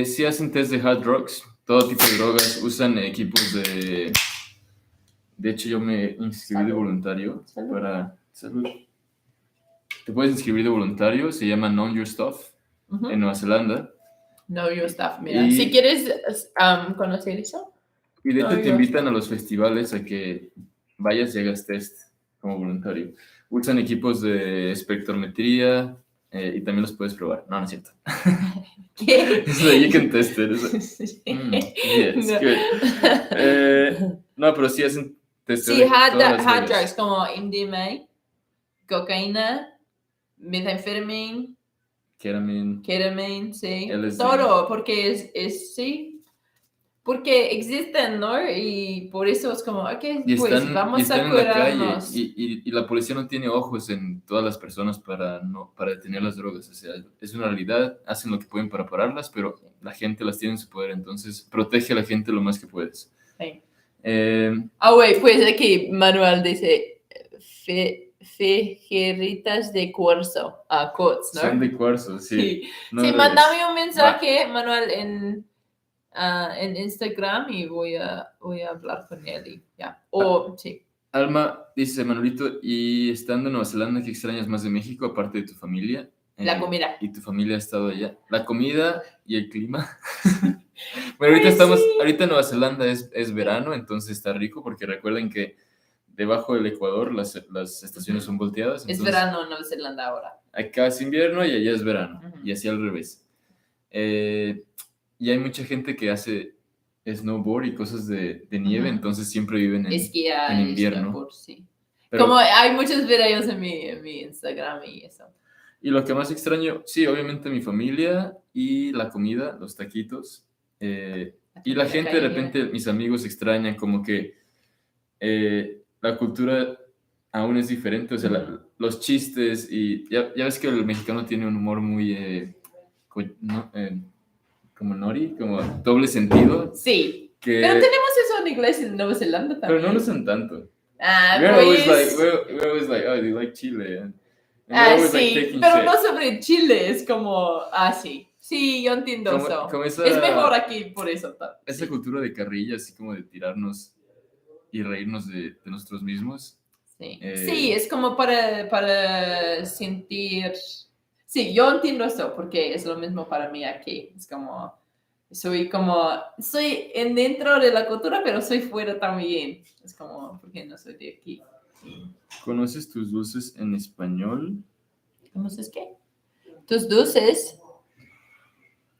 Sí hacen test de hard drugs, todo tipo de drogas, usan equipos de... De hecho, yo me inscribí de Salud. voluntario Salud. para... Salud. Te puedes inscribir de voluntario, se llama Know Your Stuff, en Nueva Zelanda. Know Your Stuff, mira. Y- Si quieres conocer eso. Y de hecho Know te Your invitan Stuff. a los festivales a que vayas y hagas test como voluntario. Usan equipos de espectrometría y también los puedes probar. No, no es cierto. ¿Qué? So you can test it. Yes, No. good. No, pero sí hacen testeo Sí, de todas las hard drogas. drugs como MDMA, cocaína, methamphetamine, ketamine, sí. LSD. Todo, porque sí, porque existen, ¿no? Y por eso es como, ok, Y pues están, y vamos a están en la calle cuidarnos. y la policía no tiene ojos en todas las personas para detener las drogas. O sea, es una realidad, hacen lo que pueden para pararlas, pero la gente las tiene en su poder, entonces protege a la gente lo más que puedes. Sí. Eh, Güey, pues aquí Manuel dice, fejeritas de cuarzo, quotes, ¿no? Son de cuarzo, sí. Sí, No sí, debes. mándame un mensaje, Manuel, en Instagram y voy a hablar con él y ya. Sí. Alma dice, Manolito, y estando en Nueva Zelanda, ¿qué extrañas más de México aparte de tu familia? La comida. Y tu familia ha estado allá. La comida y el clima. Bueno, Pues sí. ahorita en Nueva Zelanda es verano, entonces está rico, porque recuerden que debajo del Ecuador las estaciones son volteadas. Es Entonces, verano en Nueva Zelanda ahora. acá es invierno y allá es verano, Ujú. y así al revés. Y hay mucha gente que hace snowboard y cosas de nieve, Ujú. entonces siempre viven Esquiar en y invierno. snowboard, sí. Pero, Como hay muchos videos en mi Instagram y eso. y lo que más extraño, sí, obviamente mi familia y la comida, los taquitos. Y la gente, de repente, mis amigos extrañan como que la cultura aún es diferente, o sea, los chistes y ya ves que el mexicano tiene un humor muy, como nori, como doble sentido. Sí. Que, pero tenemos eso en inglés en Nueva Zelanda también. Pero no lo usan tanto. Pues... We're always like, oh, do you like Chile? And we're always sí, like taking pero shit. no sobre Chile, es como, sí. Sí, yo entiendo eso. Como esa, es mejor aquí por eso. Esa cultura de carrilla, así como de tirarnos y reírnos de nosotros mismos. Sí, sí, es como para sentir... Sí, yo entiendo eso, porque es lo mismo para mí aquí. Es soy dentro de la cultura, pero soy fuera también. Es como, porque no soy de aquí. ¿Conoces tus dulces en español? ¿Conoces qué? Tus dulces.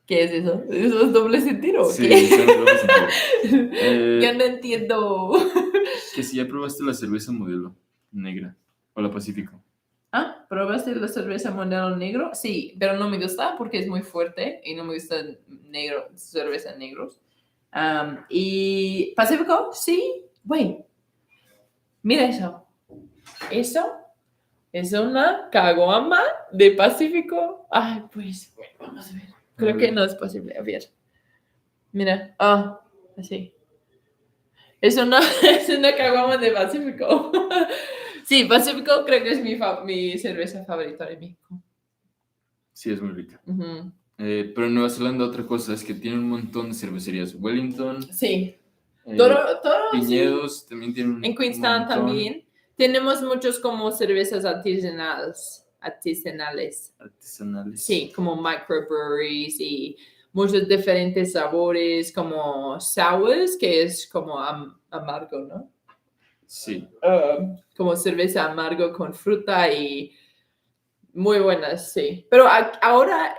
¿Qué es eso? ¿Eso es doble sentido? Sí, ¿Qué? son doble sentido. Yo no entiendo. Que si ya probaste la cerveza modelo negra o la Pacífico. Ah, ¿probaste la cerveza modelo negro? Sí, pero no me gusta porque es muy fuerte y no me gusta cerveza negros. Y Pacífico, sí. Wait, mira eso. Eso es una caguama de Pacífico. Ay, pues, vamos a ver. Creo que no es posible. A ver. Mira. Así. Es una caguama de Pacífico. Sí, Pacífico creo que es mi cerveza favorita de México. Sí, es muy rica. Uh-huh. Pero en Nueva Zelanda otra cosa es que tiene un montón de cervecerías. Wellington. Sí. Todo Viñedos sí. también tienen en Queenstown también. Tenemos muchos como cervezas artesanales. Sí, como microbreweries y muchos diferentes sabores, como sours, que es como amargo, ¿no? Sí. Como cerveza amargo con fruta y muy buenas, sí. Pero ahora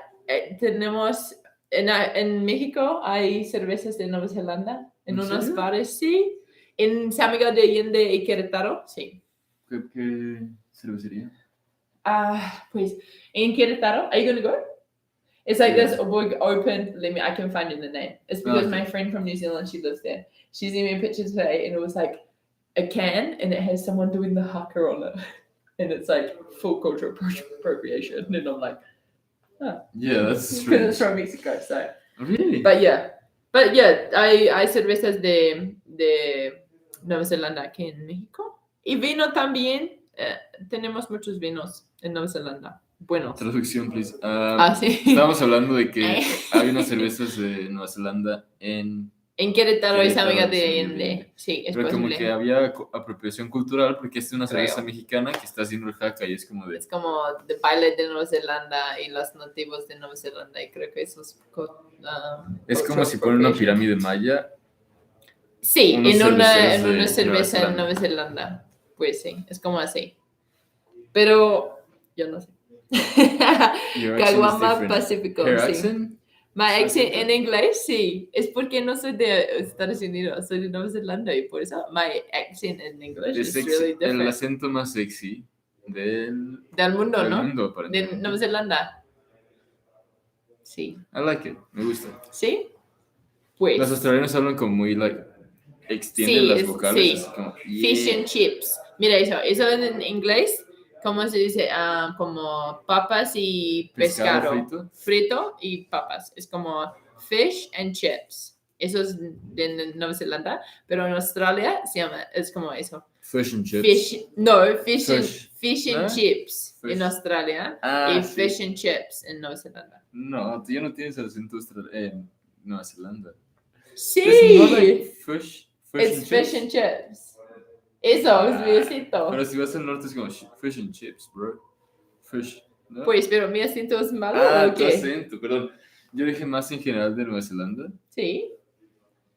tenemos, en México hay cervezas de Nueva Zelanda, en unos bares, sí. En San Miguel de Allende y Querétaro, sí. ¿Qué cervecería? Pues, in Querétaro, are you going to go? It's like this big open, I can find you the name. It's because my friend from New Zealand, she lives there. She sent me pictures today and it was like a can and it has someone doing the haka on it. And it's like full cultural appropriation. And I'm like, yeah, that's strange. Because it's from Mexico, so. Really? But yeah, hay cervezas de Nueva Zelanda aquí en México. Y vino también. Tenemos muchos vinos en Nueva Zelanda. Buenos. Traducción, please. Sí. Estábamos hablando de que hay unas cervezas de Nueva Zelanda en Querétaro y San Miguel de Allende. Sí, es pero posible. como que había apropiación cultural porque es una cerveza mexicana que está haciendo el haka y es como de... Es como de baile de Nueva Zelanda y los nativos de Nueva Zelanda y creo que eso es... es como si ponen una pirámide maya. Sí, en una cerveza en Nueva Zelanda. Pues sí, es como así. Pero yo no sé. Caguama Pacífico, sí. My accent en inglés, sí. Es porque no soy de Estados Unidos, soy de Nueva Zelanda y por eso my accent en inglés es really different. El acento más sexy del mundo, del ¿no? Mundo, de Nueva Zelanda. Sí. I like it, me gusta. ¿Sí? Pues. Los australianos hablan como muy, extienden las vocales. Sí. Así como, Fish and chips. Mira eso en inglés. ¿Cómo se dice? Como papas y pescado frito y papas. Es como fish and chips. Eso es de Nueva Zelanda, pero en Australia es como eso. Fish and chips. Fish and chips en Australia y sí. fish and chips en Nueva Zelanda. No, tú ya no tienes el acento en Nueva Zelanda. Sí. Fish and chips. Eso, es mi acento. Pero si vas al norte es como fish and chips, bro. Fish, ¿no? Pues, pero mi acento es malo, ¿o qué? Tu acento, perdón. Yo dije más en general de Nueva Zelanda. Sí.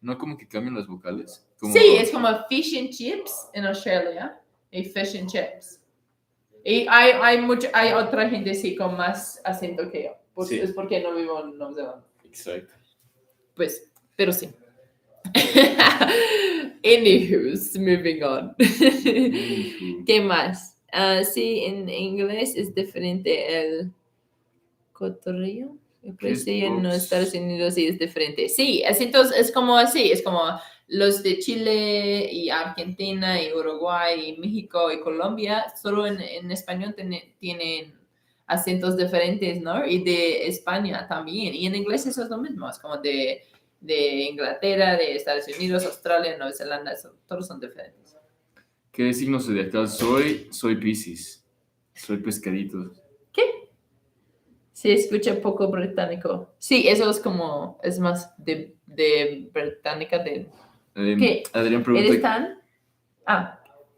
¿No como que cambian las vocales? Sí, es como fish and chips en Australia y fish and chips. Y hay otra gente sí con más acento que yo. Sí. Es porque no vivo en Nueva Zelanda. Exacto. Pues, pero sí. Anywho's, moving on. ¿Qué más? Sí, en inglés es diferente el cotorreo. Sí, en Estados Unidos sí es diferente. Sí, acentos es como así, es como los de Chile y Argentina y Uruguay y México y Colombia, solo en español tienen acentos diferentes, ¿no? Y de España también. Y en inglés eso es lo mismo, es como de Inglaterra, de Estados Unidos, Australia, Nueva Zelanda, todos son diferentes. ¿Qué signo zodiacal soy? Soy Piscis. Soy pescadito. ¿Qué? Se escucha poco británico. Sí, eso es más de británica de... ¿Qué? Adrián pregunta... ¿Eres tan?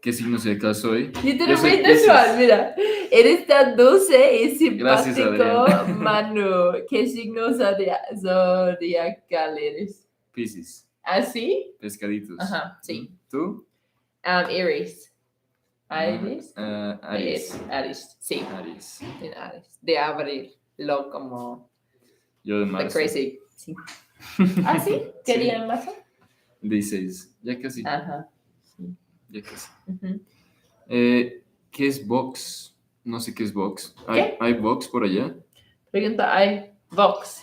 ¿Qué signo zodiacal soy? Yo te Yo lo soy voy a Piscis. tatuar, mira. Eres tan dulce y Gracias, simpático, Adrián. Manu. ¿Qué signo zodiacal eres? Piscis. ¿Así? Pescaditos. Ajá, sí. ¿Tú? Aries. ¿Aries? Aries. Aries, sí. Aries. En Aries. De abril. Lo como... Yo de The marzo. crazy. Sí. ¿Ah, sí? ¿Qué Sí. día en marzo? 16. Ya casi. Ajá. Sí. Ya casi. Ujú. ¿Qué es box? No sé qué es box. ¿Qué? ¿Hay box por allá? Pregunta, hay box.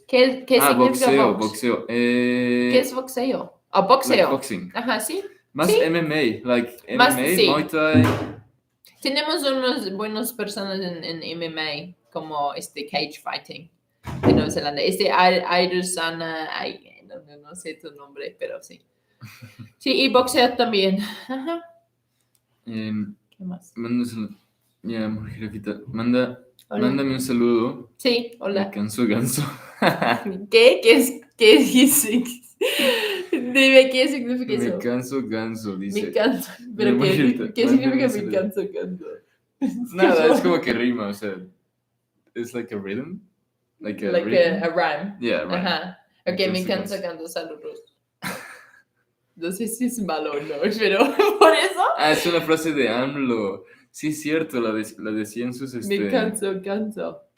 ¿Qué significa boxeo, box? boxeo. ¿Qué es boxeo? ¿O Like boxeo? boxing. Ajá, sí. Más Sí. MMA, like Más, MMA, sí. Muay Thai. Tenemos unos buenos personas en MMA, como cage fighting de Nueva Zelanda. Airsana, no sé tu nombre, pero sí. Sí, y boxeo también. Ajá. Em, ¿Qué más? Ya, jirafita. Hola. Mándame un saludo. Sí, Me hola. canso ganso. ¿Qué? ¿Qué dice? Dime, ¿qué significa Me eso? canso ganso, dice. Me canso. Pero ¿Pero jirafita, qué mándame significa un me saludo. canso? Nada, es como que rima, o sea. Es like a rhythm. Like a rhythm. A rhyme. Yeah, rhyme. Ajá. Ok, me canso canto saludos. No sé si es malo o no, pero por eso. Es una frase de AMLO. Sí, es cierto, la decían sus. Me canso.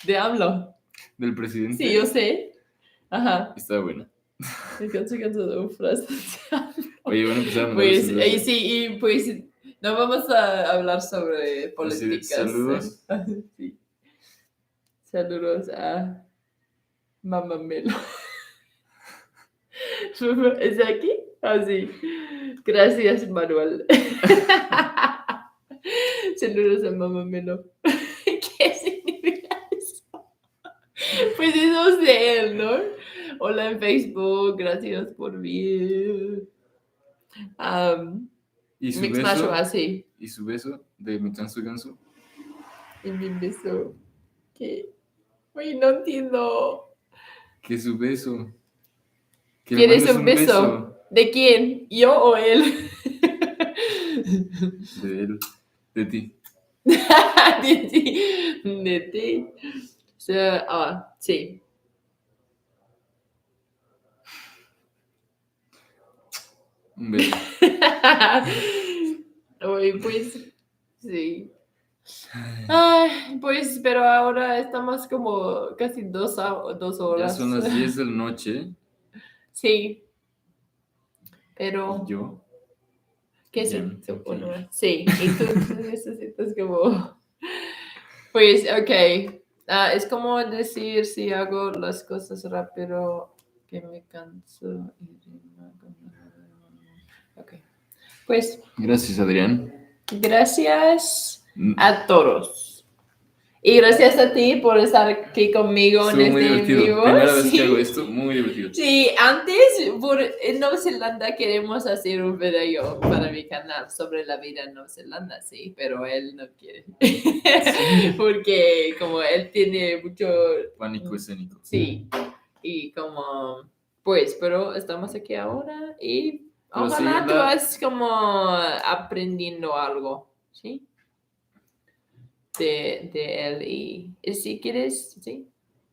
De hablo. Del presidente. Sí, yo sé. Ajá. Está buena. Me canso de frases. Oye, van a empezar a mandar Pues, saludos. y sí, y pues no vamos a hablar sobre políticas. Saludos. Sí. Saludos a Mamá Melo. ¿Es de aquí? Ah, sí. Gracias, Manuel. Saludos a Mamá Melo. ¿Qué significa eso? Pues eso es de él, ¿no? Hola en Facebook, gracias por ver. ¿Y su Mix beso? Macho así. ¿Y su beso de mi canso ganso? Y mi beso. ¿Qué? Oye, no entiendo. ¿Qué es su beso? Que le ¿Quieres mandes un beso? ¿De quién? ¿Yo o él? De él. De ti. De ti. De ti. Sí. Un beso. Oye, pues, sí. Ay, pues, pero ahora estamos como casi 2 horas. Ya son las 10 de la noche. Sí. Pero, ¿Y yo? ¿qué Ya se me tengo que ir. Sí, y tú necesitas como... Pues, ok. Es como decir si hago las cosas rápido que me canso. Ok. Pues, Gracias, Adrián. gracias a todos. Y gracias a ti por estar aquí conmigo Estuvo en muy este en divertido. vivo. Primera vez Sí. que hago esto, muy divertido. Sí, antes en Nueva Zelanda queremos hacer un video para mi canal sobre la vida en Nueva Zelanda, sí, pero él no quiere. Porque como él tiene mucho Pánico escénico. Sí, y como, pues, pero estamos aquí ahora y Pero ojalá sí, tú vas como aprendiendo algo, ¿sí? De él y si quieres, ¿sí?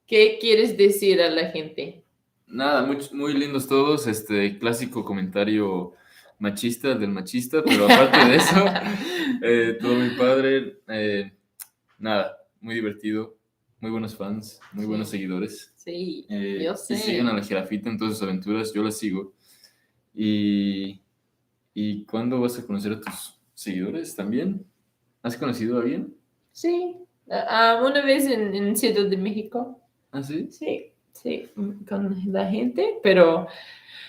¿Qué quieres decir a la gente? Nada, muy lindos todos. Clásico comentario machista del machista, pero aparte de eso, todo muy padre. Nada, muy divertido. Muy buenos fans, muy Sí. buenos seguidores. Sí, yo sé. Y siguen a la jirafita en todas sus aventuras, yo la sigo. ¿Y cuándo vas a conocer a tus seguidores también? ¿Has conocido a alguien? Sí, una vez en Ciudad de México. ¿Ah, sí? Sí, con la gente, pero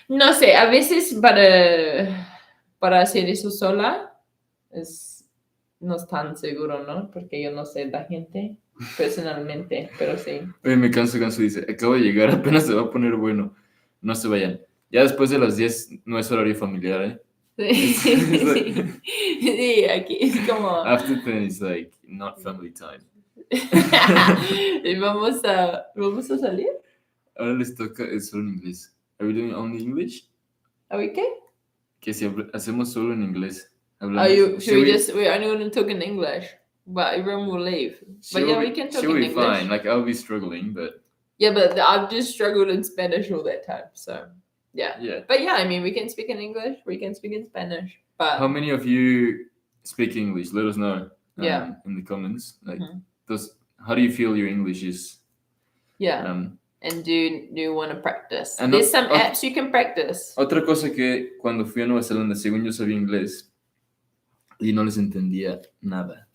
no sé, a veces para hacer eso sola no es tan seguro, ¿no? Porque yo no sé la gente personalmente, pero sí. Oye, me canso, dice, acabo de llegar, apenas se va a poner bueno. No se vayan. Ya después de las 10 no es horario familiar, ¿eh? Sí, aquí es como... After 10 is like not family time. ¿Y vamos a salir? Ahora les toca solo en inglés. Are we doing only English? ¿A ver qué? Que si hacemos solo en inglés. hablamos. We're only going to talk in English, but everyone will leave. But yeah, we can talk in She'll be English. fine. Like, I'll be struggling, but Yeah, but I've just struggled in Spanish all that time, so yeah. yeah. But yeah, I mean, we can speak in English, we can speak in Spanish. But How many of you speak English? Let us know. Yeah. In the comments. Like, Mhm. how do you feel your English is? yeah, Um, and do you want to practice? And There's some o- apps you can practice. Otra cosa que cuando fui a Nueva Zelanda, según yo sabía inglés y no les entendía nada.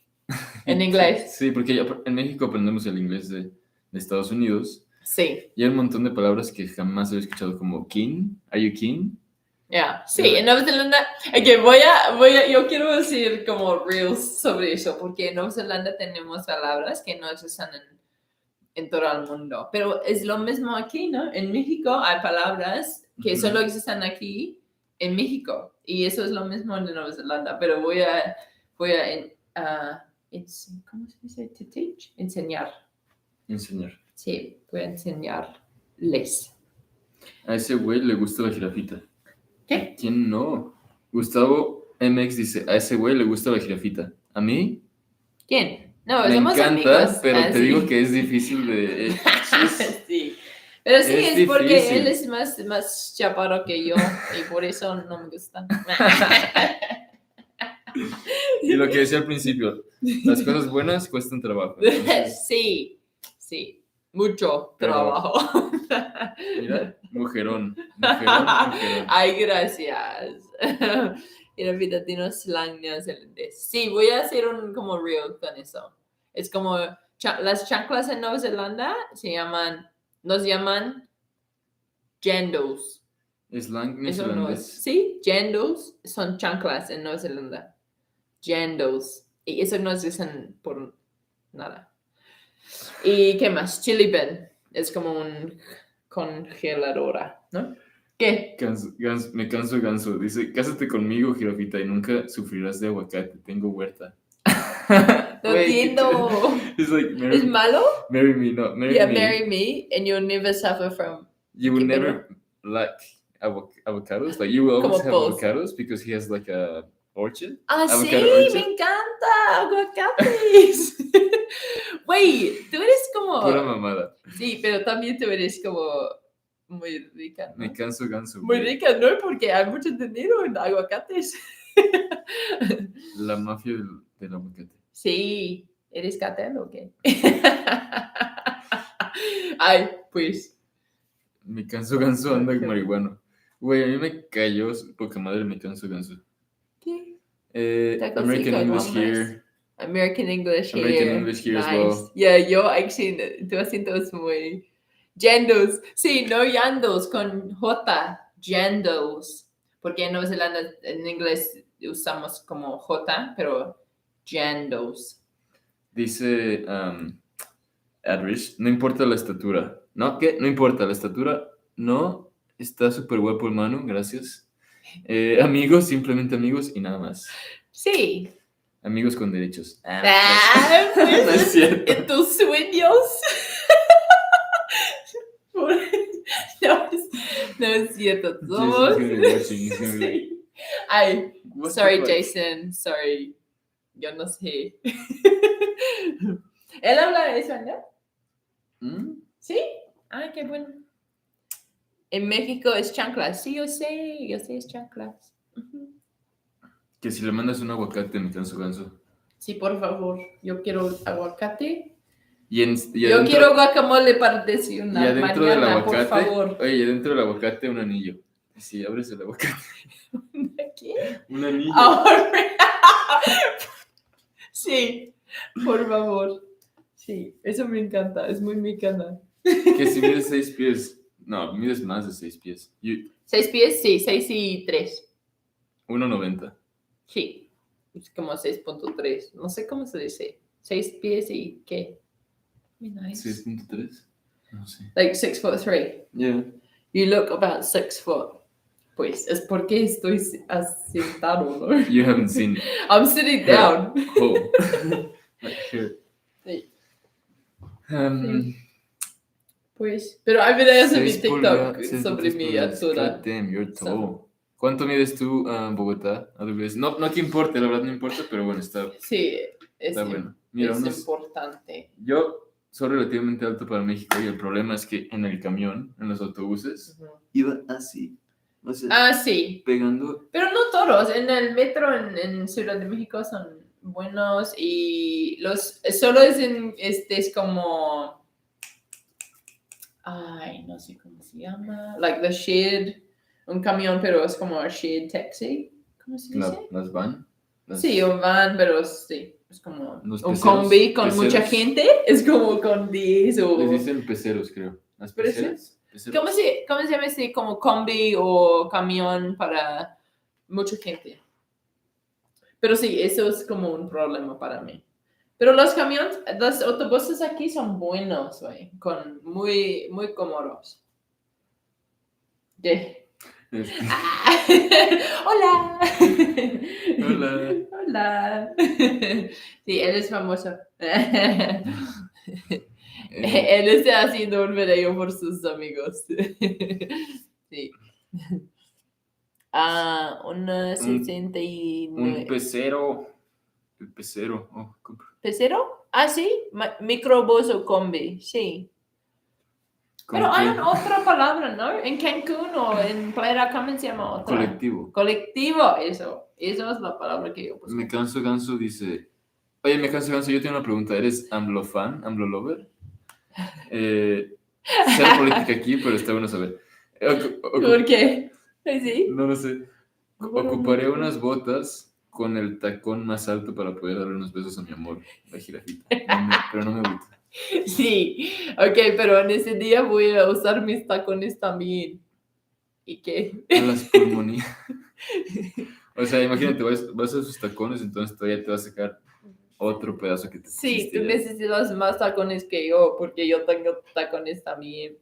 ¿En inglés? Sí, porque en México aprendemos el inglés de Estados Unidos Sí. y hay un montón de palabras que jamás había escuchado, como keen. ¿Are you keen? Yeah. Sí, Yeah. en Nueva Zelanda. Okay, yo quiero decir como reels sobre eso, porque en Nueva Zelanda tenemos palabras que no se usan en todo el mundo. Pero es lo mismo aquí, ¿no? En México hay palabras que solo existen aquí en México. Y eso es lo mismo en Nueva Zelanda. Pero voy a ¿cómo se dice? To teach? Enseñar. Sí, voy a enseñarles. A ese güey le gusta la jirafita. ¿Qué? ¿Quién no? Gustavo MX dice, a ese güey le gusta la jirafita. ¿A mí? ¿Quién? No, Me somos encanta, amigos. pero te sí. digo que es difícil de... sí. Pero sí, es porque difícil. él es más chaparro que yo y por eso no me gusta. Y lo que decía al principio, las cosas buenas cuestan trabajo. Entonces, sí, mucho Pero- trabajo. mira, mujerón. Ay, gracias. Y la vida tiene slang neozelandés. Sí, voy a hacer un como reel con eso. Es como las chanclas en Nueva Zelanda nos llaman jandos. Slang Eso no es. neozelandés. Sí, jandos son chanclas en Nueva Zelanda. Jandos. Y eso no se dicen por nada. ¿Y qué más? Chili bin. Es como un congeladora, ¿no? ¿Qué? Me canso ganso. Dice, cásate conmigo, jirafita, y nunca sufrirás de aguacate. Tengo huerta. No Wait, entiendo. It's like, ¿Es malo? marry me, no, marry Yeah, me. marry me and you'll never suffer from... You will ¿Qué never lack avocados. Like, you will always Como have both. avocados because he has like a orchard. Ah, sí, Avocado orchard. me encanta. Aguacates. Güey, tú eres como... Pura mamada. Sí, pero también tú eres como muy rica, ¿no? Me canso ganso. Muy güey. rica, ¿no? Porque hay mucho dinero en aguacates. La mafia del aguacate. Sí, ¿eres cartel o qué? Ay, pues. Me canso ganso anda marihuano. Güey, a mí me cayó poca madre me canso ganso. ¿Qué? American English here. American English here. American English here as well. Yeah, yo actually, tu acento es muy... Jandos. Sí, no yandos, con J. Jandos. Porque en Nueva Zelanda, en inglés, usamos como J, pero jandos. Dice Adrich, no importa la estatura. ¿No? ¿Qué? No importa la estatura. No, está súper guapo, hermano, gracias. Amigos, simplemente amigos y nada más. Sí. Amigos con derechos. Pues, no es cierto. En tus sueños. No es cierto. Somos... Jason's gonna be watching, he's gonna be like, Sí. Ay, what the sorry, fuck? Jason. Sorry. Yo no sé. ¿Él habla español? ¿Mm? Sí. Ay, qué bueno. En México es chanclas. Sí, yo sé es chanclas. Ujú. Que si le mandas un aguacate, me canso ganso. Sí, por favor. Yo quiero aguacate. Y Yo adentro- quiero guacamole para y desayunar adentro del mañana, por aguacate, favor. oye, y adentro del aguacate un anillo. Si abres el aguacate, ¿Qué? un anillo. Sí, por favor. Sí, eso me encanta. Es muy mexicana. Que si mides 6 pies, no, mides más de 6 pies. 6 pies, sí, 6 y 3. 1.90. Sí, es como 6.3. No sé cómo se dice. 6 pies y qué. Muy nice. 6.3. No sé. Like 6'3". Yeah. You look about 6 foot. Pues es porque estoy sentado, ¿no? You haven't seen I'm sitting down. Oh. Like here. Sí. Um, Pues, pero hay videos en mi 6 TikTok pulgadas, sobre 6 mi pulgadas. altura. God damn, you're tall. ¿Cuánto mides tú a Bogotá? No que importe, la verdad no importa, pero bueno, está bueno. Mira, es importante. Yo soy relativamente alto para México y el problema es que en el camión, en los autobuses, iba así. O sea, sí. Pegando. Pero no todos. En el metro en Ciudad de México son buenos y solo es como... Ay, no sé cómo se llama. Like the shared, un camión, pero es como a shared taxi. ¿Cómo se dice? Las van. Sí, un van, pero sí. Es como un combi con mucha gente. Es como con 10 o... Les dicen peceros, creo. ¿Las peceras? ¿Cómo se llama ese como combi o camión para mucha gente? Pero sí, eso es como un problema para mí. Pero los autobuses aquí son buenos, güey, muy, muy cómodos. Yeah. Hola. Hola. Hola. Sí, él es famoso. Él está haciendo un video por sus amigos. Sí. Una 69. Un pecero. El pecero. Oh, ¿Pecero? Sí. Microbús o combi, sí. Pero hay otra palabra, ¿no? En Cancún o en Playa del Carmen se llama otra. Colectivo, eso. Eso es la palabra que yo busco. Me canso ganso dice... Oye, me canso ganso, yo tengo una pregunta. ¿Eres AMLO fan? ¿AMLO lover? Cero política aquí, pero está bueno saber. ¿Por qué? ¿Sí? No lo sé. Ocuparé unas botas con el tacón más alto para poder darle unos besos a mi amor, la jirafita. Pero no me gusta. Sí, ok, pero en ese día voy a usar mis tacones también. ¿Y qué? A las pulmonías. O sea, imagínate, vas a sus tacones, entonces todavía te va a sacar otro pedazo que te Sí, tú necesitas más tacones que yo, porque yo tengo tacones también.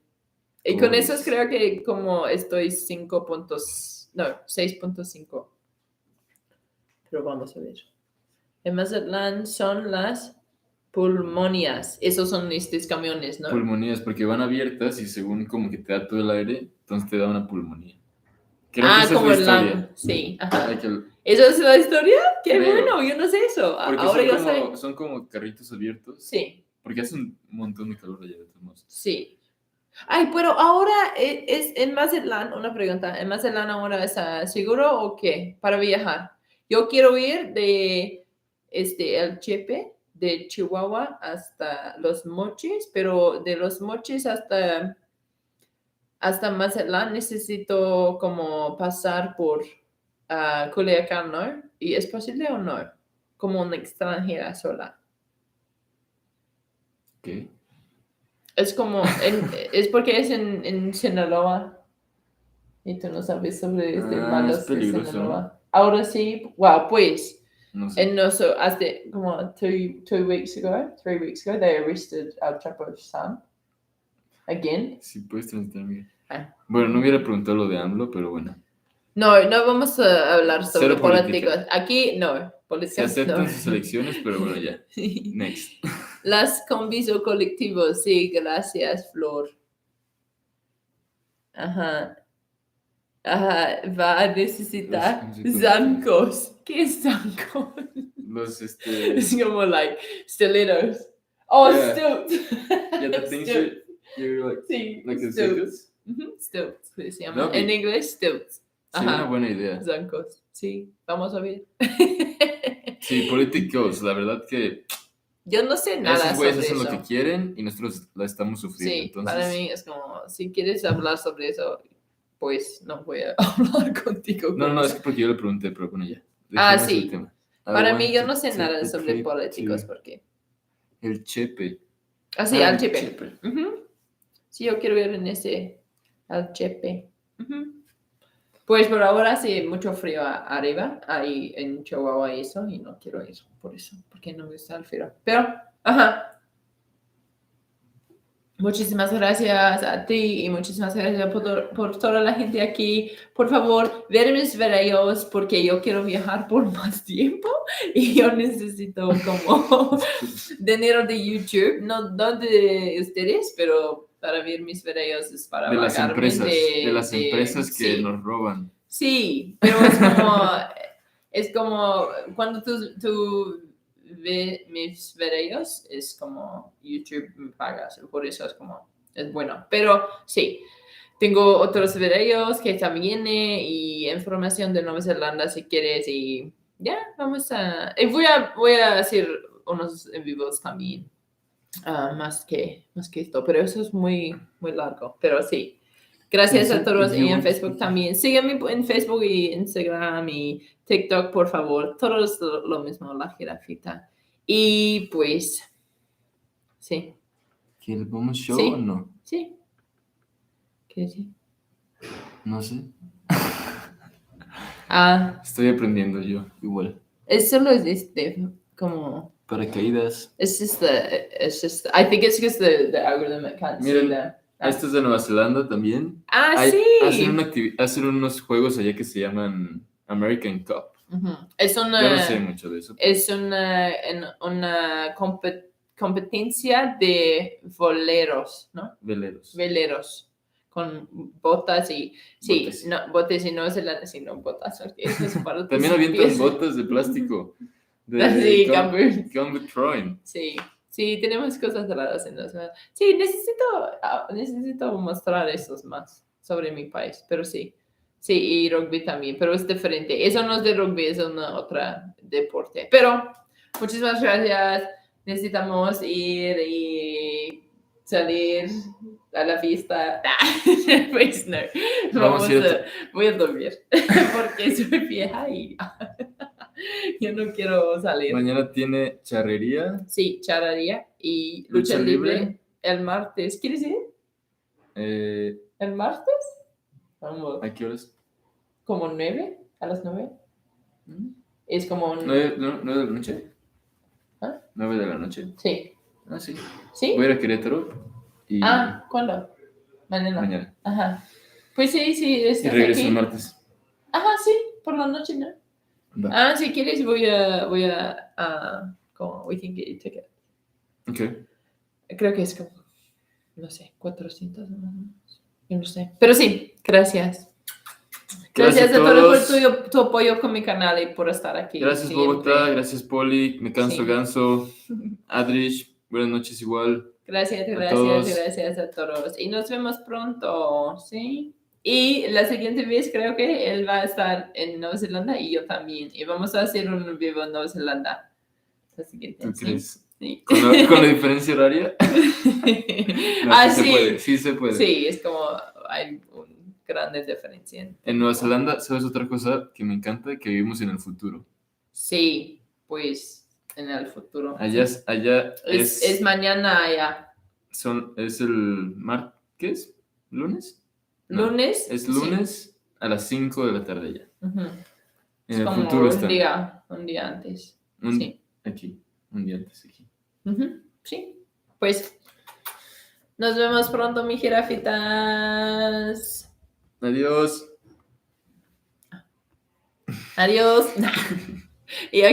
Y con esos creo que como estoy 6.5. Pero vamos a ver. En Mazatlán son las pulmonías. Esos son estos camiones, ¿no? Pulmonías, porque van abiertas y según como que te da todo el aire, entonces te da una pulmonía. Creo que esa como es la historia. Sí, ajá. ¿Eso es la historia? ¡Qué bueno! Yo no sé eso. Porque ahora yo sé. Son como carritos abiertos. Sí. Porque hace un montón de calor allá de todos modos. Sí. Ay, pero ahora es en Mazatlán, una pregunta. ¿En Mazatlán ahora está seguro o qué? Para viajar. Yo quiero ir de el Chepe, de Chihuahua hasta Los Mochis, pero de Los Mochis hasta Mazatlán necesito como pasar por Culiacán, ¿no? ¿Y es posible o no? Como una extranjera sola. ¿Qué? Es como, es porque es en Sinaloa. Y tú no sabes sobre malos de Sinaloa. Ahora sí, wow, pues. No sé. Hace como 3 weeks ago, they arrested Al Chapo's son. Again. Sí, puedes transmitir. Bueno, no hubiera preguntado lo de AMLO, pero bueno. No vamos a hablar sobre políticos. Aquí, no. Se aceptan sus elecciones, pero bueno, ya. Next. Las combis o colectivos, sí, gracias, Flor. Ajá, va a necesitar zancos. ¿Qué es zancos? Es como, stilettos. Oh, yeah. Stilts. Yeah, the things you're like... Sí, like stilts. Stilts, se llama. En inglés, stilts. Sería una buena idea. Zancos, sí, vamos a ver. Sí, políticos, la verdad que... Yo no sé nada esos güeyes hacen eso. lo que quieren y nosotros la estamos sufriendo. Sí, entonces... para mí es como, si quieres hablar sobre eso, pues no voy a hablar contigo. No, es que porque yo le pregunté, pero bueno, ya. Sí. Para mí yo no sé nada sobre políticos, porque... El Chepe. Sí, al Chepe. Sí, yo quiero ir en al Chepe. Pues por ahora hace mucho frío arriba, ahí en Chihuahua y eso, y no quiero ir por eso, porque no me gusta el frío. Pero, muchísimas gracias a ti y muchísimas gracias por toda la gente aquí. Por favor, ver mis videos porque yo quiero viajar por más tiempo y yo necesito como dinero de YouTube, no de ustedes, pero para ver mis videos es para de las empresas que nos roban. Sí, pero es como cuando tú ves mis videos, es como YouTube me pagas, por eso es bueno. Pero sí, tengo otros videos que también y información de Nueva Zelanda si quieres y ya, vamos a... Y voy a hacer unos en vivos también, más que esto, pero eso es muy, muy largo, pero sí. Gracias a todos y en Facebook también. Sígueme en Facebook y Instagram y TikTok, por favor. Todo es lo mismo, la jirafita. Y pues, sí. ¿Que le ponemos show Sí. o no? Sí. ¿Qué decir? No sé. Estoy aprendiendo yo, igual. Solo es como... Paracaídas. It's just I think it's just the algorithm that can't see them. Esto es de Nueva Zelanda también. Sí. Hacen unos juegos allá que se llaman American Cup. Es Yo no sé mucho de eso. Es una competencia de veleros, ¿no? Veleros. Con botas y... Sí, botes. No, botes y no es sino botas. Eso es para también avientan botas de plástico. Sí, Gambit Throwing. Sí, tenemos cosas raras en eso. Sí, necesito mostrar esos más sobre mi país, pero sí. Sí, y rugby también, pero es diferente. Eso no es de rugby, es otra deporte. Pero muchísimas gracias. Necesitamos ir y salir a la fiesta. Pues no. Voy a dormir porque soy vieja y yo no quiero salir. Mañana tiene charrería. Sí, charrería y lucha libre el martes. ¿Quieres ir? ¿El martes? Vamos. ¿A qué horas? ¿Como 9? ¿A las 9? Es como... ¿9 de la noche? ¿Ah? ¿9 de la noche? Sí. Sí. ¿Sí? Voy a ir a Querétaro. ¿Cuándo? Mañana. Ajá. Pues sí. Y regreso el martes. Ajá, sí. Por la noche, ¿no? Va. Si quieres voy a como we can get you ticket. Okay. Creo que es como, no sé, 400 más o menos. Yo no sé. Pero sí, gracias. Gracias a todos por tu apoyo con mi canal y por estar aquí. Gracias, siempre. Bogotá. Gracias, Poli. Me canso ganso. Adrish, buenas noches igual. Gracias a todos. Y nos vemos pronto, ¿sí? Y la siguiente vez creo que él va a estar en Nueva Zelanda y yo también. Y vamos a hacer un vivo en Nueva Zelanda. La siguiente, ¿tú crees? Sí. ¿Con la diferencia horaria? Sí se puede. Sí, es como hay una gran diferencia. En Nueva Zelanda, ¿sabes otra cosa que me encanta? Que vivimos en el futuro. Sí, pues en el futuro. Allá es mañana allá. Es el martes, ¿qué es? ¿Lunes? No, ¿lunes? Es lunes a las 5 de la tarde ya. En el futuro está. Un día antes. Aquí, un día antes aquí. Sí, pues nos vemos pronto, mis jirafitas. Adiós. Y